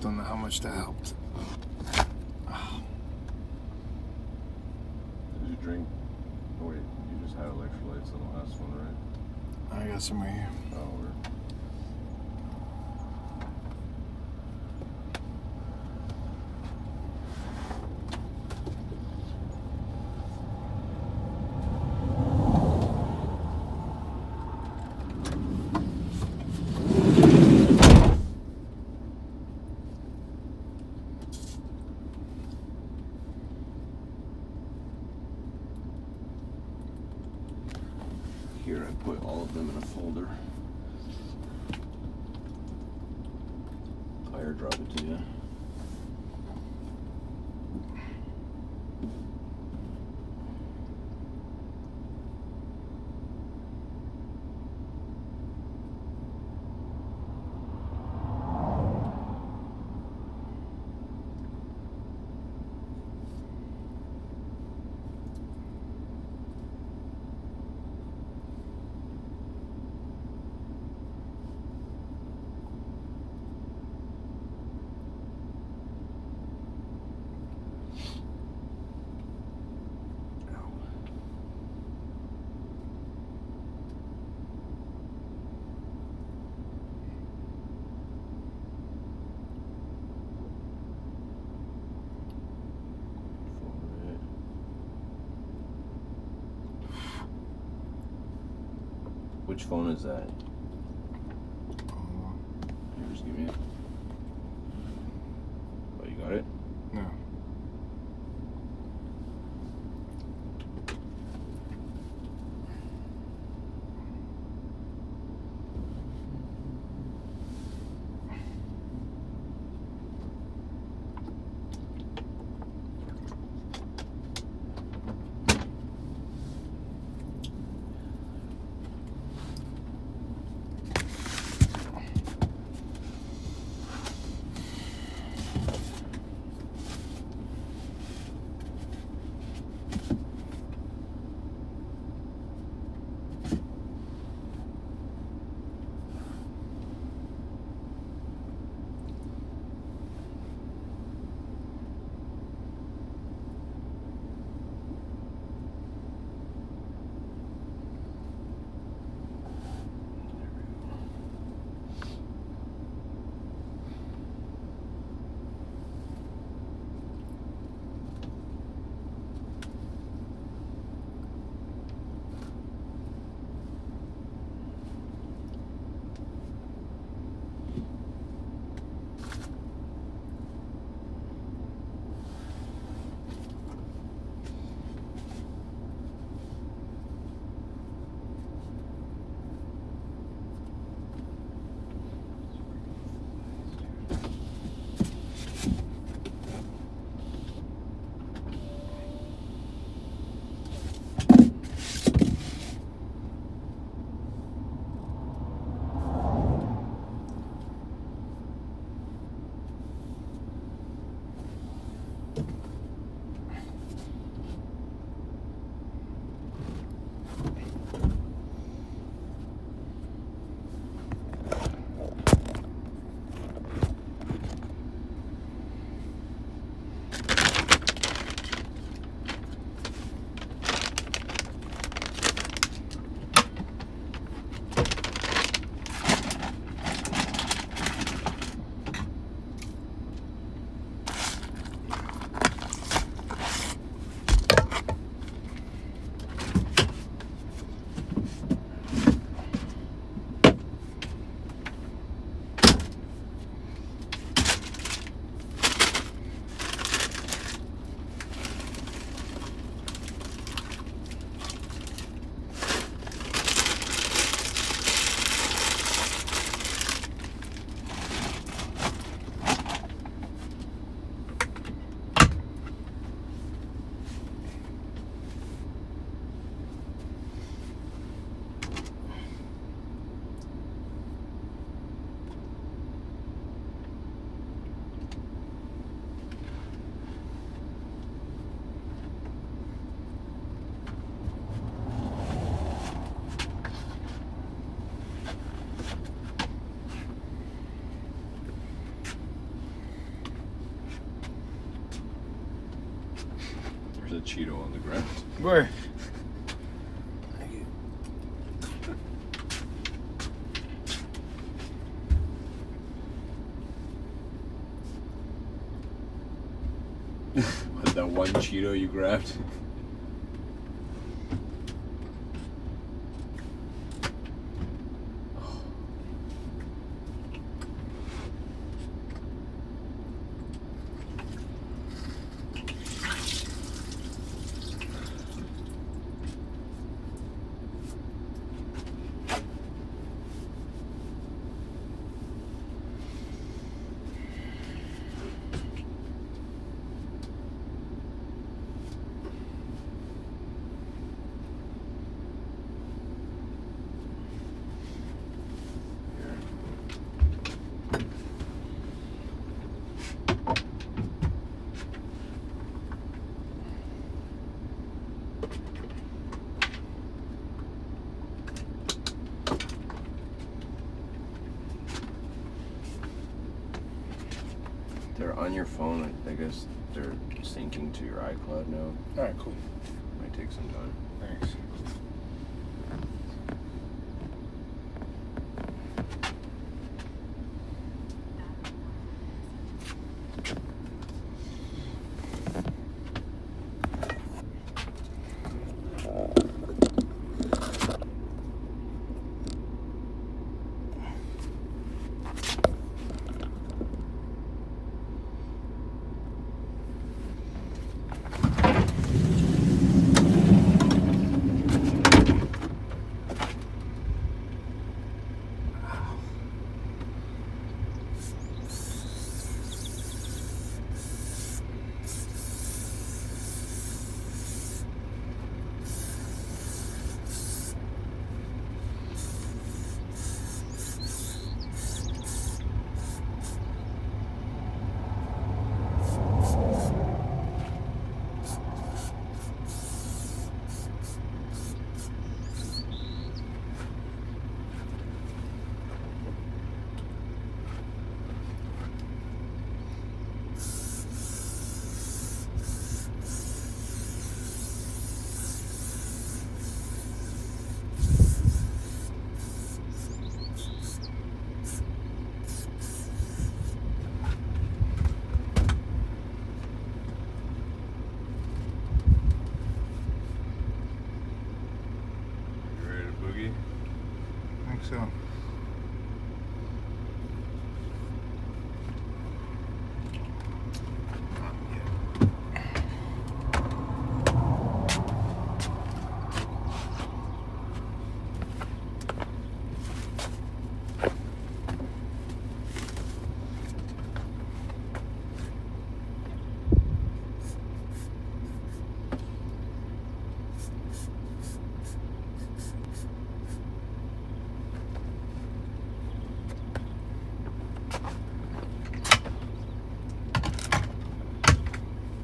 Don't know how much that helped. Did you drink? Oh wait, you just had electrolytes on the last one, right? I got some right here. Oh, we're... Here, I put all of them in a folder. I'll airdrop it to you. Which phone is that? Here, just give me it. Oh, you got it? No. a Cheeto on the ground. Where? What, that one Cheeto you grabbed? They're on your phone. I guess they're syncing to your iCloud now. All right, cool. Might take some time. Thanks. You ready to boogie? I think so.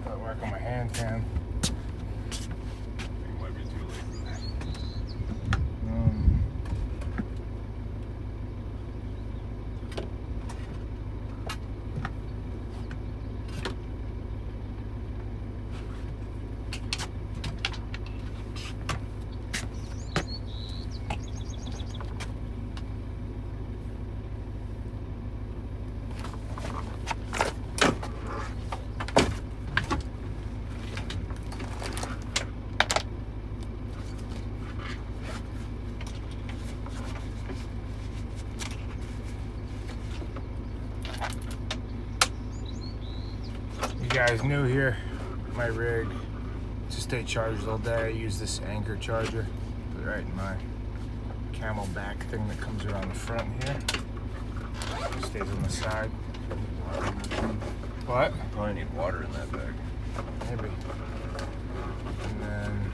Gotta work on my hand cam. It might be too late for that. You guys new here, my rig to stay charged all day. I use this Anker charger. Put it right in my camel back thing that comes around the front here. It stays on the side. What? Probably need water in that bag. Maybe. And then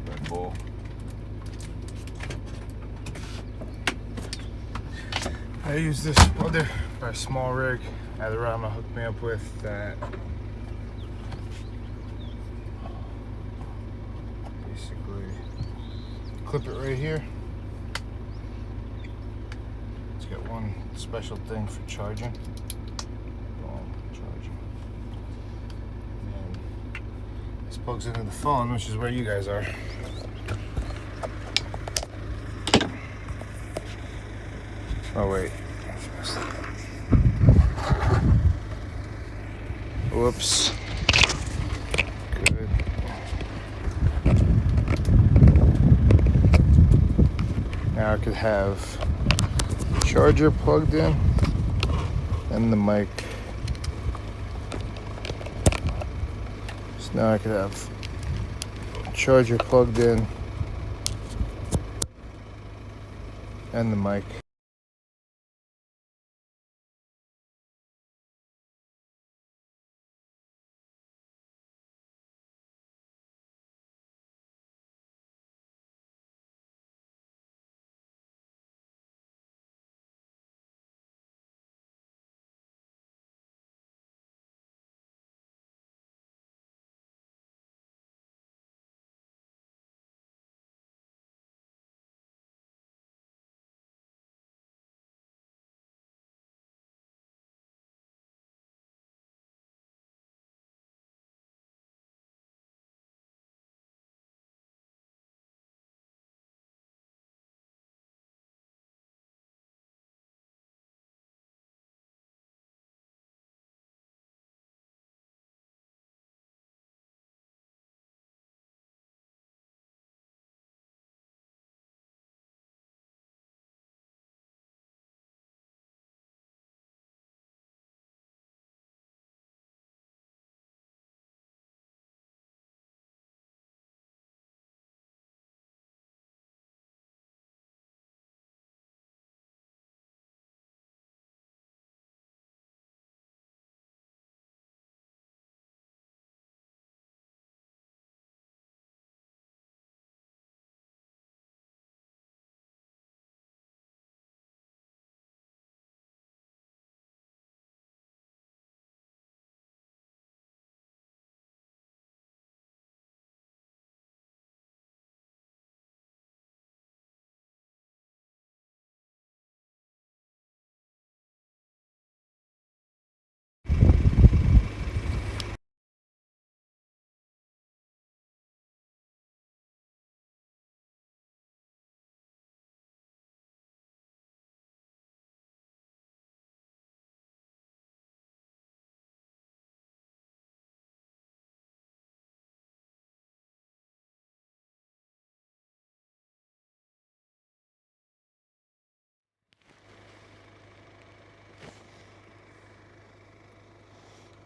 Red Bull. I use this other small rig Adorama hooked me up with that basically clip it right here. It's got one one special thing for charging. Boom, charging. And this plugs into the phone, which is where you guys are. Oh wait. Whoops. Good. Now I could have the charger plugged in and the mic. So now I could have charger plugged in and the mic.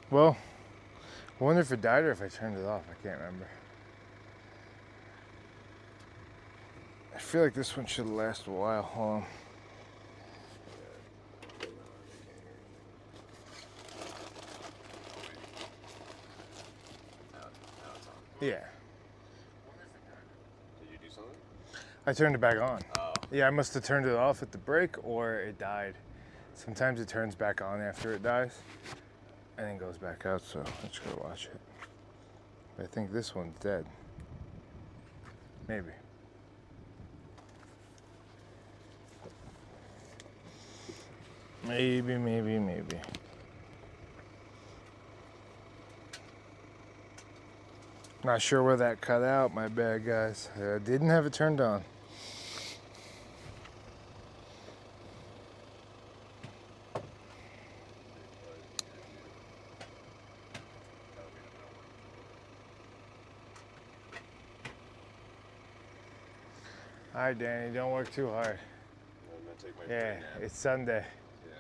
Well, I wonder if it died or if I turned it off. I can't remember. I feel like this one should last a while. Hold on. Yeah. Did you do something? I turned it back on. Oh. Yeah, I must have turned it off at the break or it died. Sometimes it turns back on after it dies and then goes back out, so let's go watch it. But I think this one's dead. Maybe. Maybe. Not sure where that cut out, my bad guys. I didn't have it turned on. All right, Danny, don't work too hard. I'm gonna take my Yeah, nap. it's Sunday. Yeah.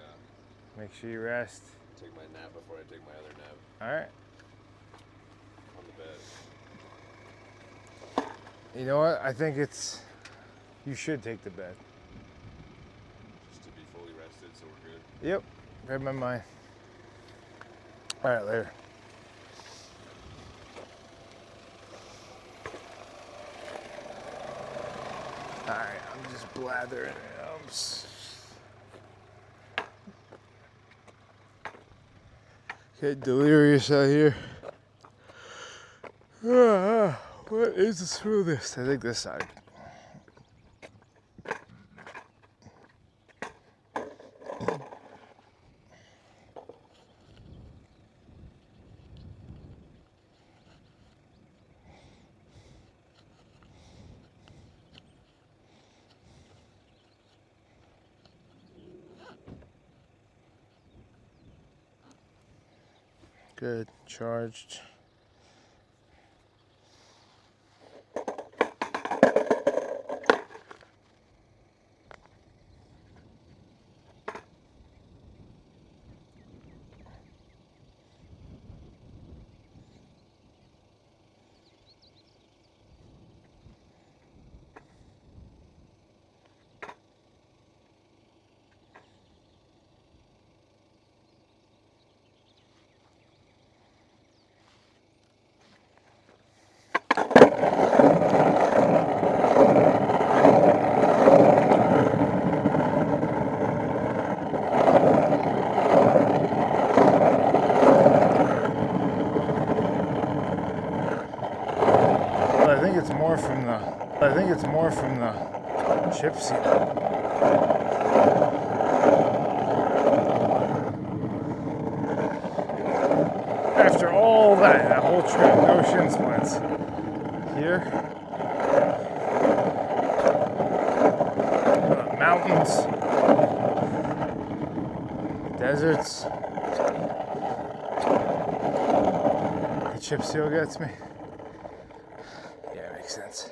Make sure you rest. Take my nap before I take my other nap All right. on the bed. You know what? I think you should take the bed. Just to be fully rested so we're good. Yep, read my mind. All right, later. All right, I'm just blathering. Okay, delirious out here. What is the smoothest? I think this side. Good, charged. I think it's more from the chip seal. After all that whole trip, no shin splints. Here, mountains, deserts. The chip seal gets me. Yeah, it makes sense.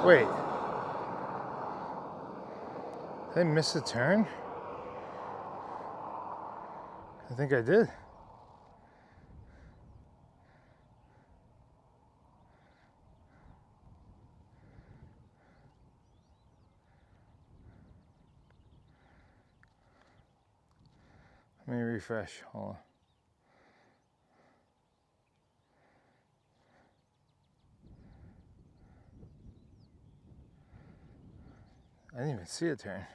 Wait. Did I miss a turn? I think I did. Let me refresh. Hold on. I didn't even see a turn.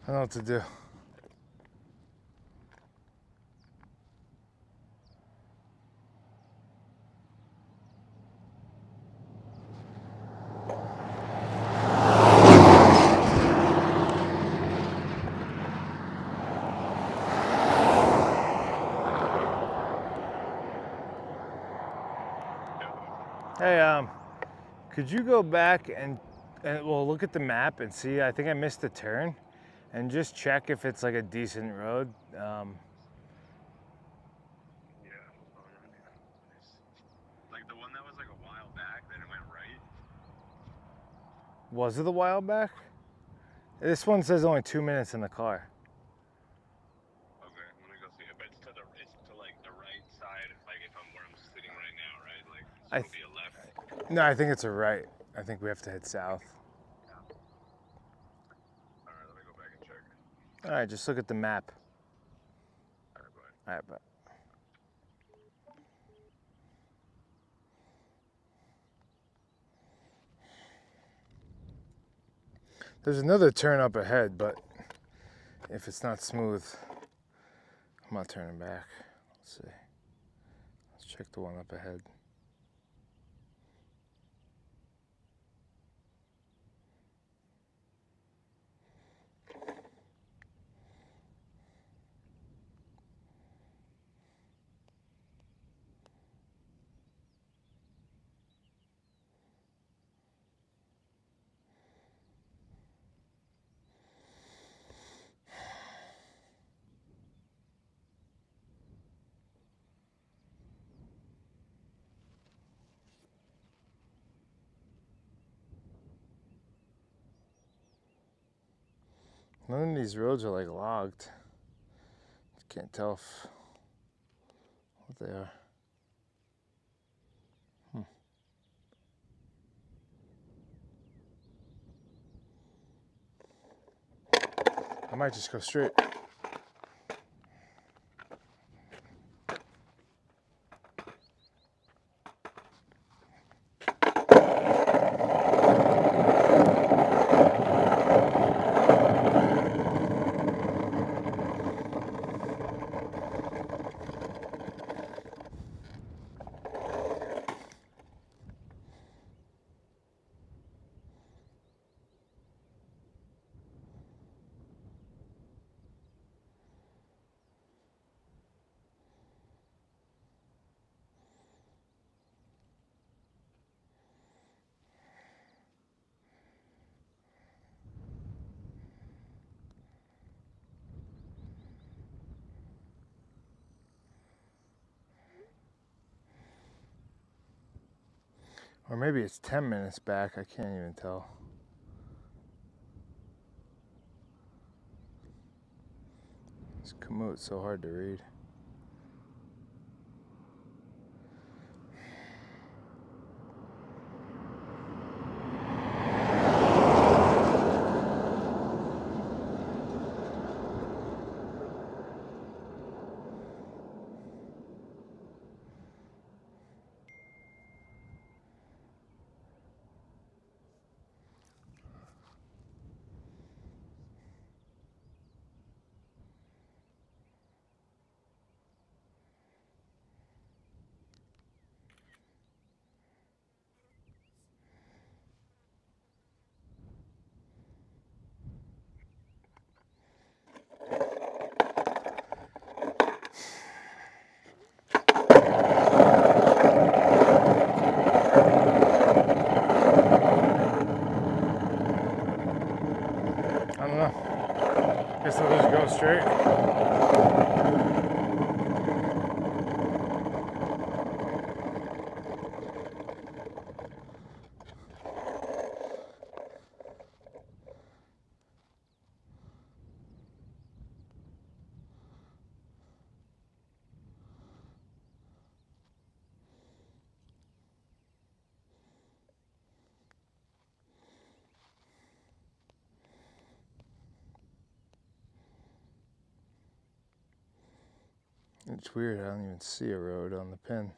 I know what to do. Hey, could you go back and well, look at the map and see? I think I missed a turn, and just check if it's like a decent road. Yeah, like the one that was like a while back, then it went right. Was it a while back? This one says only 2 minutes in the car. Okay, I'm gonna go see it, but it's to like the right side, like if I'm where I'm sitting right I It'll be a left. no, I think it's a right. I think we have to head south. All right, let me go back and check. All right, just look at the map. All right, bye. All right, but there's another turn up ahead, but if it's not smooth, I'm not turning back. Let's see. Let's check the one up ahead. None of these roads are like logged. Can't tell what they are. I might just go straight. Or maybe it's 10 minutes back. I can't even tell. This Komoot's so hard to read. I don't know. Guess I'll just go straight. It's weird, I don't even see a road on the pin.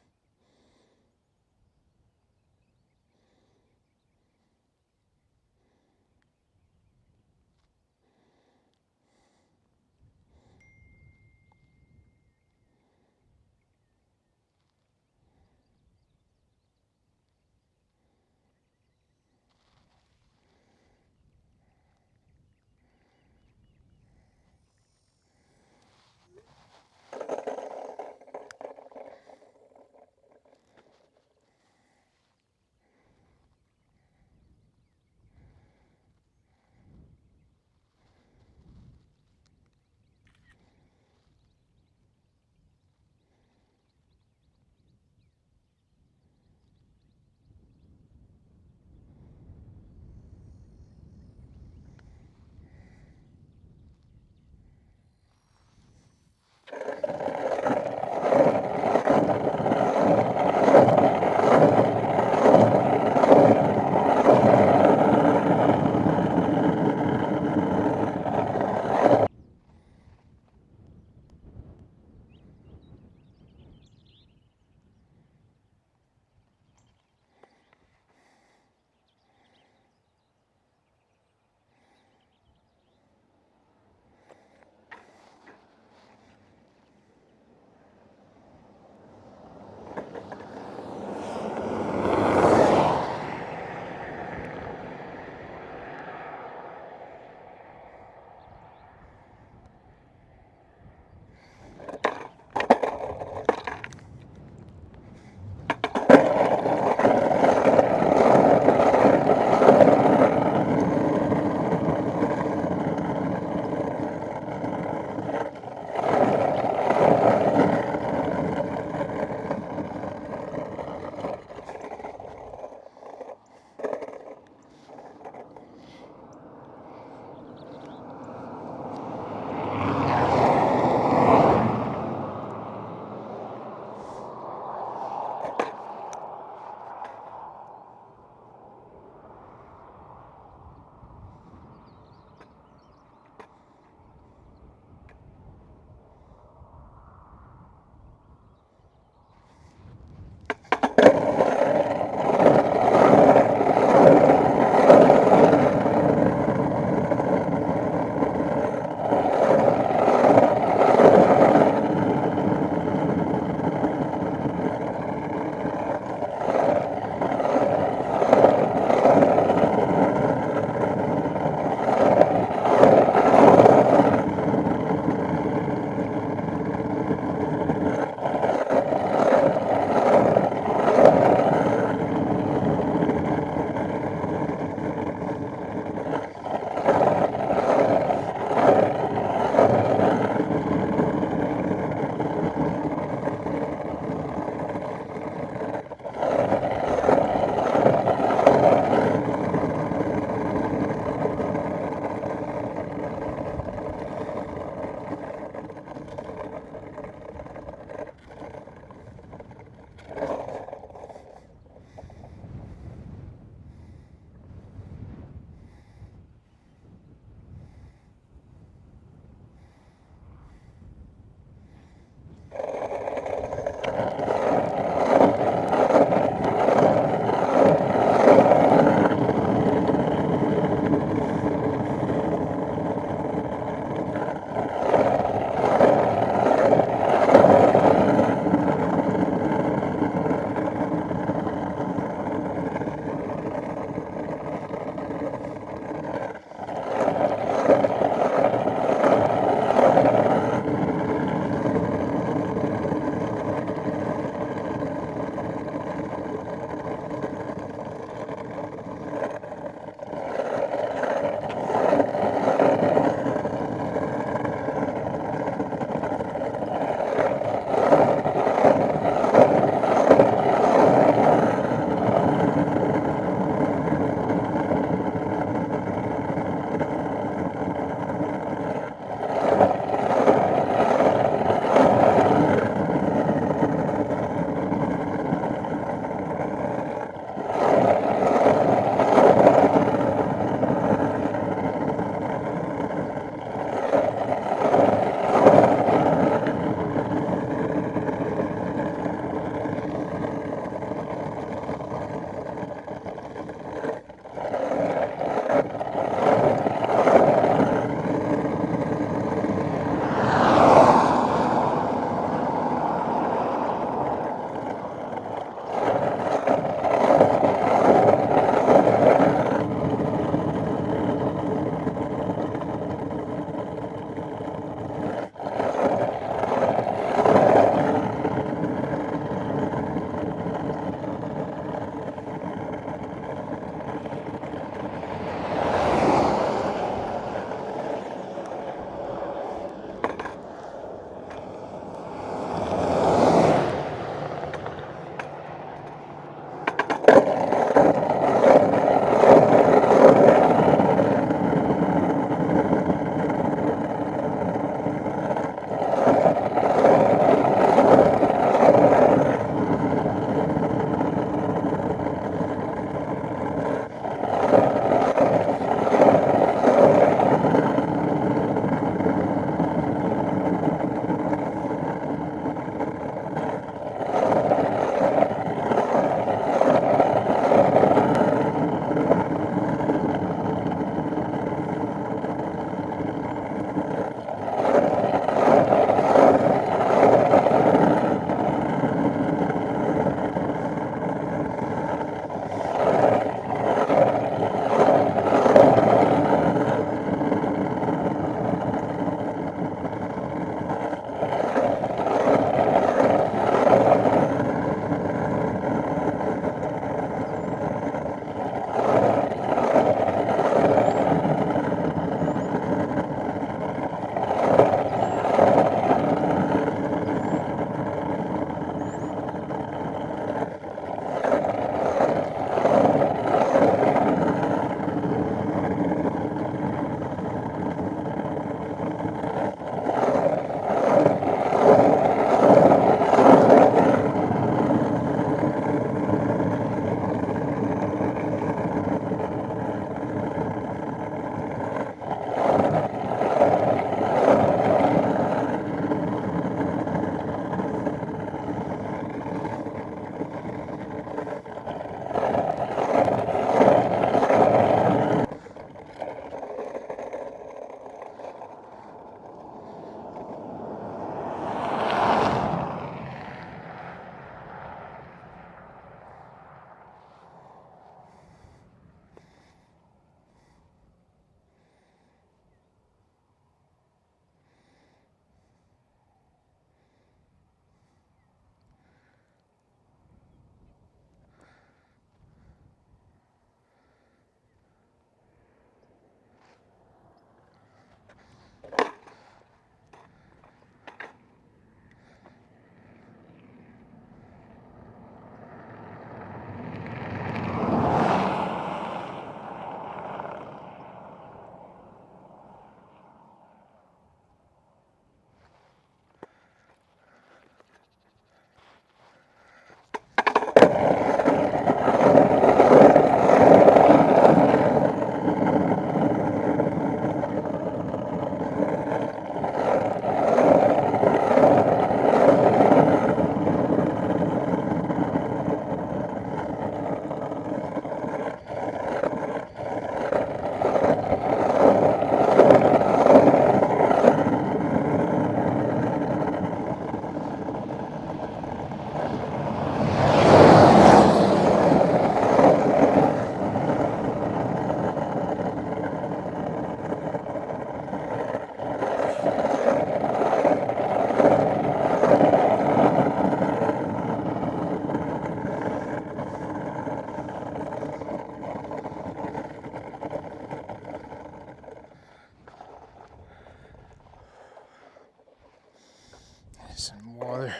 water.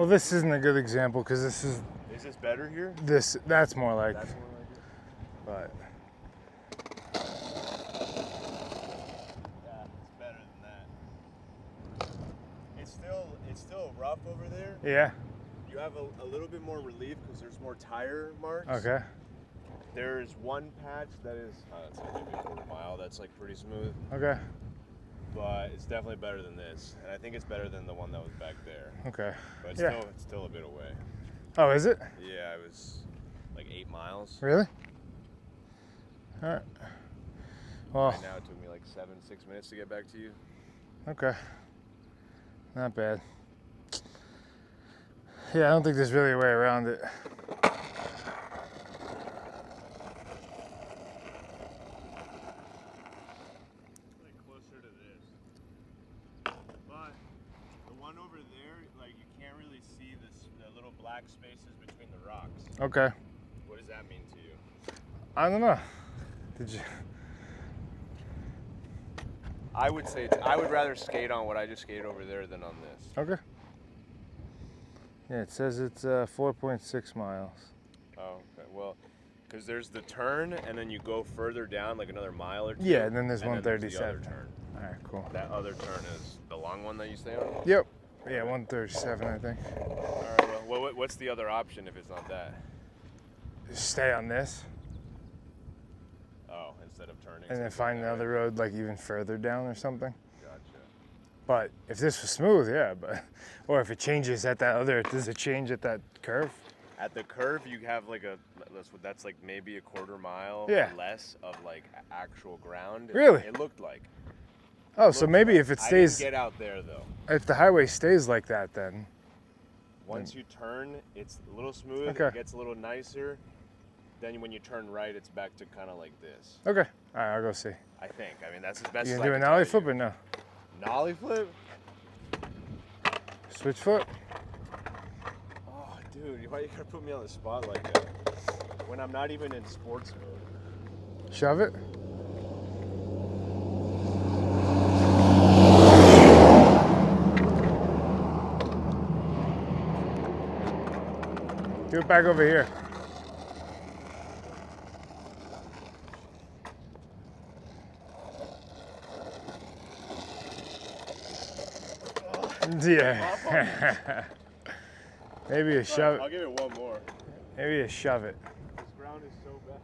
Well, this isn't a good example because this is Is this better here? that's more like, That's more like it. but Yeah, it's better than that. It's still rough over there. yeah, You have a little bit more relief because there's more tire marks. okay, There's one patch that is, that's like maybe a quarter mile. That's like pretty smooth, okay, but it's definitely better than this, and I think it's better than the one that was back there. okay. But Yeah. it's still a bit away. Oh, is it? Yeah, it was like 8 miles. Really? All right. Well, Right now it took me like 6 minutes to get back to you. okay. Not bad. Yeah, I don't think there's really a way around it. Like closer to this. But the one over there, like you can't really see the little black spaces between the rocks. Okay. What does that mean to you? I don't know. Did you? I would say I would rather skate on what I just skated over there than on this. Okay. Yeah, it says it's 4.6 miles. Oh, okay. Well, because there's the turn, and then you go further down, like another mile or two. Yeah, and then there's the 137. other turn. All right, cool. That other turn is the long one that you stay on. Yep. Yeah, 137, I think. All right. Well, what's the other option if it's not that? Just stay on this, Oh, instead of turning. and then find another road like even further down or something. Gotcha. But if this was smooth, yeah, but or if it changes at that other, does it change at that curve? At the curve, you have like that's like maybe a quarter mile Yeah. or less of like actual ground. Really? It looked like. Oh, so maybe if it I stays, didn't get out there though. if the highway stays like that, then Once you turn, it's a little smooth. Okay. It gets a little nicer. Then when you turn right, it's back to kind of like this. okay. All right, I'll go see. I think. I mean, that's as best You as gonna I do can an ollie tell flip you. or no? Nollie flip? Switch foot? Oh, dude, why you gotta put me on the spot like that? When I'm not even in sports mode. Shove it? Do it back over here. Yeah. Maybe a shove. I'll give it one more. Maybe a shove it. This ground is so bad.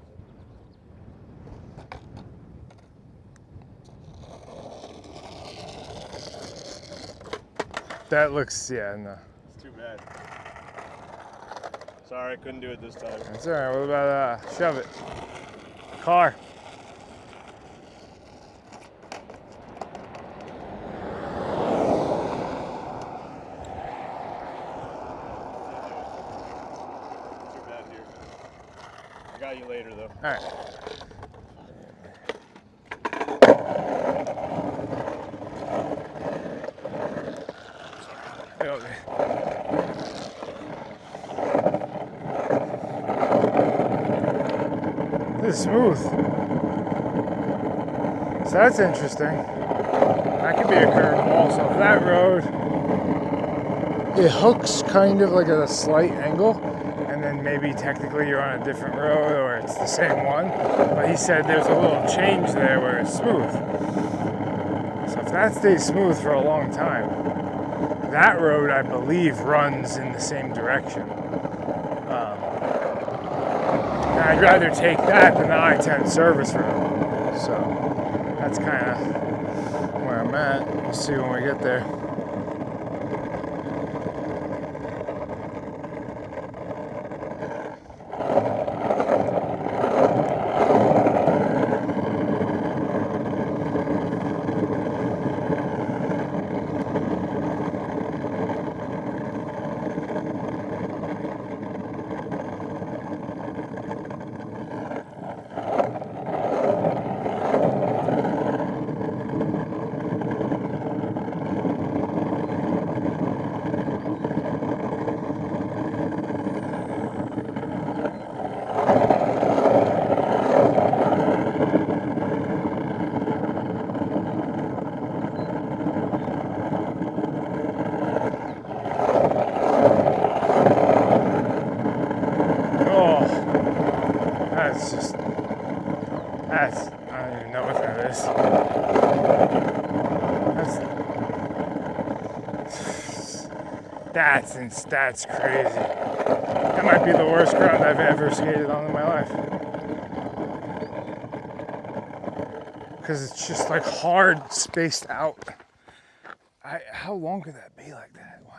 That looks, yeah, no. It's too bad. Sorry, I couldn't do it this time. That's all right. What about shove it? Car. Too bad here. I got you later though. All right. This is smooth. So that's interesting. That could be a curve also. That road, it hooks kind of like at a slight angle, and then maybe technically you're on a different road or it's the same one. But he said there's a little change there where it's smooth. So if that stays smooth for a long time, that road I believe runs in the same direction. And I'd rather take that than the I-10 service road. So that's kind of where I'm at. We'll see when we get there. That's just, that's, I don't even know what that is. That's crazy. That might be the worst ground I've ever skated on in my life. Because it's just like hard spaced out. How long could that be like that? Wow.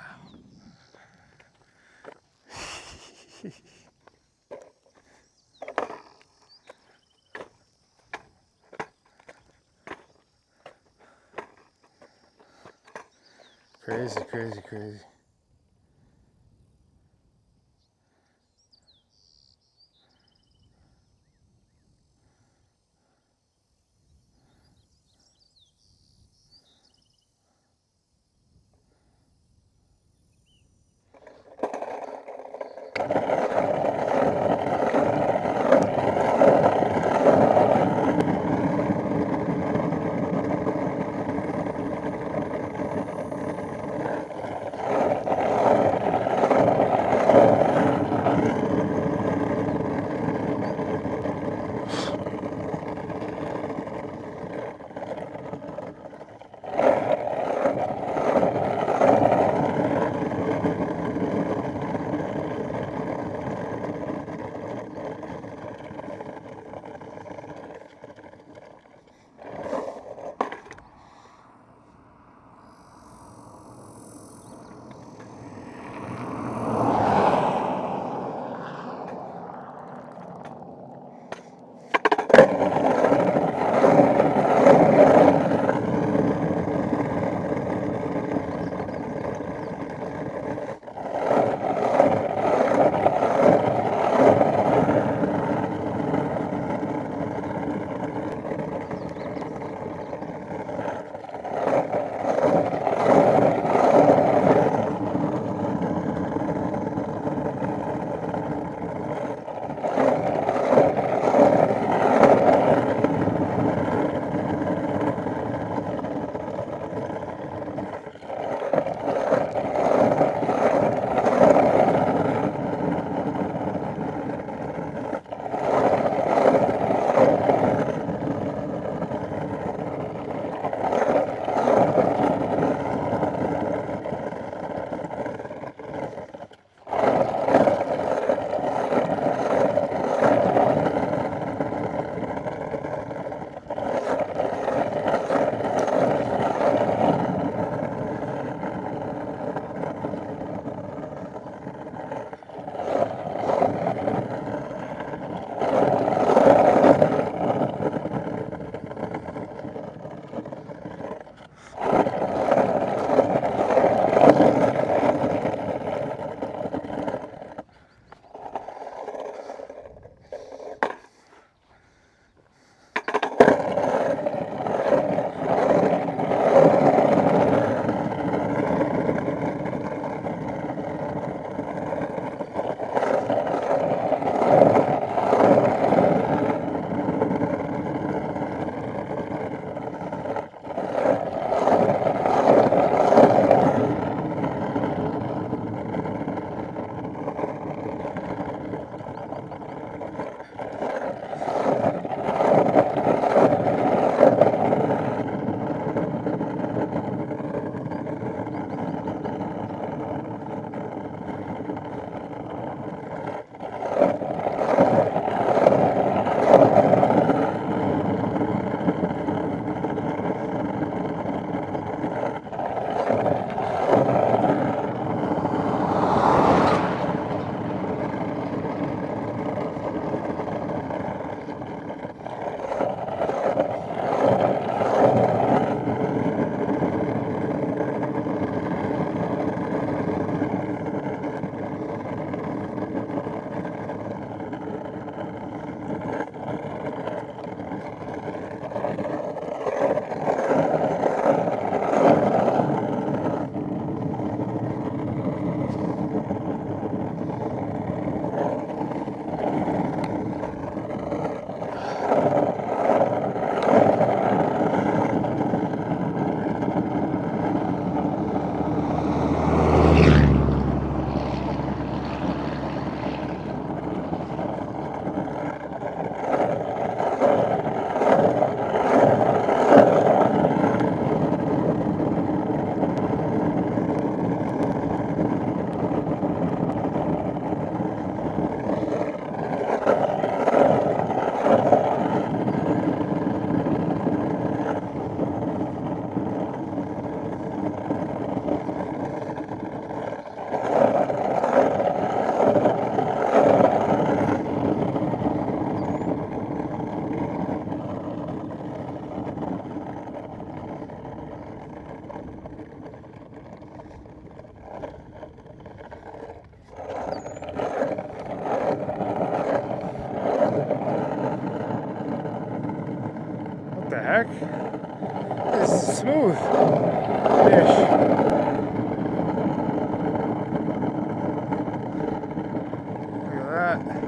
Crazy, crazy, crazy. heck? It's smooth fish. Look at that.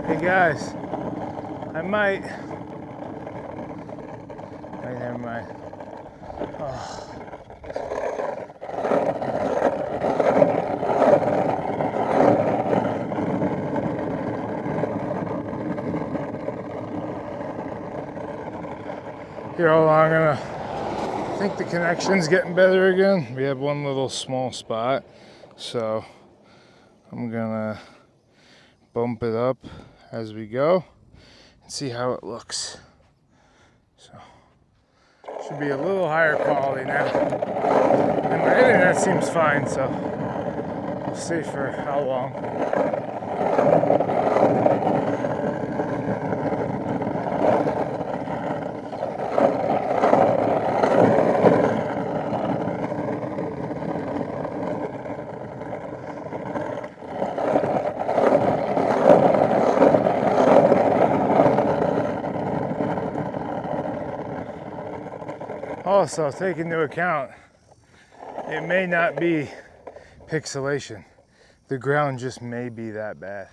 Hey guys, I might. Wait, never mind. Oh. Here, hold on, I think the connection's getting better again. We have one little small spot, so I'm gonna bump it up as we go and see how it looks. So should be a little higher quality now. And my internet seems fine, so we'll see for how long. Also, take into account, it may not be pixelation. The ground just may be that bad.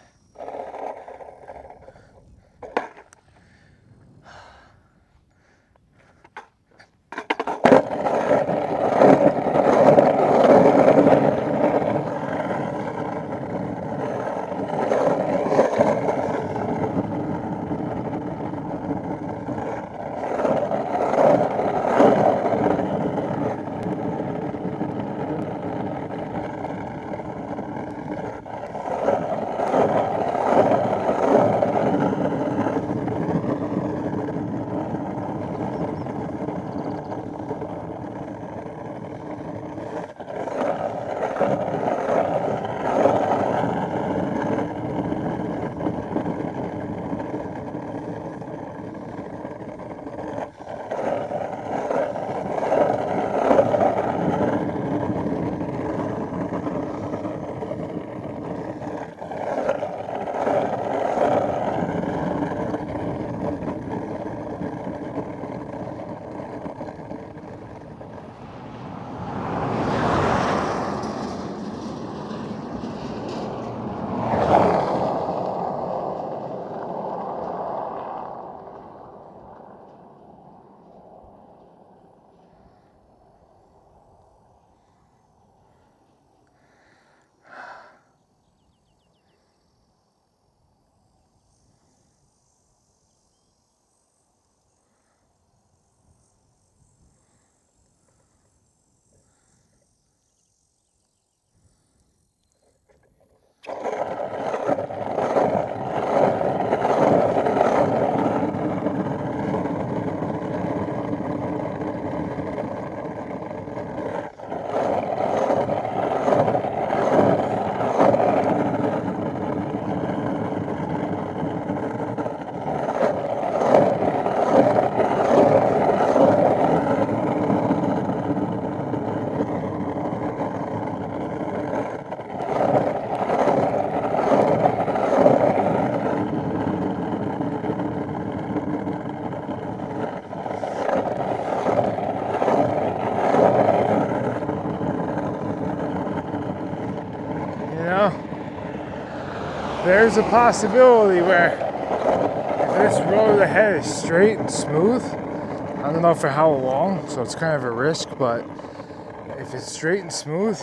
There's a possibility where if this road ahead is straight and smooth. I don't know for how long, so it's kind of a risk, but if it's straight and smooth,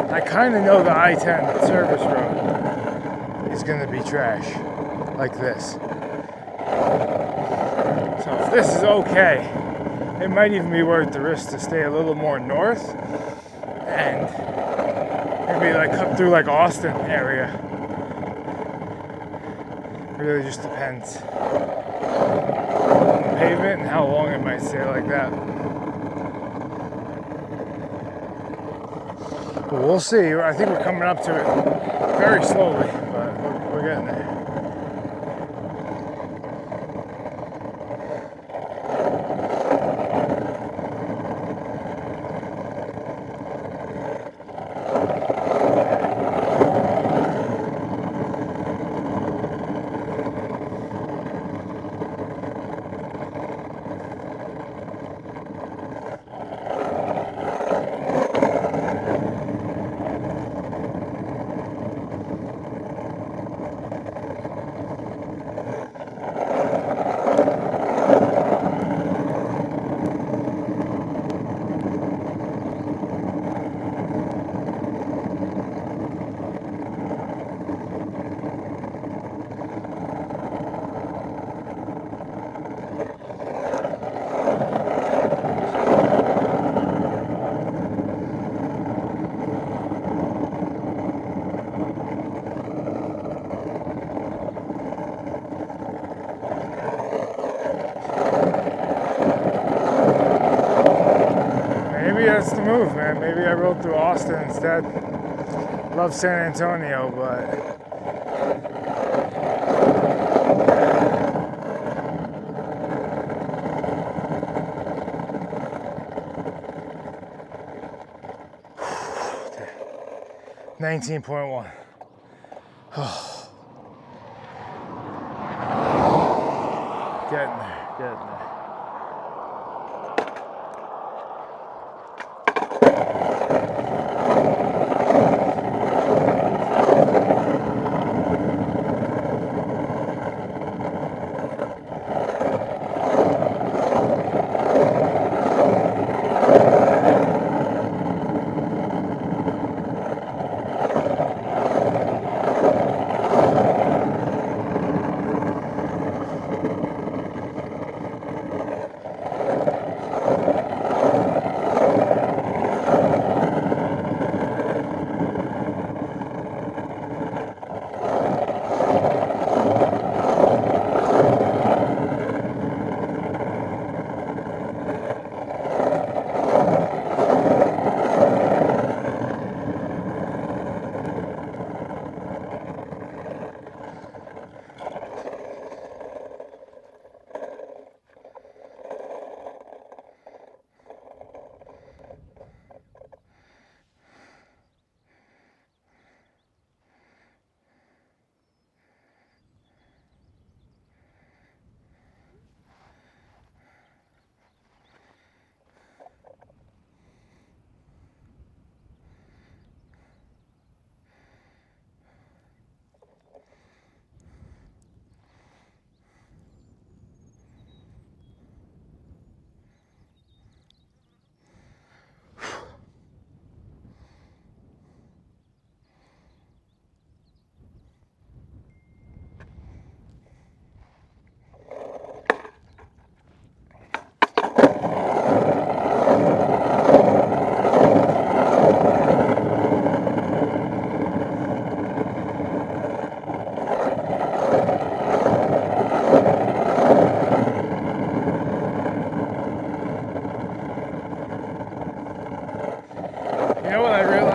I kind of know the I-10 service road is gonna be trash, like this. So if this is okay, it might even be worth the risk to stay a little more north and maybe like cut through like Austin area. It really just depends on the pavement and how long it might stay like that. But we'll see. I think we're coming up to it very slowly, but we're getting there. Maybe that's the move, man. Maybe I rode through Austin instead. Love San Antonio, but $19.1. Getting there, getting there.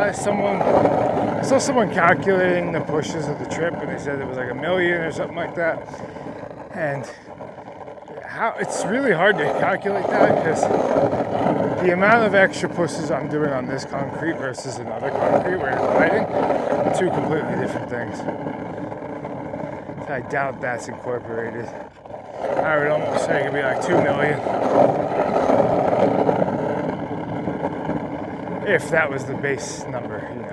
I saw someone calculating the pushes of the trip, and they said it was like 1 million or something like that. And it's really hard to calculate that because the amount of extra pushes I'm doing on this concrete versus another concrete where it's lighting are two completely different things. So I doubt that's incorporated. I would almost say it could be like 2 million. If that was the base number, you know.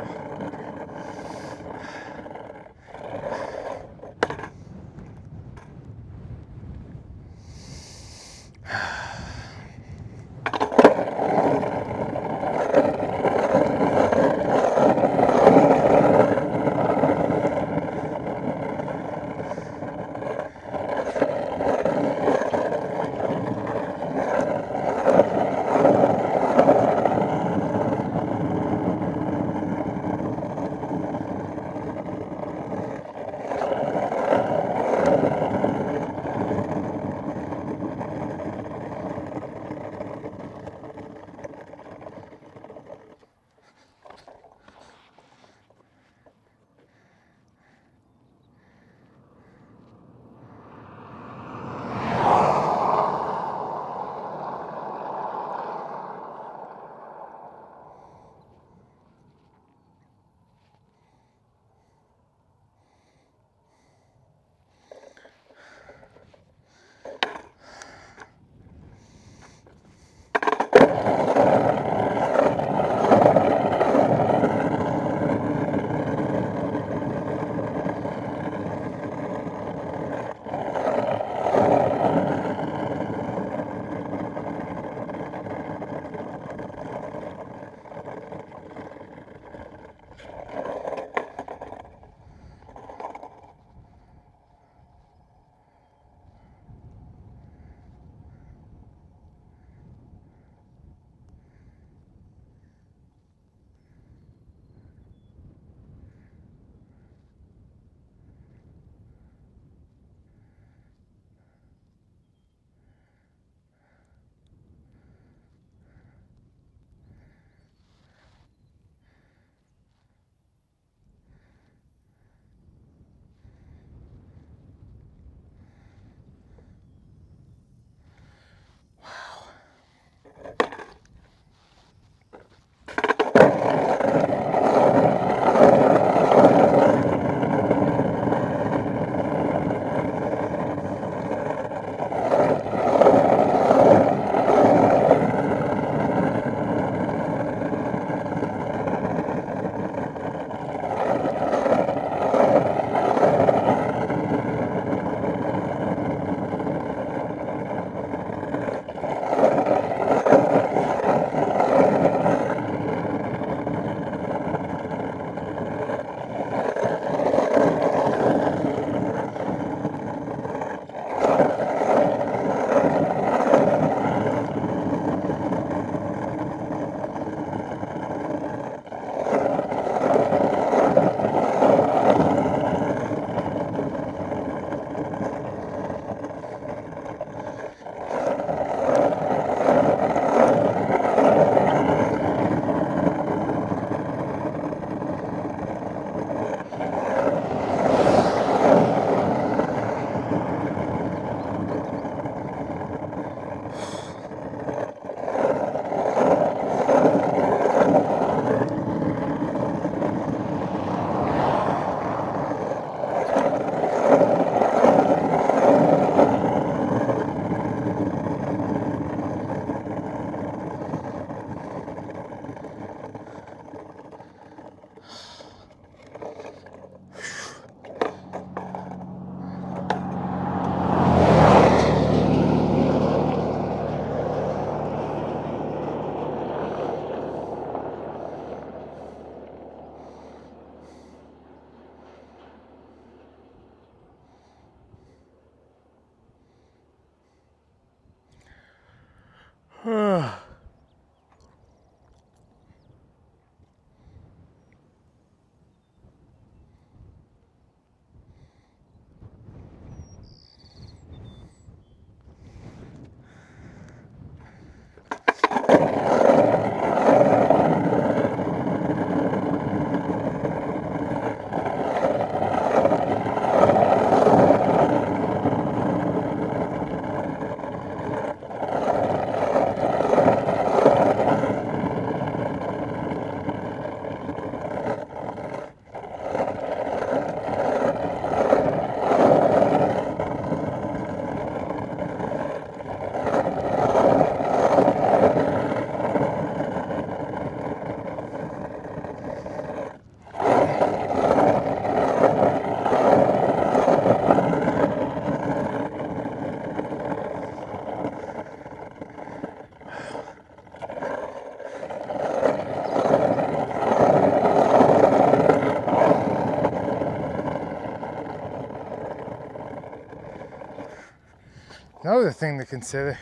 Another thing to consider,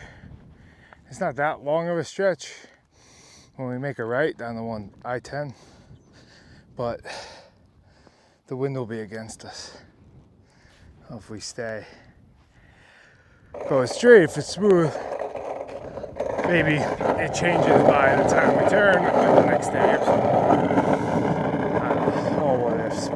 it's not that long of a stretch when we make a right down the I-10, but the wind will be against us if we stay. Go straight, if it's smooth, maybe it changes by the time we turn the next day or something. I don't know, all what ifs.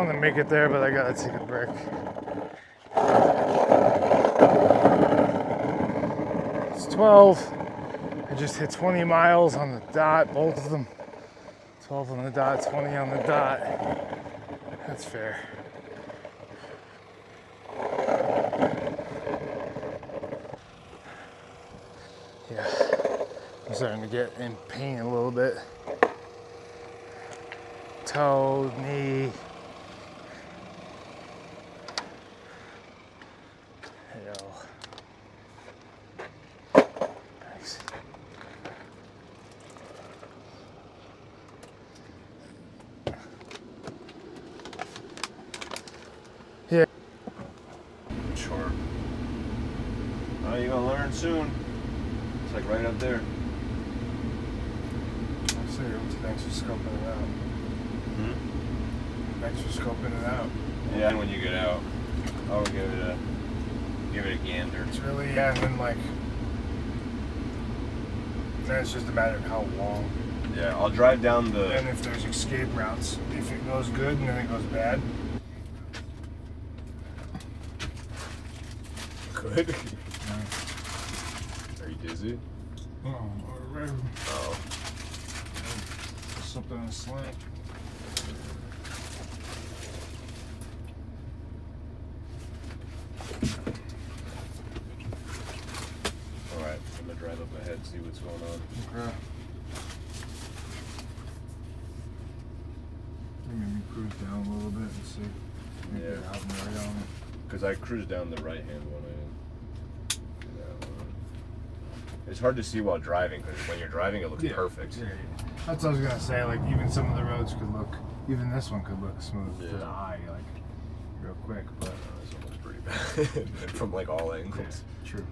want to make it there, but I gotta take a break. It's 12. I just hit 20 miles on the dot, both of them. 12 on the dot, 20 on the dot. That's fair. Yeah, I'm starting to get in pain a little bit. Toe, knee. Thanks. Yeah. Sure. Oh, you're gonna learn soon. It's like right up there. I'll see you. Thanks for scoping it out. Thanks for scoping it out. Yeah, and when you get out, I'll give it a gander. It's really, yeah, and then like, then it's just a matter of how long. Yeah, I'll drive down the. And if there's escape routes, if it goes good and then it goes bad. Good. Are you dizzy? Oh, Oh. something in a slant. Alright, I'm gonna drive up ahead and see what's going on. Okay. Maybe cruise down a little bit and see. Maybe Yeah. get out and right on it. Because I cruised down the right hand one. It's hard to see while driving because when you're driving it looks perfect. Yeah, yeah. That's what I was gonna say. Like even some of the roads could look, even this one could look smooth to the Yeah. eye, like real quick. But This one looks pretty bad from like all angles. true.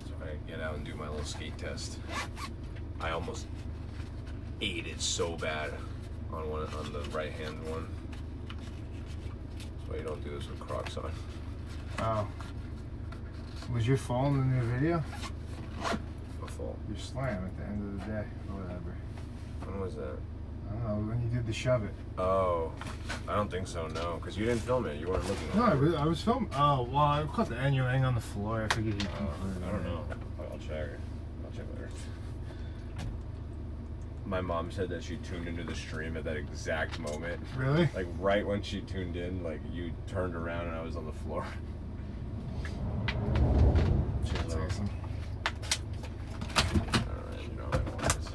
So I get out and do my little skate test. I almost ate it so bad on the right hand one. That's why you don't do this with Crocs on. Oh, was your fall in the new video? A fall. Your slam at the end of the day, or whatever. When was that? I don't know when you did the shove it. Oh, I don't think so. No, because you didn't film it. You weren't looking. No, at it. I was filming. Oh, well, I caught the end. You laying on the floor. I figured you. I don't know. I'll check. I'll check later. My mom said that she tuned into the stream at that exact moment. Really? Like right when she tuned in, like you turned around and I was on the floor. That's awesome. Alright, you know how that works.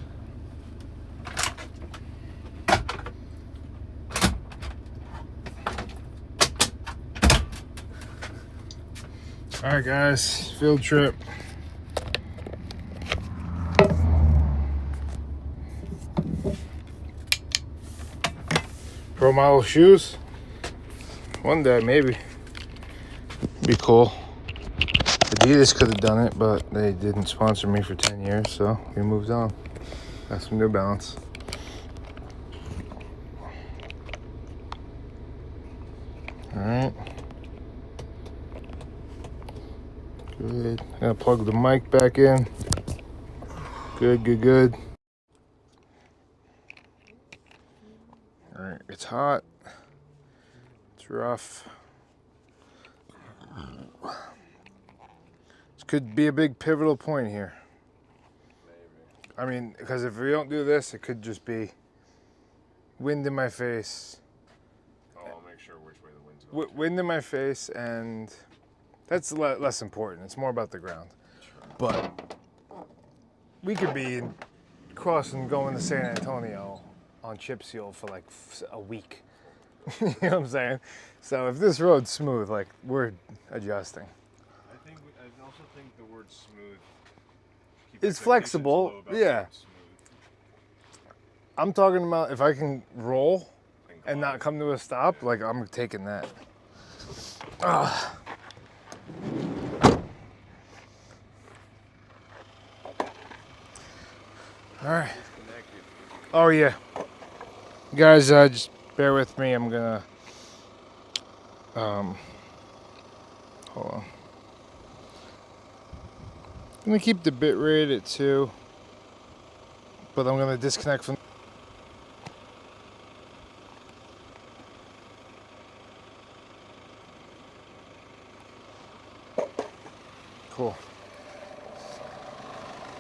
All right, guys, field trip. Pro model shoes. One day, maybe. Be cool. Adidas could have done it, but they didn't sponsor me for 10 years, so we moved on. Got some New Balance. All right. Good. I'm gonna plug the mic back in. Good, good, good. All right, it's hot. It's rough. This could be a big pivotal point here. I mean, because if we don't do this, it could just be wind in my face. Oh, I'll make sure which way the wind's going. Wind in my face, and that's less important. It's more about the ground. But we could be crossing, going to San Antonio on chip seal for like a week. You know what I'm saying? So if this road's smooth, like we're adjusting. I also think the word smooth. It's flexible, yeah. I'm talking about if I can roll and not come to a stop, like I'm taking that. Ah. All right. Oh yeah, guys, just bear with me. I'm gonna hold on. I'm gonna keep the bit rate at 2. but I'm gonna disconnect from. Cool.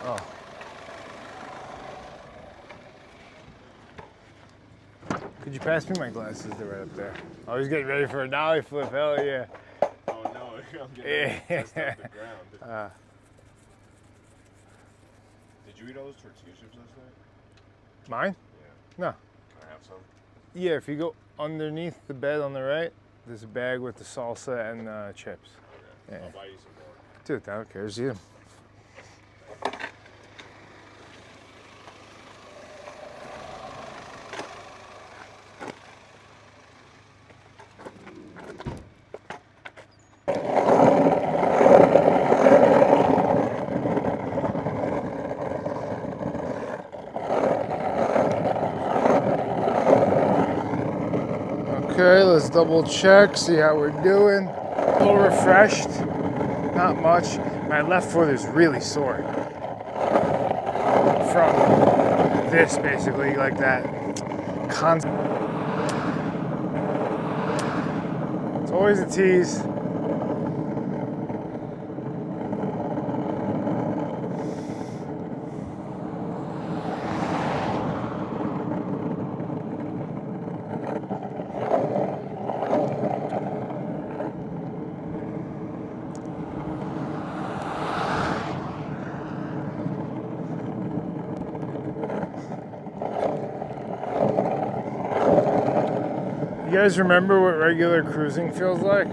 Oh. Could you pass me my glasses? They're right up there. I was getting ready for a dolly flip. Hell yeah. Oh no, I'm getting test off the ground. Did you eat all those tortilla chips last night? Mine? Yeah. No. Can I have some? Yeah, if you go underneath the bed on the right, there's a bag with the salsa and chips. Okay. Yeah. I'll buy you some more. Dude, I don't care. Just eat 'em. Okay, let's double check, see how we're doing. A little refreshed, not much. My left foot is really sore from this, basically, like that constant. It's always a tease. You guys remember what regular cruising feels like?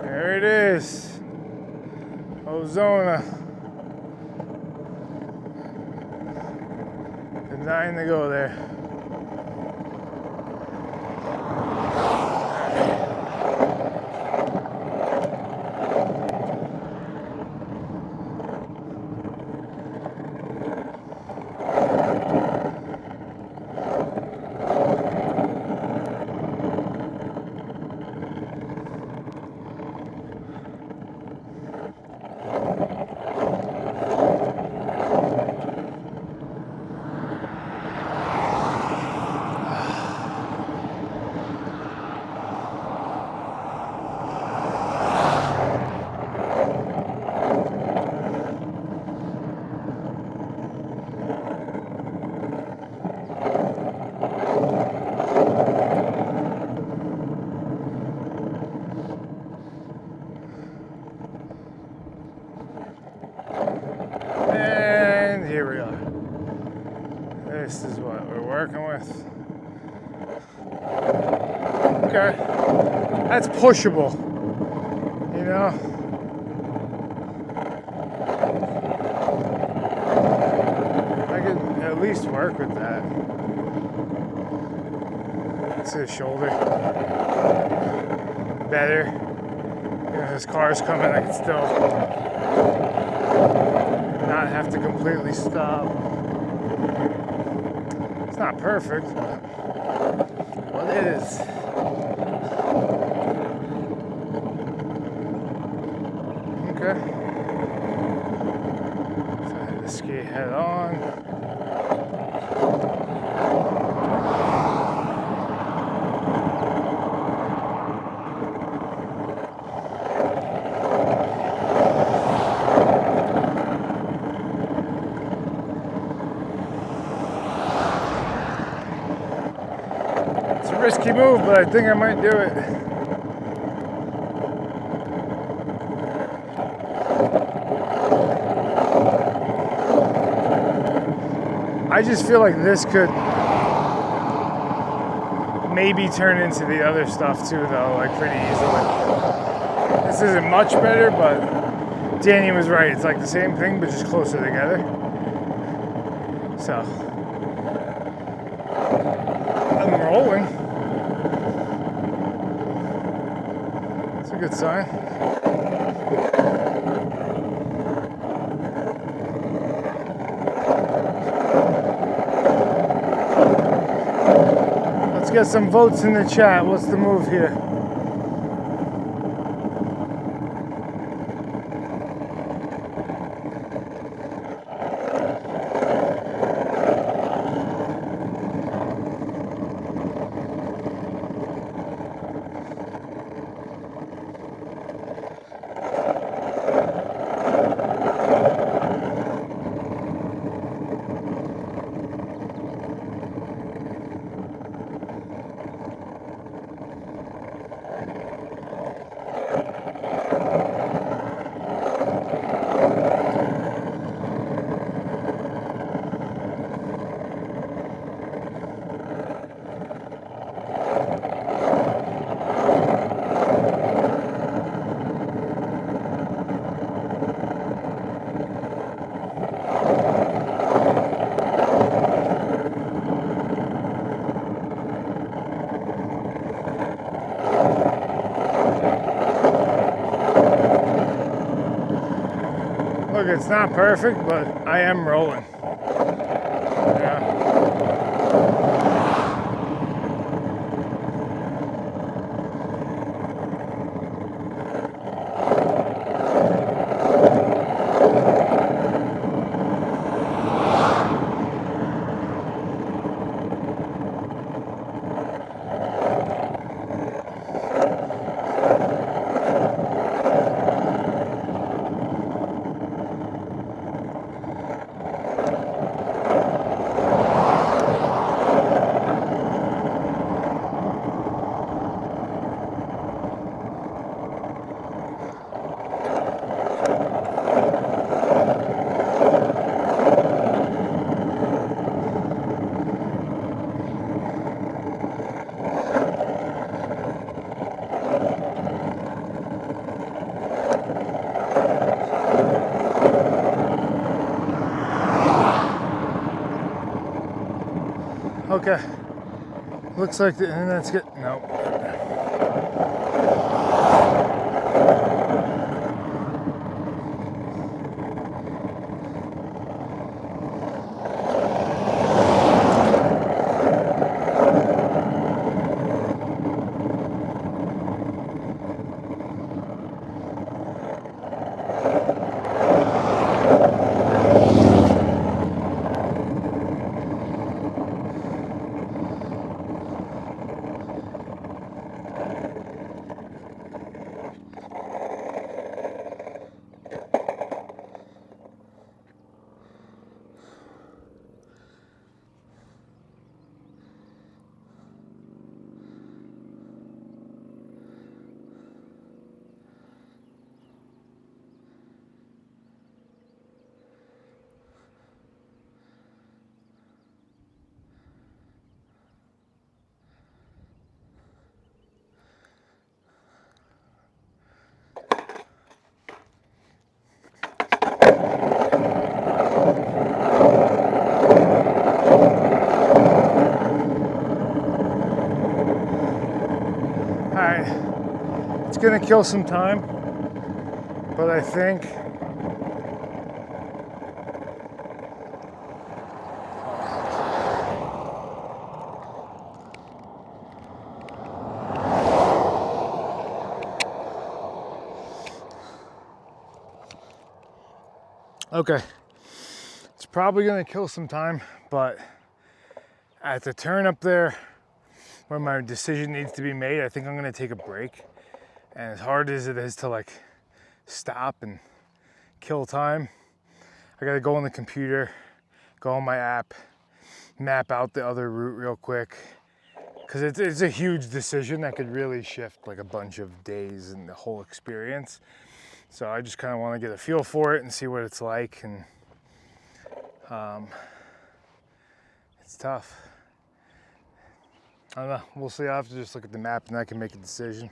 There it is, Ozona. The 9 to go there. And here we are. This is what we're working with. Okay, that's pushable, you know? I could at least work with that. See the shoulder. Better. You know, as cars coming, I can still not have to completely stop. It's not perfect, but what it is. Okay. So I had to skate head on. Risky move, but I think I might do it. I just feel like this could maybe turn into the other stuff too, though, like pretty easily. This isn't much better, but Danny was right. It's like the same thing, but just closer together. So, I'm rolling. It's a good sign. Let's get some votes in the chat. What's the move here? Look, it's not perfect, but I am rolling. Yeah. Okay. Looks like the internet's good. Nope. Alright, it's gonna kill some time, but I think okay, it's probably gonna kill some time, but at the turn up there where my decision needs to be made, I think I'm gonna take a break. And as hard as it is to like stop and kill time, I gotta go on the computer, go on my app, map out the other route real quick, because it's a huge decision that could really shift like a bunch of days and the whole experience. So I just kind of want to get a feel for it and see what it's like, and it's tough. I don't know, we'll see. I'll have to just look at the map and I can make a decision.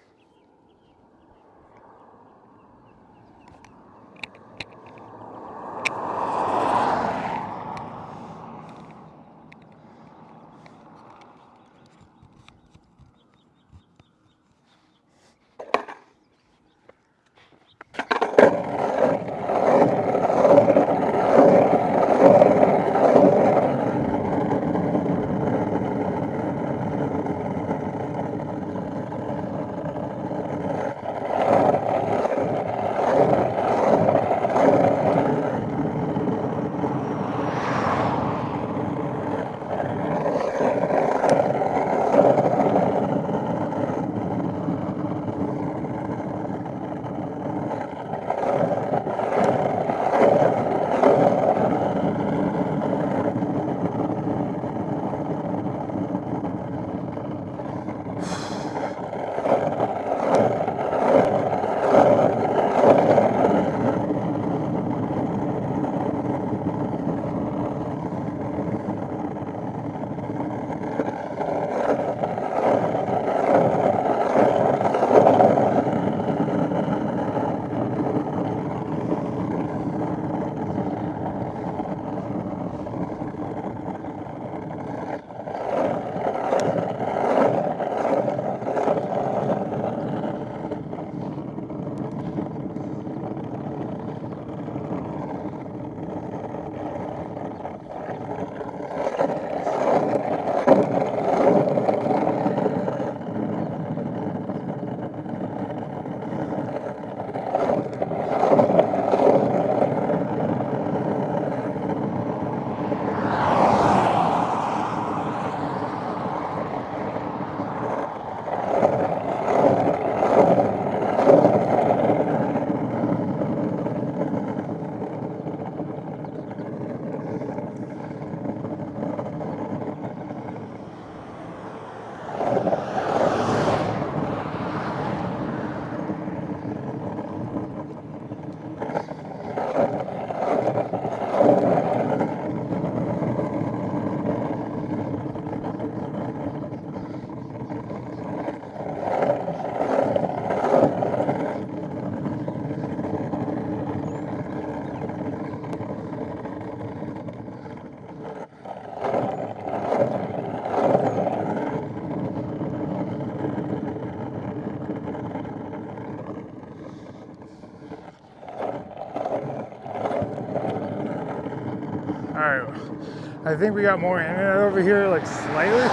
I think we got more internet over here, like slightly.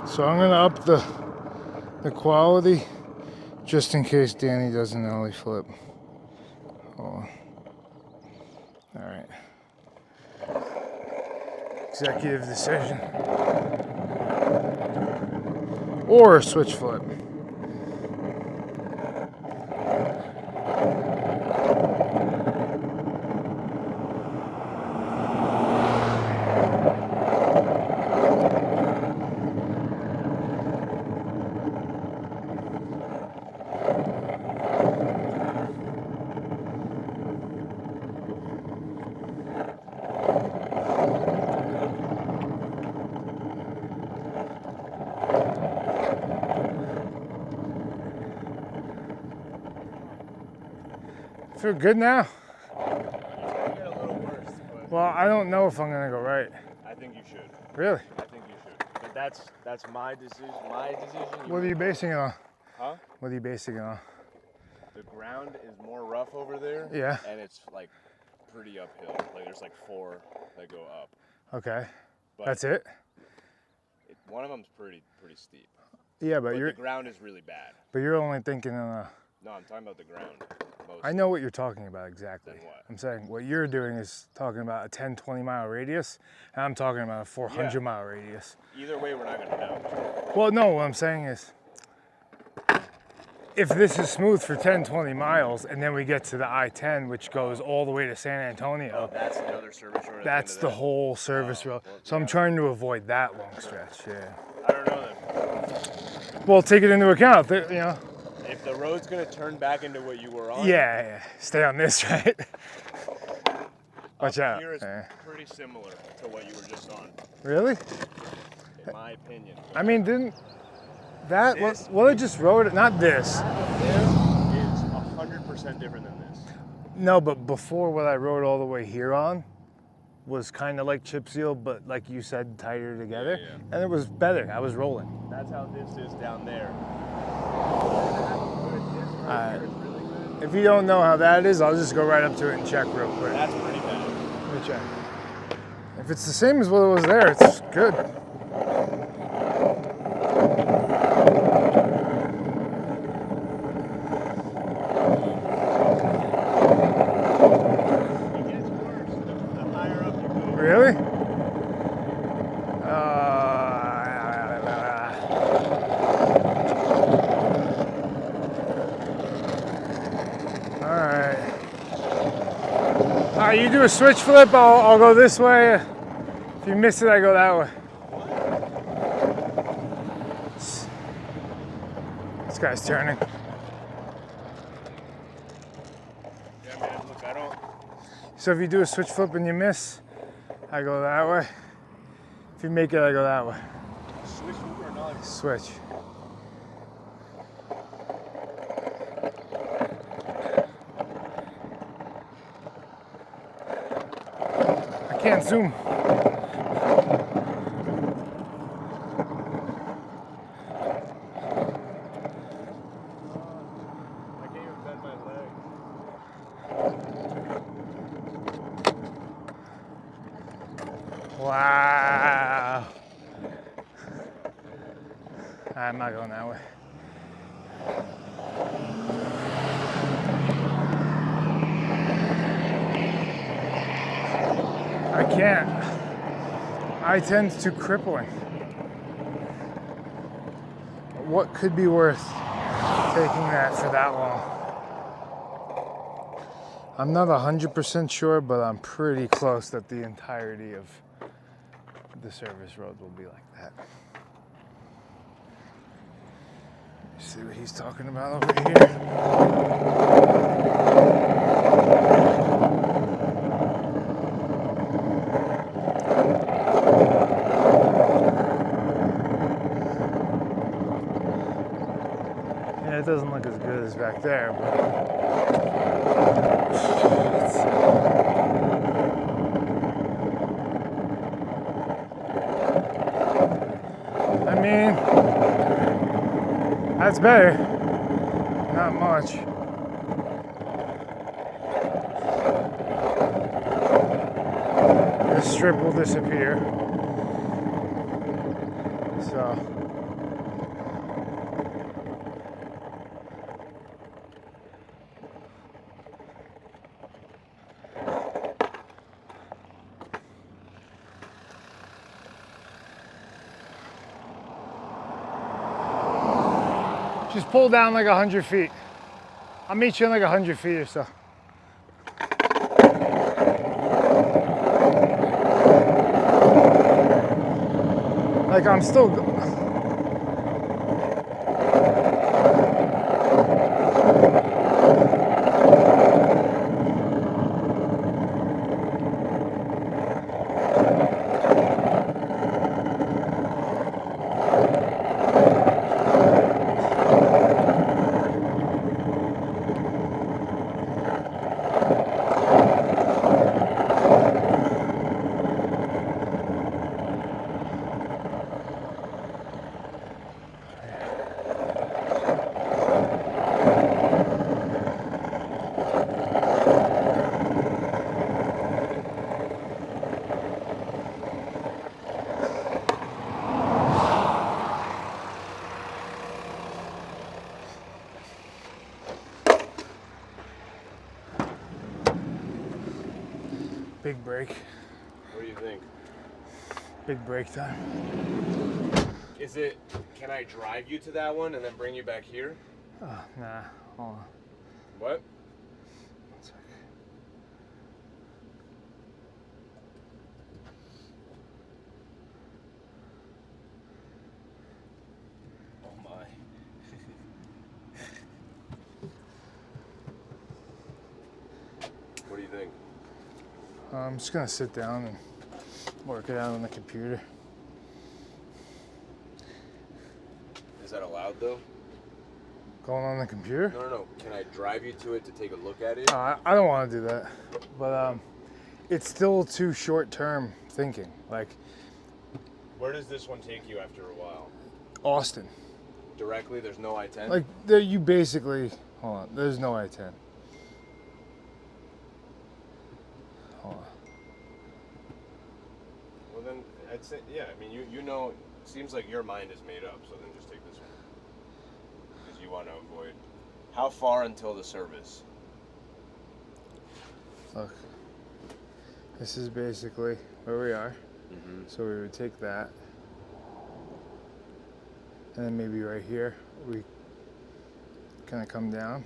So I'm gonna up the quality just in case Danny doesn't ollie flip. Hold on. All right. Executive decision. Or switch flip. Feel good now? It's gonna get a little worse, but Well, I don't know if I'm gonna go right. I think you should. Really? I think you should. But that's my decision. My decision. What are you basing it on? Huh? What are you basing it on? The ground is more rough over there. Yeah. And it's like pretty uphill. Like there's like 4 that go up. Okay. But That's it? one of them's pretty steep. Yeah, But you're the ground is really bad. only thinking on a. No, I'm talking about the ground. I know what you're talking about exactly. Then what? I'm saying what you're doing is talking about a 10, 20 mile radius, and I'm talking about a 400 mile radius. Either way, we're not gonna know. Well, no, what I'm saying is if this is smooth for 10, 20 miles, and then we get to the I-10, which goes all the way to San Antonio, That's the other service road. that's the whole service road. So I'm trying to avoid that long stretch, yeah. I don't know then. Well, take it into account. You know. If the road's gonna turn back into what you were on, Yeah. Stay on this, right? Watch up out. here is Yeah. pretty similar to what you were just on, Really? in my opinion. I mean, didn't that? This- Well, it just rode it. Not this. There is 100% different than this. No, but before what I rode all the way here on was kind of like chip seal, but like you said, tighter together, Yeah. and it was better. I was rolling. That's how this is down there. If you don't know how that is, I'll just go right up to it and check real quick. That's pretty bad. Let me check. If it's the same as what it was there, it's good. It gets worse the higher up you go. Really? All right, you do a switch flip, I'll go this way. If you miss it, I go that way. This guy's turning. Yeah, man, look, I don't. So if you do a switch flip and you miss, I go that way. If you make it, I go that way. Switch or not? Switch. I can't zoom. I can't even bend my leg. Wow. I'm not going that way. I can't. I tend to crippling. What could be worth taking that for that long? I'm not 100% sure, but I'm pretty close that the entirety of the service road will be like that. You see what he's talking about over here? Yeah, it doesn't look as good as back there, but I mean, that's better. Not much. This strip will disappear. So. Just pull down like 100 feet. I'll meet you in like 100 feet or so. Like I'm still. Big break. What do you think? Big break time. Is it? Can I drive you to that one and then bring you back here? Oh, nah. Hold on. What? Oh my. I'm just gonna sit down and work it out on the computer. Is that allowed though? Going on the computer? No. Can I drive you to it to take a look at it? I don't want to do that, but it's still too short-term thinking. Like Where does this one take you after a while? Austin, Directly? There's no I-10? like there, you basically hold on. There's no I-10. Hold on. Well then, I'd say, yeah, I mean, you know, seems like your mind is made up, so then just take this one. Because you want to avoid. How far until the service? Look, this is basically where we are. Mm-hmm. So we would take that, and then maybe right here we kind of come down.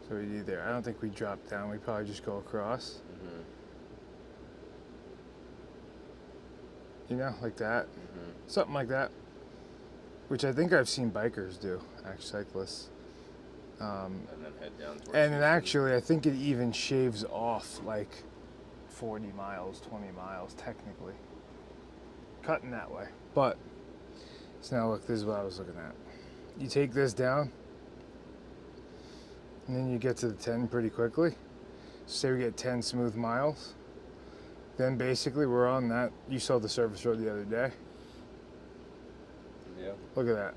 So we do there. I don't think we drop down. We probably just go across. Mm-hmm. You know, like that, Mm-hmm. something like that. Which I think I've seen bikers do, actually, cyclists. And then head down towards And then Houston. actually, I think it even shaves off like 40 miles, 20 miles, technically. Cutting that way. But, so now look, this is what I was looking at. You take this down, and then you get to the 10 pretty quickly. Say we get 10 smooth miles. Then basically we're on that. You saw the service road the other day. Yeah. Look at that.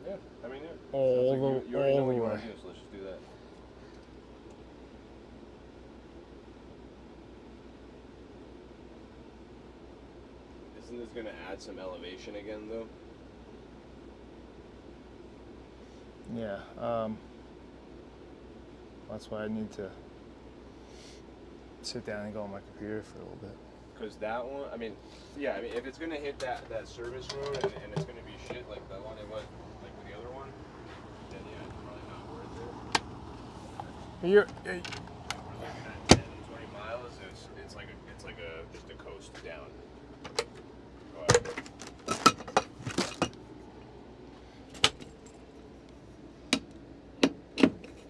Yeah. I mean, yeah. All Sounds like the- you already know all what the you want way. to do, so let's just do that. Isn't this going to add some elevation again, though? Yeah. That's why I need to sit down and go on my computer for a little bit. Because that one, I mean, yeah, I mean, if it's going to hit that service road and it's going to be shit like the one it was, like with the other one, then yeah, it's probably not worth it. You're, We're looking at 10, 20 miles, it's like a, just a coast down. Go ahead.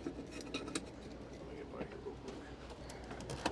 Let me get by here real quick.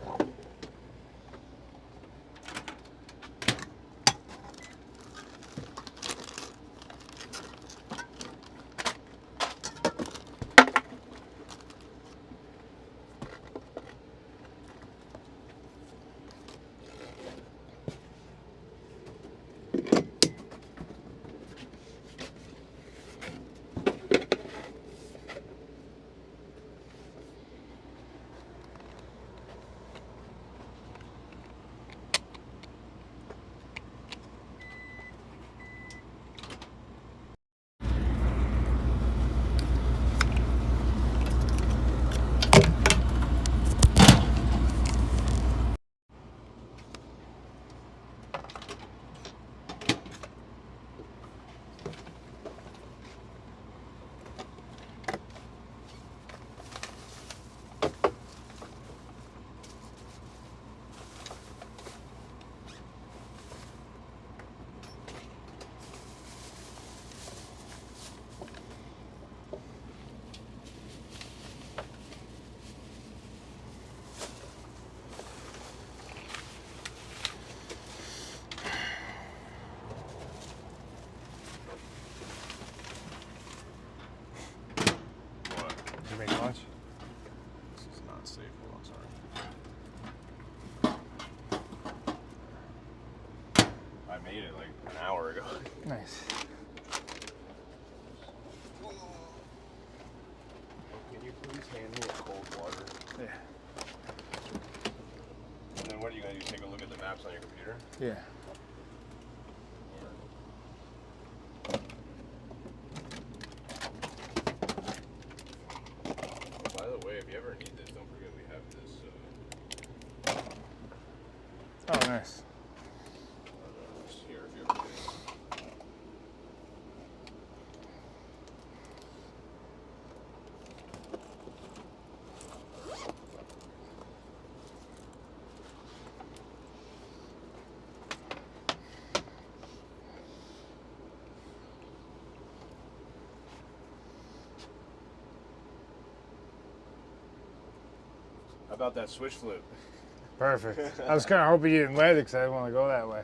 What? did you make lunch? This is not safe. Hold on, sorry. I made it like an hour ago. Nice. Can you please hand me a cold water? Yeah. And then what are you gonna do? Take a look at the maps on your computer? Yeah. By the way, if you ever need this, don't forget we have this. Oh, nice. Just here if you ever need it. about that switch flip? Perfect. I was kind of hoping you didn't land it because I didn't want to go that way.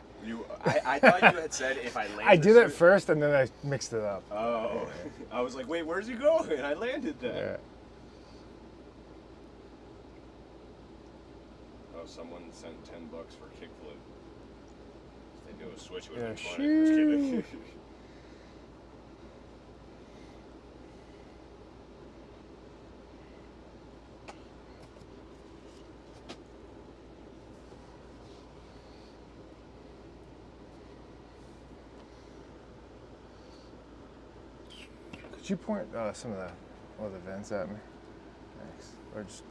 I thought you had said if I landed. I did it first and then I mixed it up. Oh, I was like, wait, where's he going? And I landed that. Yeah. Oh, someone sent $10 for kickflip. If they knew a switch, it would Yeah, have been funny. Just kidding. Could you point some of the other vents at me? Thanks. Or just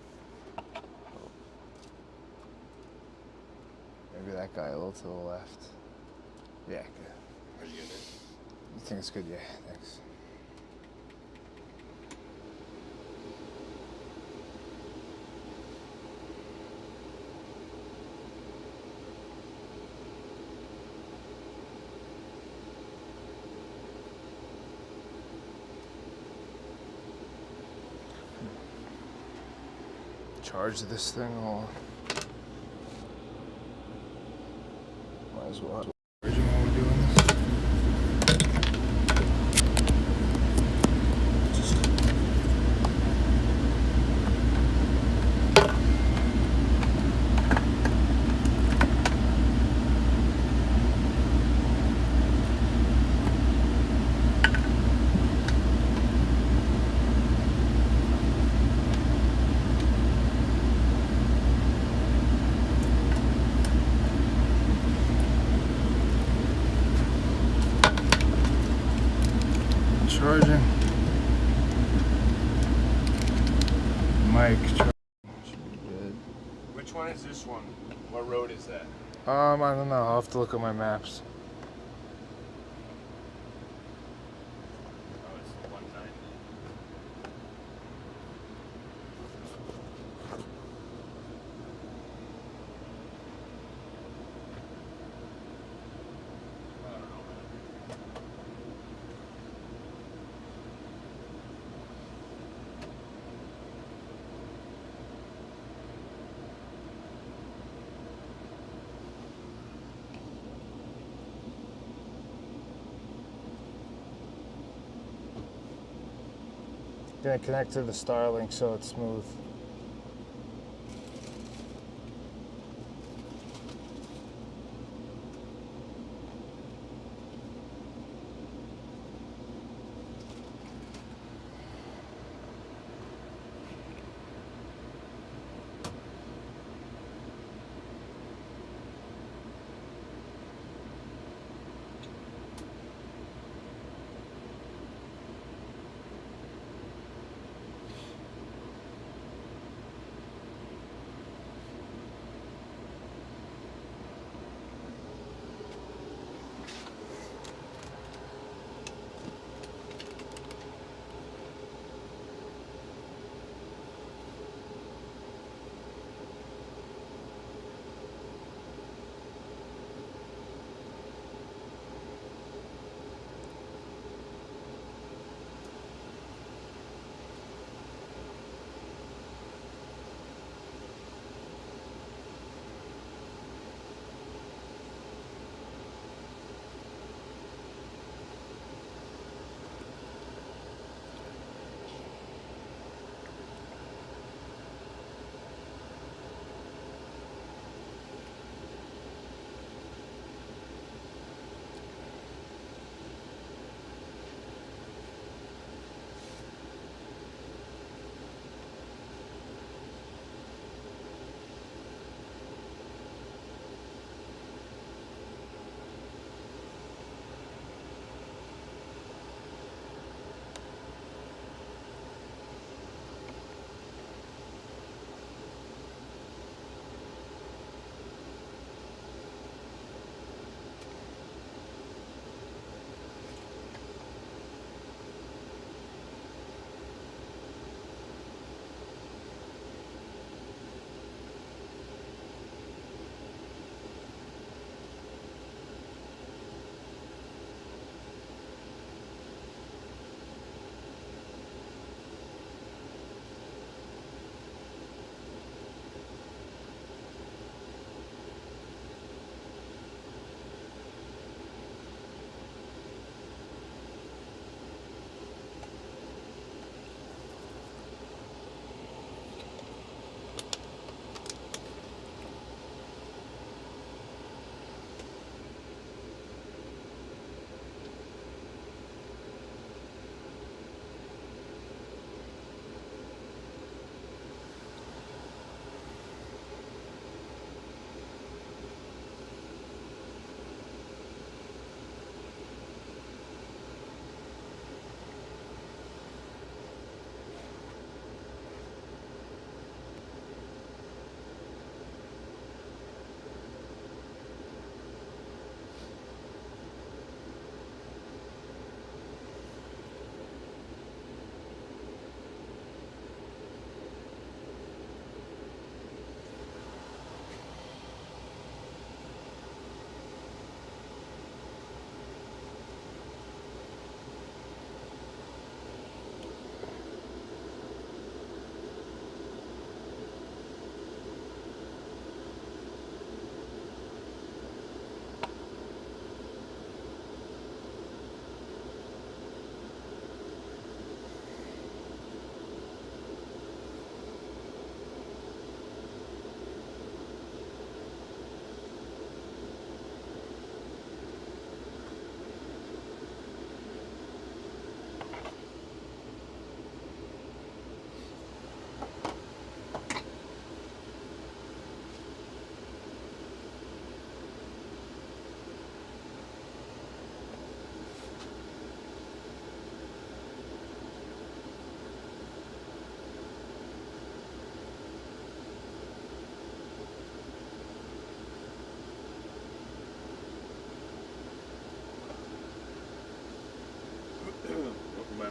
maybe that guy a little to the left. Yeah, good. Are you getting it? You think it's good? Yeah, thanks. Charge this thing all. Might as well. Charging while we're doing this. Charging. Mic charging. Should be good. Which one is this one? What road is that? I don't know. I'll have to look at my maps. Oh, it's the 190. I don't know, man. Gonna connect to the Starlink so it's smooth.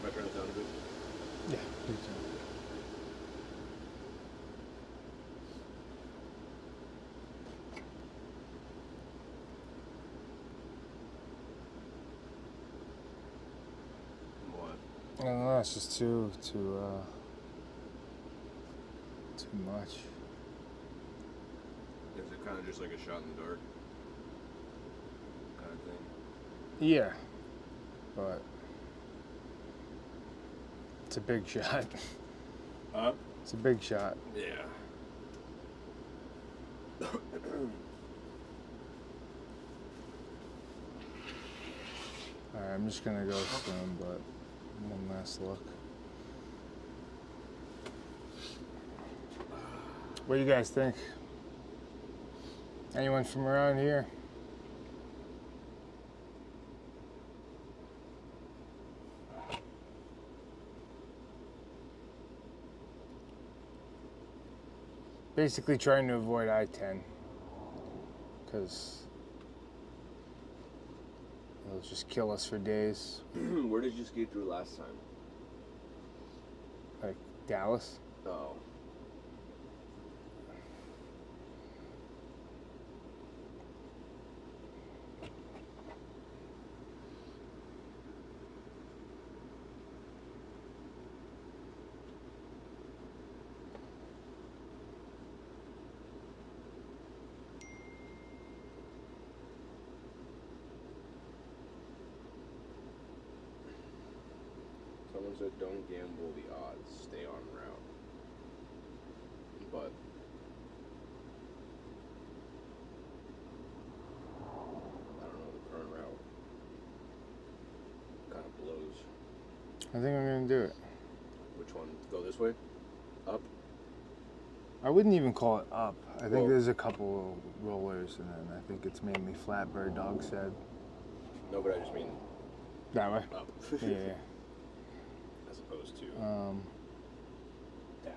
mind if I turn it down a bit? Yeah, please do. What? I don't know, it's just too much. Is it kind of just like a shot in the dark kind of thing? Yeah, but it's a big shot. Huh? It's a big shot. Yeah. Alright, I'm just gonna go soon, but one last look. What do you guys think? Anyone from around here? Basically trying to avoid I-10 because it'll just kill us for days. Where did you skate through last time? Like Dallas. Oh. Someone said don't gamble the odds, stay on route. But I don't know, the current route kind of blows. I think I'm gonna do it. Which one? Go this way? Up? I wouldn't even call it up. I think Well- there's a couple rollers, and then I think it's mainly flat. Bird Dog said No, but I just mean that way. up. Yeah. As opposed to Um. down.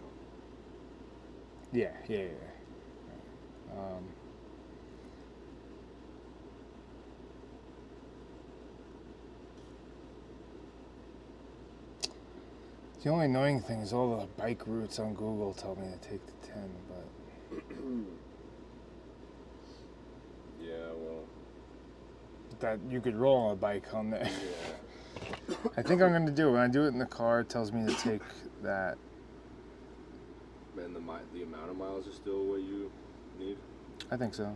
Yeah. The only annoying thing is all the bike routes on Google tell me to take the 10, but Yeah, well, that you could roll on a bike on there. yeah. I think I'm gonna do it. When I do it in the car, it tells me to take that. And the amount of miles is still what you need? I think so.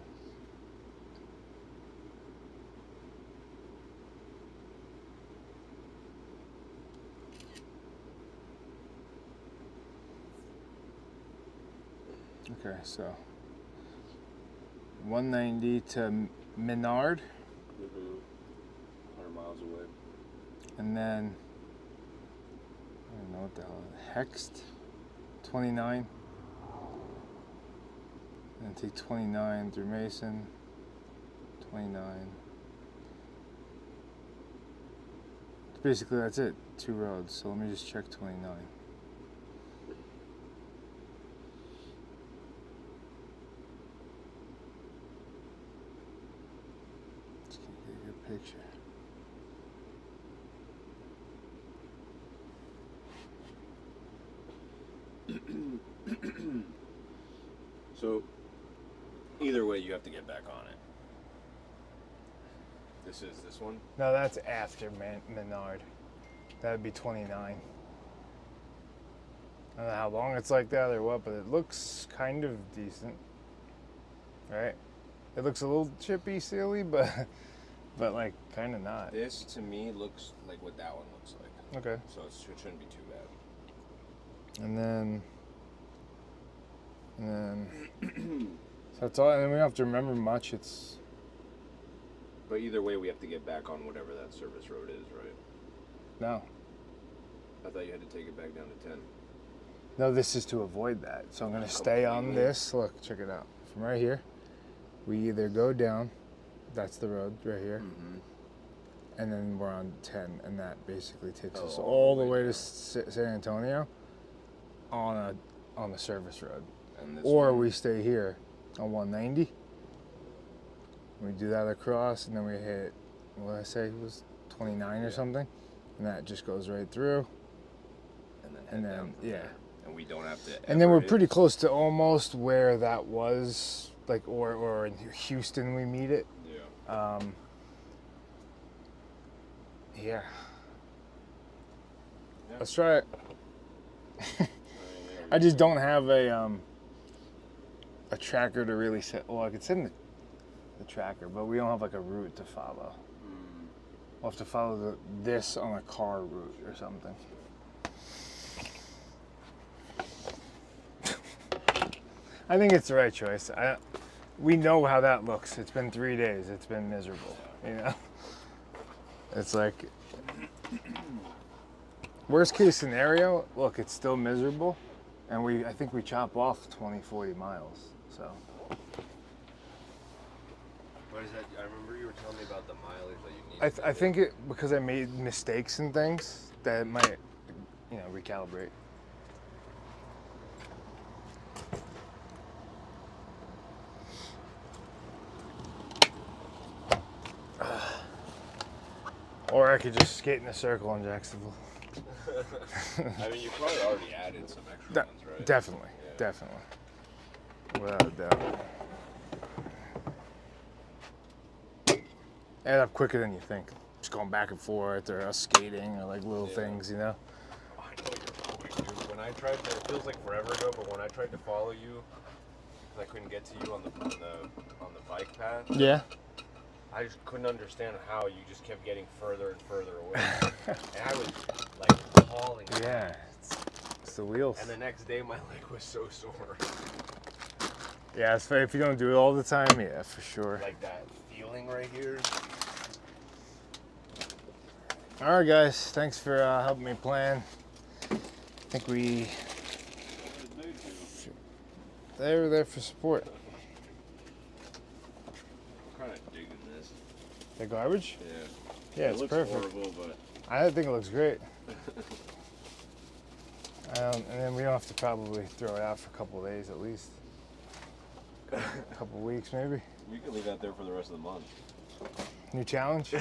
Okay, so 190 to Menard, 100 miles away. and then I don't know what the hell. Hext 29, and take 29 through Mason. 29. Basically, that's it. 2 roads. So let me just check 29. Just gonna get a good picture. So, either way, you have to get back on it. This is this one? No, that's after Menard. That'd be 29. I don't know how long it's like that or what, but it looks kind of decent. Right? It looks a little chippy, silly, but like kind of not. This, to me, looks like what that one looks like. Okay. So it shouldn't be too bad. And then so that's all. And then we don't have to remember much. It's But either way, we have to get back on whatever that service road is, right? no. I thought you had to take it back down to 10. No, this is to avoid that. So I'm gonna stay on Completely. this. Look, check it out. From right here, we either go down. That's the road right here. Mm-hmm. And then we're on 10, and that basically takes us Oh, all the way to San Antonio on the service road. And this Or one, we stay here on 190. We do that across, and then we hit, what did I say, it was 29 or something. and that just goes right through. And then And head then, down from yeah. there. And we don't have to. And then ever we're hit- pretty close to almost where that was, like, or in Houston we meet it. Yeah. Yeah. Yeah. Let's try it. I just don't have a tracker to really set. Well, I could send the tracker, but we don't have like a route to follow. We'll have to follow this on a car route or something. I think it's the right choice. We know how that looks. It's been 3 days. It's been miserable. You know. It's like worst case scenario. Look, it's still miserable, and I think we chop off 20, 40 miles. So. What is that? I remember you were telling me about the mileage that you need. I think because I made mistakes and things that it might, recalibrate. Or I could just skate in a circle in Jacksonville. I mean, you probably already added some extra ones, right? Definitely, Yeah. definitely, without a doubt. Add up quicker than you think. Just going back and forth, or us skating, or like little things, you know. Oh, I know you're quick, dude. When I tried to, it feels like forever ago, but when I tried to follow you, 'cause I couldn't get to you on the bike path. Yeah. I just couldn't understand how you just kept getting further and further away. And I was like hauling. Yeah. It's the wheels. And the next day, my leg was so sore. Yeah, it's fair if you don't do it all the time. Yeah, for sure. Like that feeling right here. All right, guys. Thanks for helping me plan. I think they were there for support. I'm kind of digging this. The garbage? Yeah. Yeah, it's looks perfect. horrible, but I think it looks great. And then we don't have to probably throw it out for a couple of days at least. A couple of weeks maybe. we can leave that there for the rest of the month. New challenge?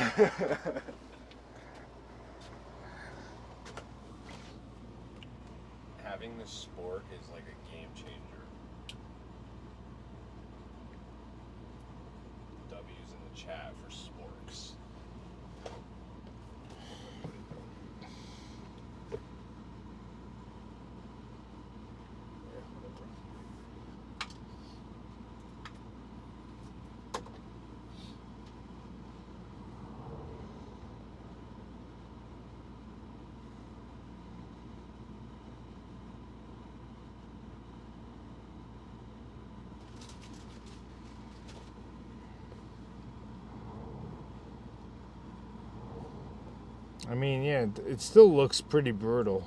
Having this sport is like a game changer. W's in the chat for sporks. I mean, yeah, it still looks pretty brutal.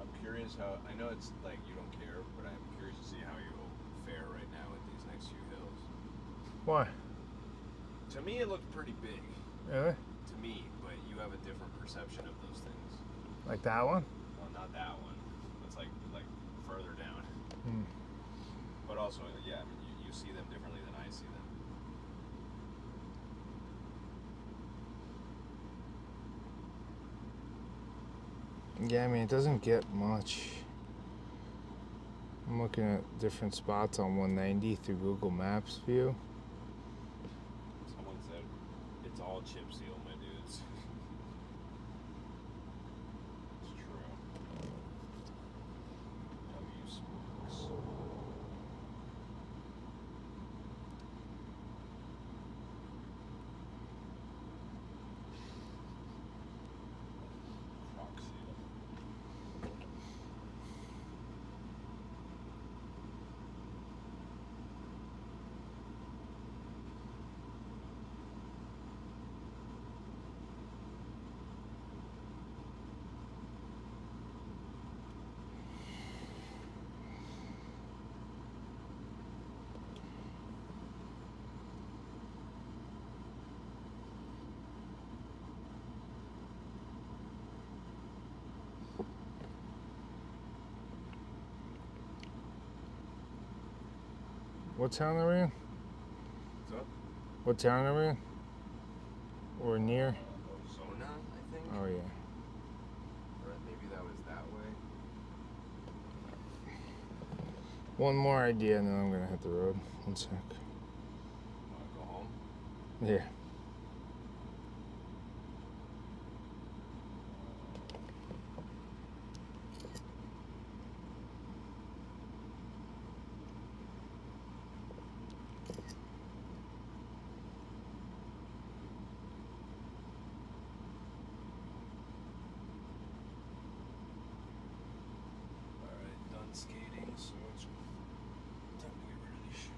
I'm curious how, I know it's like you don't care, but I'm curious to see how you will fare right now with these next few hills. Why? To me, it looked pretty big. Really? To me, but you have a different perception of those things. Like that one? Well, not that one. It's like further down. Hmm. But also, yeah, I mean, you see them differently than I see them. Yeah, I mean, it doesn't get much. I'm looking at different spots on 190 through Google Maps view. Someone said it's all chip seal, my dudes. It's true. W Sports. Croc seal. What town are we in? What's up? What town are we in? or near? Ozona, I think. Oh yeah. Or maybe that was that way. One more idea and then I'm gonna hit the road. One sec. Wanna go home? Yeah. Alright, done skating, so it's time to get rid of these shoes.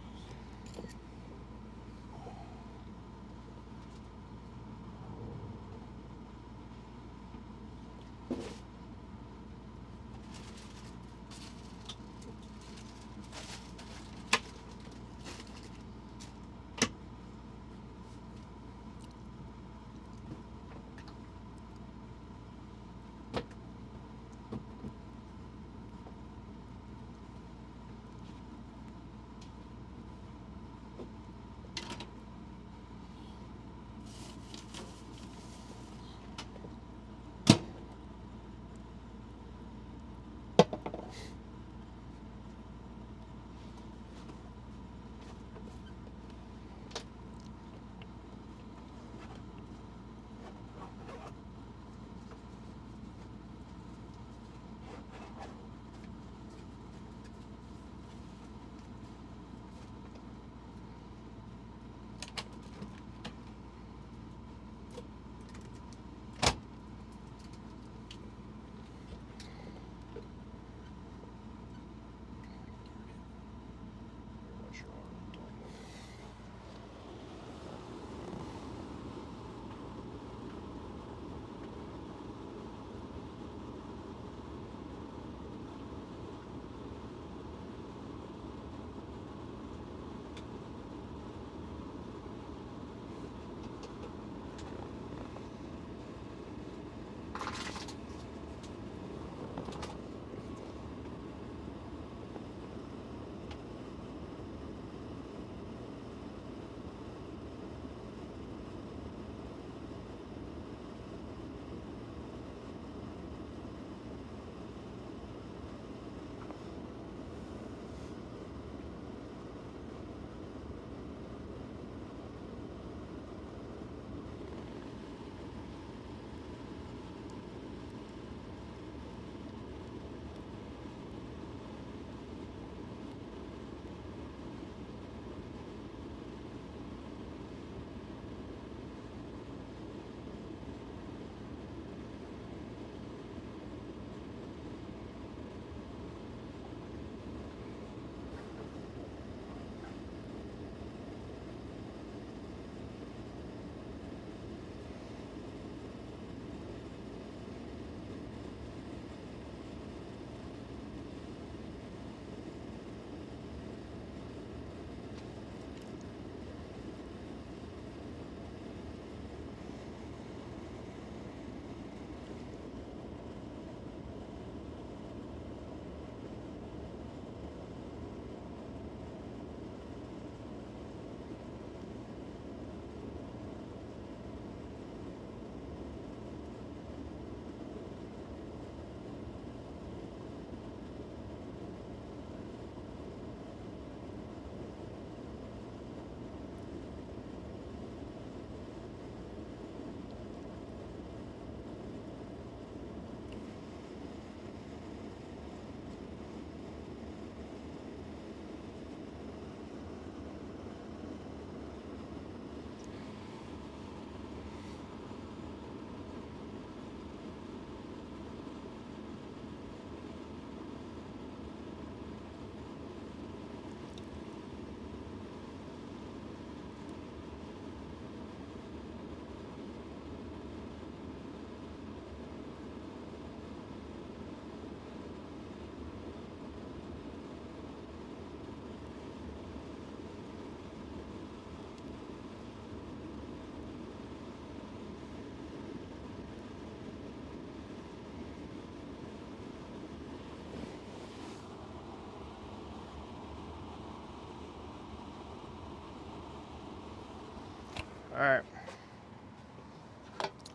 All right.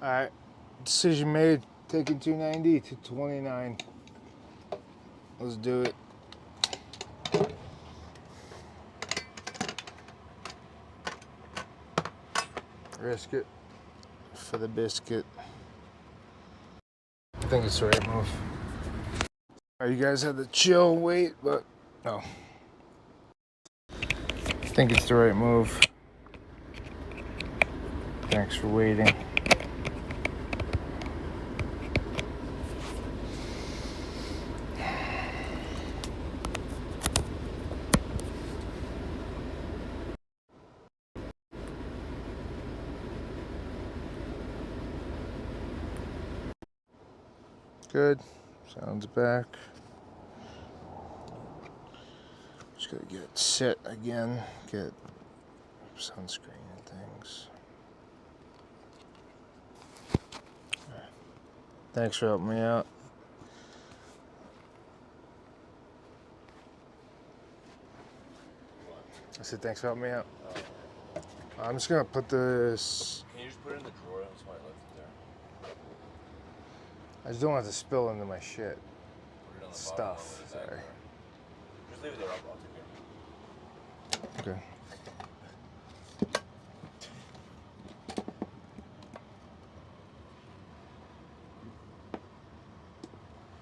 All right, decision made. Taking 290 to 29. Let's do it. Risk it for the biscuit. I think it's the right move. All right, you guys had to chill, wait, but no. I think it's the right move. Thanks for waiting. Good. Sounds back. Just gotta get it set again. Get sunscreen and things. Right. Thanks for helping me out. I said thanks for helping me out. I'm just gonna put this. Can you just put it in the drawer? That's why I left it there. I just don't want it to spill into my shit. Put it on the Stuff. bottom of the Sorry. bag. Just leave it there. I'll take it. Okay.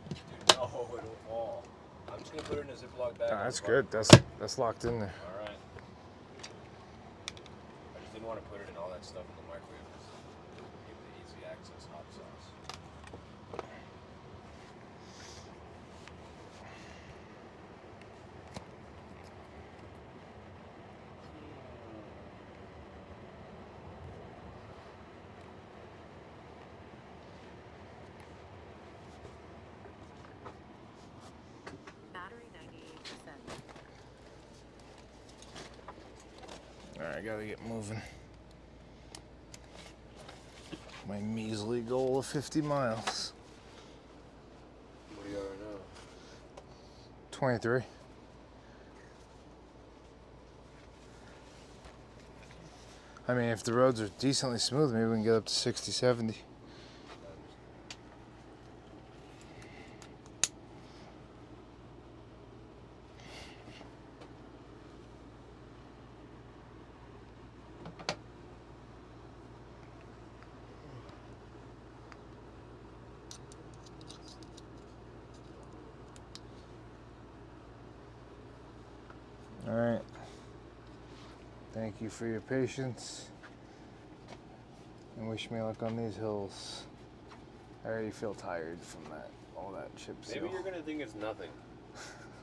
Dude, no, it'll fall. I'm just gonna put it in a Ziploc bag. Ah, on that's the good. bottom. That's locked in there. All right. I just didn't want to put it in all that stuff in the microwave because it would give the easy access hot sauce. Battery 98%. All right, I gotta get moving. My measly goal of 50 miles. What do you got right now? 23. I mean, if the roads are decently smooth, maybe we can get up to 60, 70. All right. Thank you for your patience. And wish me luck on these hills. I already feel tired from all that chip seal. Maybe you're gonna think it's nothing.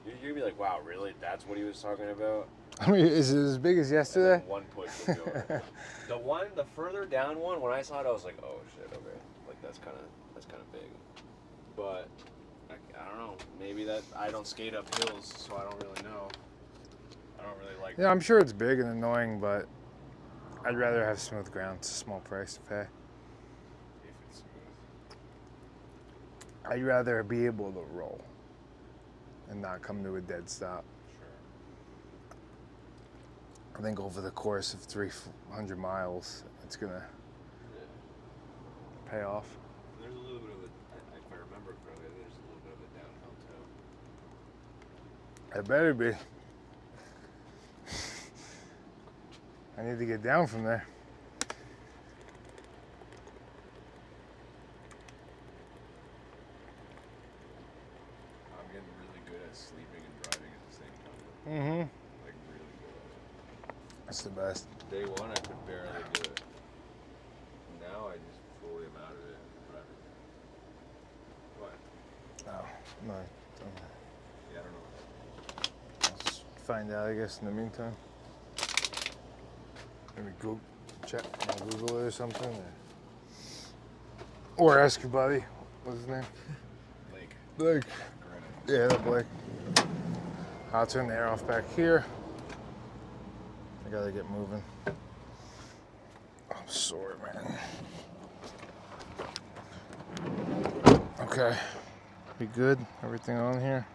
You're gonna be like, "Wow, really? That's what he was talking about." I mean, is it as big as And yesterday? then one push will be over. The further down one, when I saw it, I was like, "Oh shit, okay, like that's kind of big." But I don't know. Maybe that I don't skate up hills, so I don't really know. I don't really like. Yeah, I'm sure it's big and annoying, but I'd rather have smooth ground. It's a small price to pay. If it's smooth. I'd rather be able to roll and not come to a dead stop. Sure. I think over the course of 300 miles, it's gonna Yeah. pay off. There's a little bit of a, if I remember correctly, there's a little bit of a downhill too. It better be. I need to get down from there. I'm getting really good at sleeping and driving at the same time. Mm-hmm. Like really good at it. That's the best. Day one, I could barely do it. Now I just fully am out of it and driving. What? Oh, no. Yeah, I don't know. I'll just find out, I guess, in the meantime. Maybe Google it or something. Or ask your buddy. What's his name? Lake. Blake. Granite. Yeah, that Blake. I'll turn the air off back here. I gotta get moving. I'm sore, man. Okay. We good? Everything on here?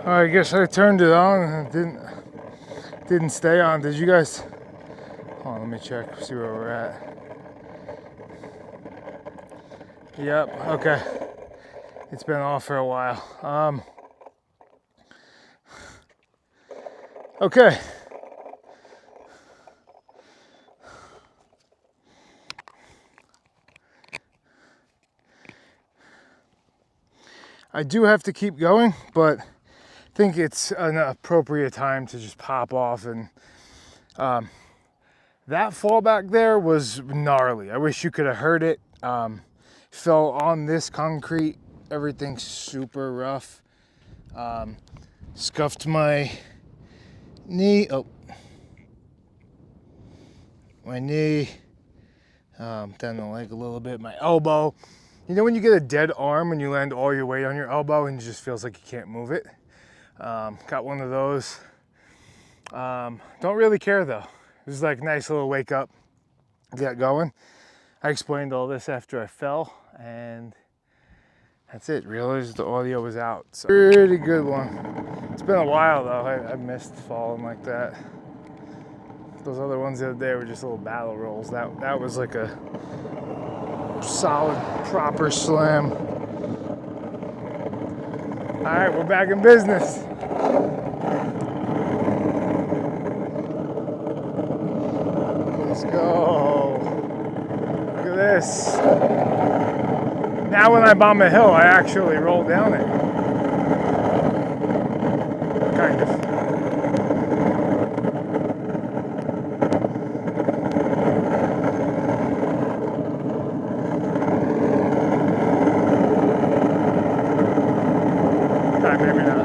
I guess I turned it on and it didn't stay on. Did you guys? Hold on, let me check, see where we're at. Yep, okay. It's been off for a while. Okay. I do have to keep going, but I think it's an appropriate time to just pop off. And that fall back there was gnarly. I wish you could have heard it. Fell on this concrete, everything's super rough. Scuffed my knee, my knee, down the leg a little bit, my elbow. You know when you get a dead arm and you land all your weight on your elbow and it just feels like you can't move it? Got one of those. Don't really care though. It was like a nice little wake up, get going. I explained all this after I fell, and that's it. Realized the audio was out. So pretty good one. It's been a while though. I missed falling like that. Those other ones the other day were just little battle rolls. That was like a solid, proper slam. All right, we're back in business. Let's go. Look at this. Now when I bomb a hill, I actually roll down it. Kind of. Maybe not.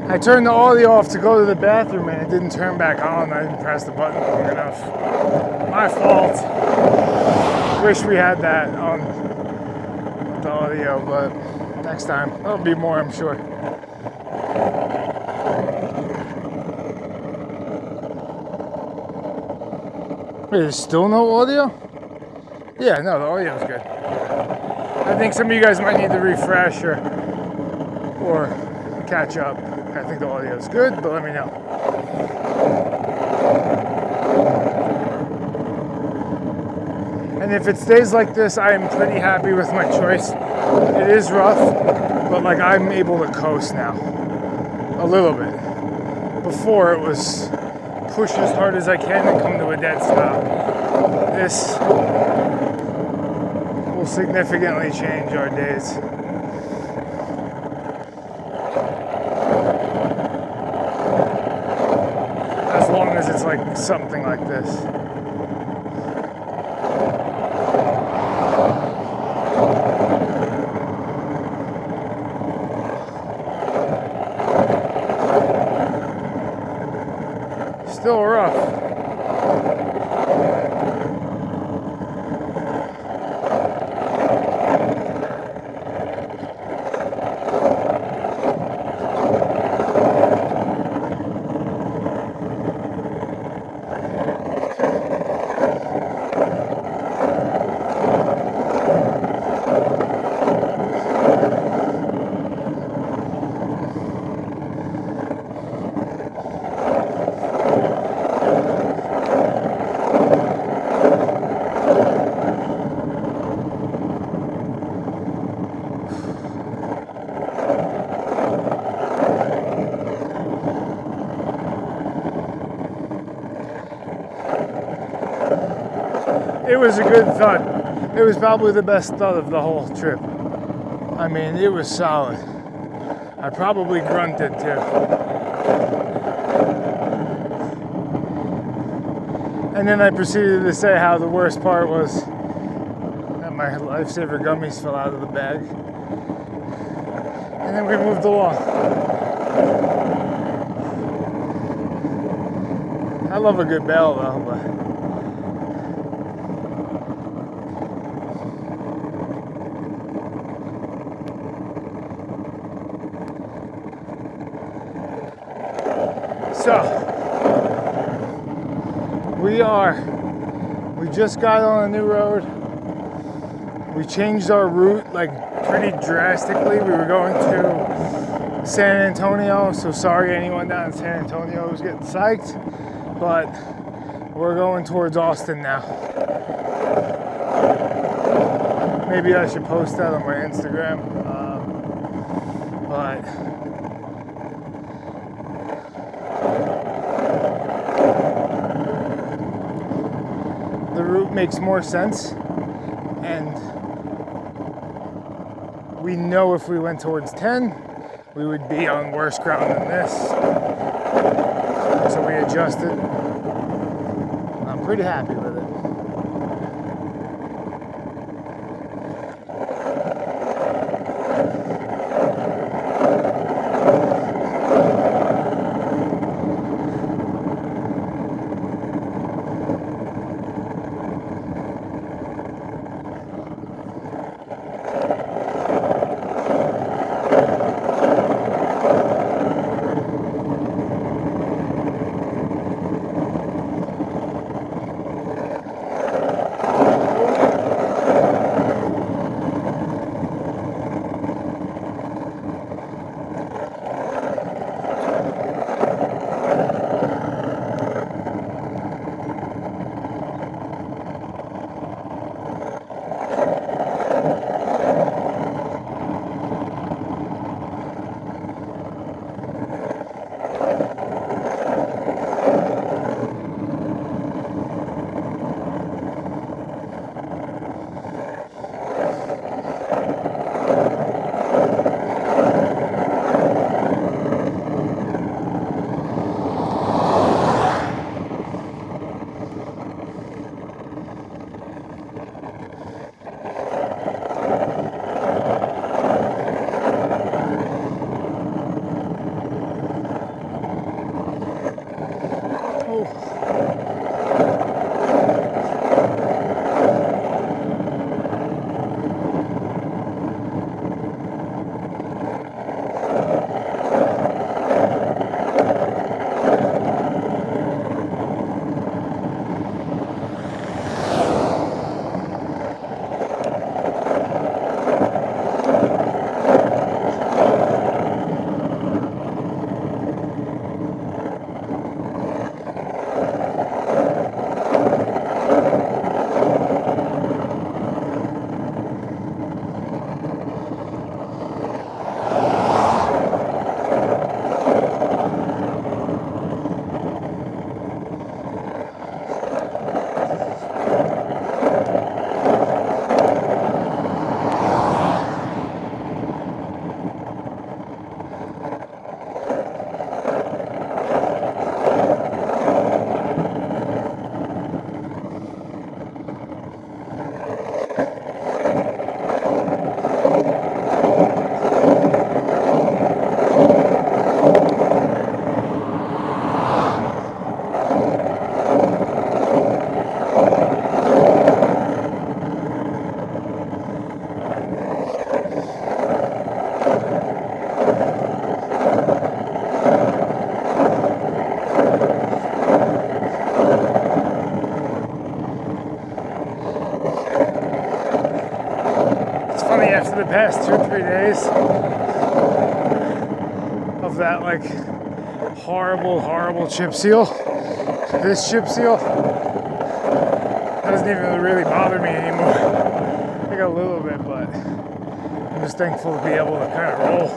I turned the audio off to go to the bathroom and it didn't turn back on. I didn't press the button long enough. My fault. Wish we had that on the audio, but next time. There'll be more, I'm sure. Wait, there's still no audio? Yeah, no, the audio's good. I think some of you guys might need to refresh or catch up. I think the audio is good, but let me know. And if it stays like this, I am pretty happy with my choice. It is rough, but like I'm able to coast now. A little bit. Before it was push as hard as I can and come to a dead stop. This will significantly change our days. As long as it's like something like this. Still rough. It was a good thud. It was probably the best thud of the whole trip. I mean, it was solid. I probably grunted too. And then I proceeded to say how the worst part was that my our Lifesaver gummies fell out of the bag. And then we moved along. I love a good bail though, but so we just got on a new road. We changed our route like pretty drastically. We were going to San Antonio, so sorry anyone down in San Antonio who's getting psyched, but we're going towards Austin now. Maybe I should post that on my Instagram, but the route makes more sense, and we know if we went towards 10, we would be on worse ground than this. So we adjusted. I'm pretty happy with it. After the past 2-3 days of that like horrible chip seal, this chip seal doesn't even really bother me anymore. Like a little bit, but I'm just thankful to be able to kind of roll.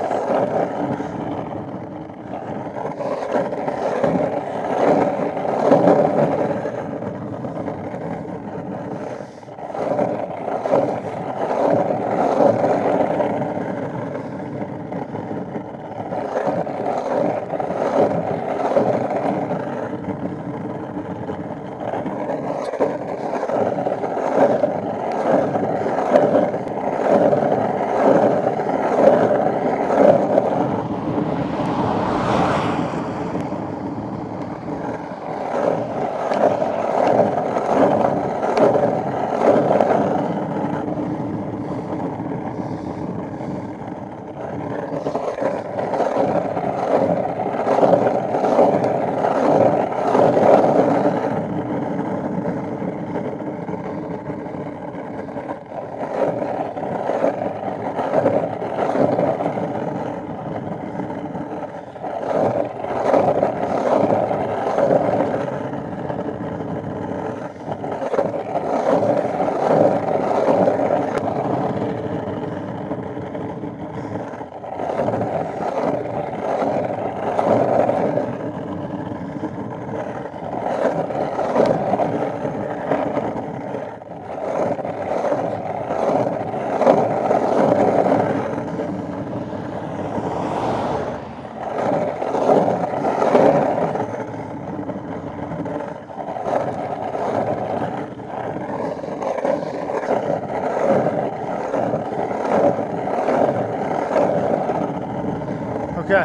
Okay.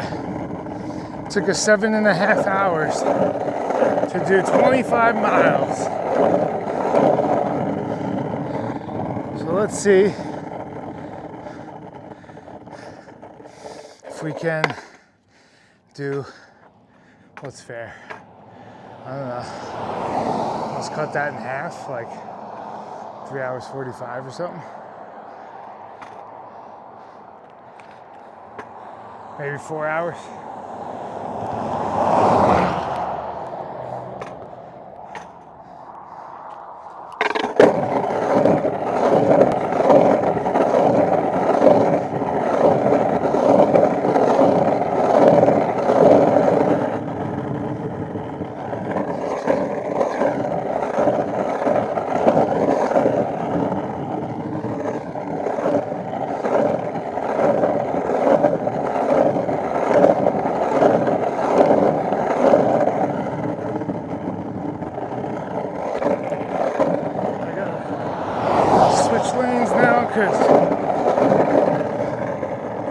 Took us 7.5 hours to do 25 miles. So let's see if we can do what's fair. I don't know. Let's cut that in half, like 3 hours 45 or something. Maybe 4 hours.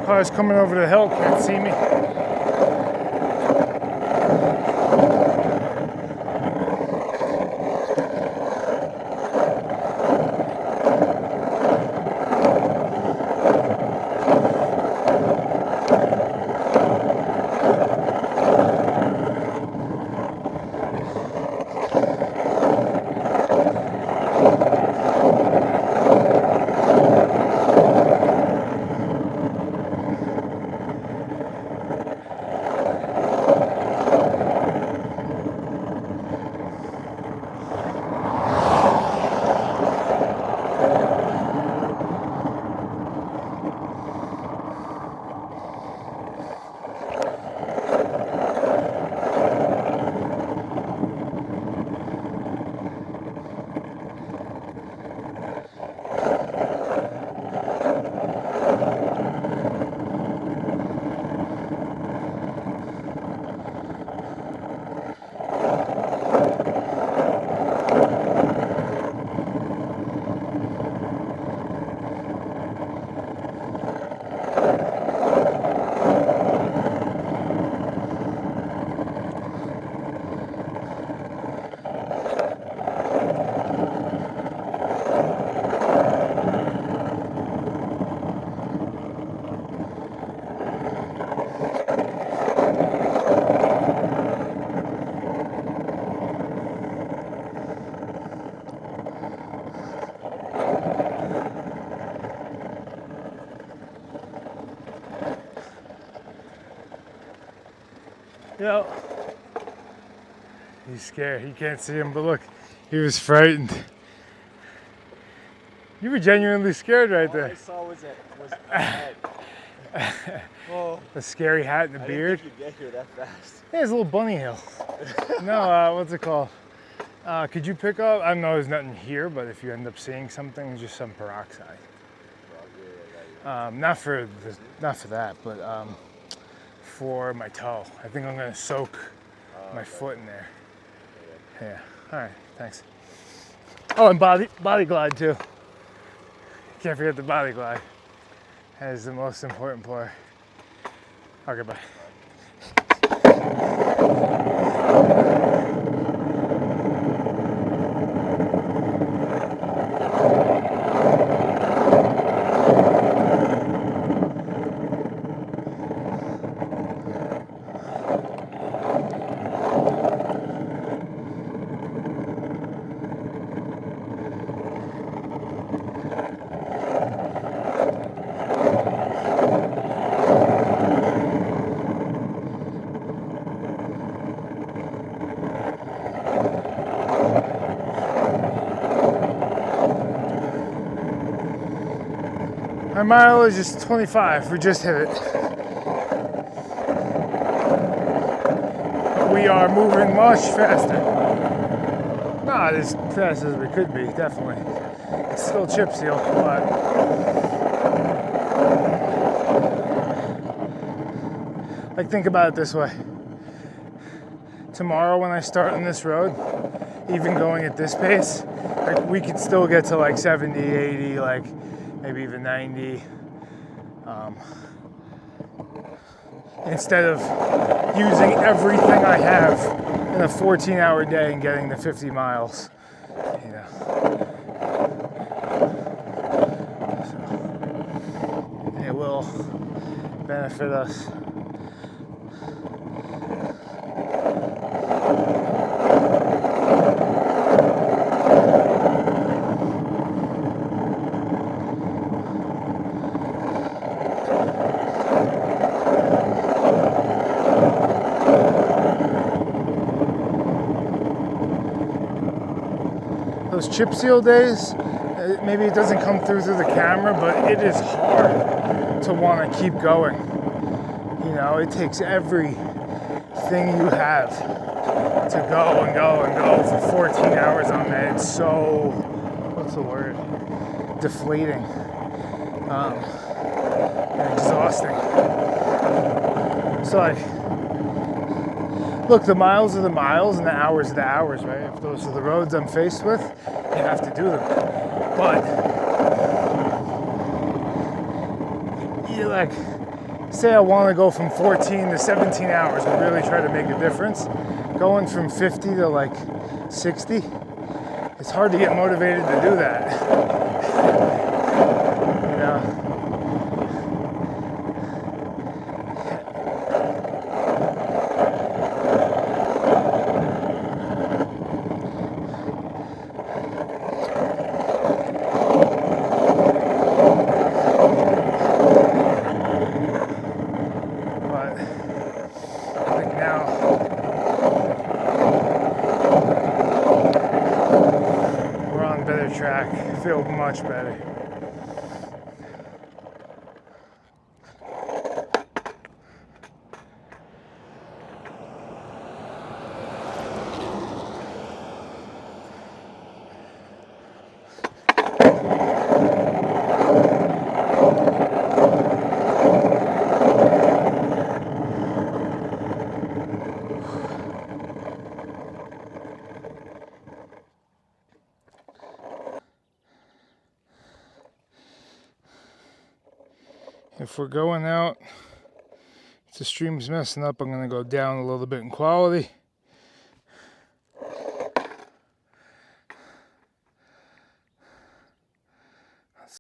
Cars coming over the hill can't see me. Yo. He's scared. You can't see him, but look, he was frightened. You were genuinely scared right there. All I saw was a head. Oh, A scary hat and a I beard. didn't think you'd get here that fast. Yeah, it's a little bunny hill. No, what's it called? Could you pick up? I know there's nothing here, but if you end up seeing something, just some peroxide. Not for that, but for my toe. I think I'm gonna soak my foot in there. Yeah. All right. Thanks. Oh, and body glide too. Can't forget the body glide. That is the most important part. Okay, bye. Our mileage is 25, we just hit it. But we are moving much faster. Not as fast as we could be, definitely. It's still chip seal, but like think about it this way. Tomorrow when I start on this road, even going at this pace, like we could still get to like 70, 80, like maybe even 90. instead of using everything I have in a 14-hour day and getting to 50 miles. You know. So it will benefit us. Those chip seal days, maybe it doesn't come through the camera, but it is hard to want to keep going. You know, it takes everything you have to go and go and go for 14 hours on that. It's so, what's the word? Deflating and exhausting. So like, look, the miles are the miles and the hours are the hours, right? If those are the roads I'm faced with, you have to do them. But you like, say I want to go from 14 to 17 hours and really try to make a difference. Going from 50 to like 60, it's hard to get motivated to do that. You know? Track, feel much better. If we're going out, if the stream's messing up, I'm going to go down a little bit in quality.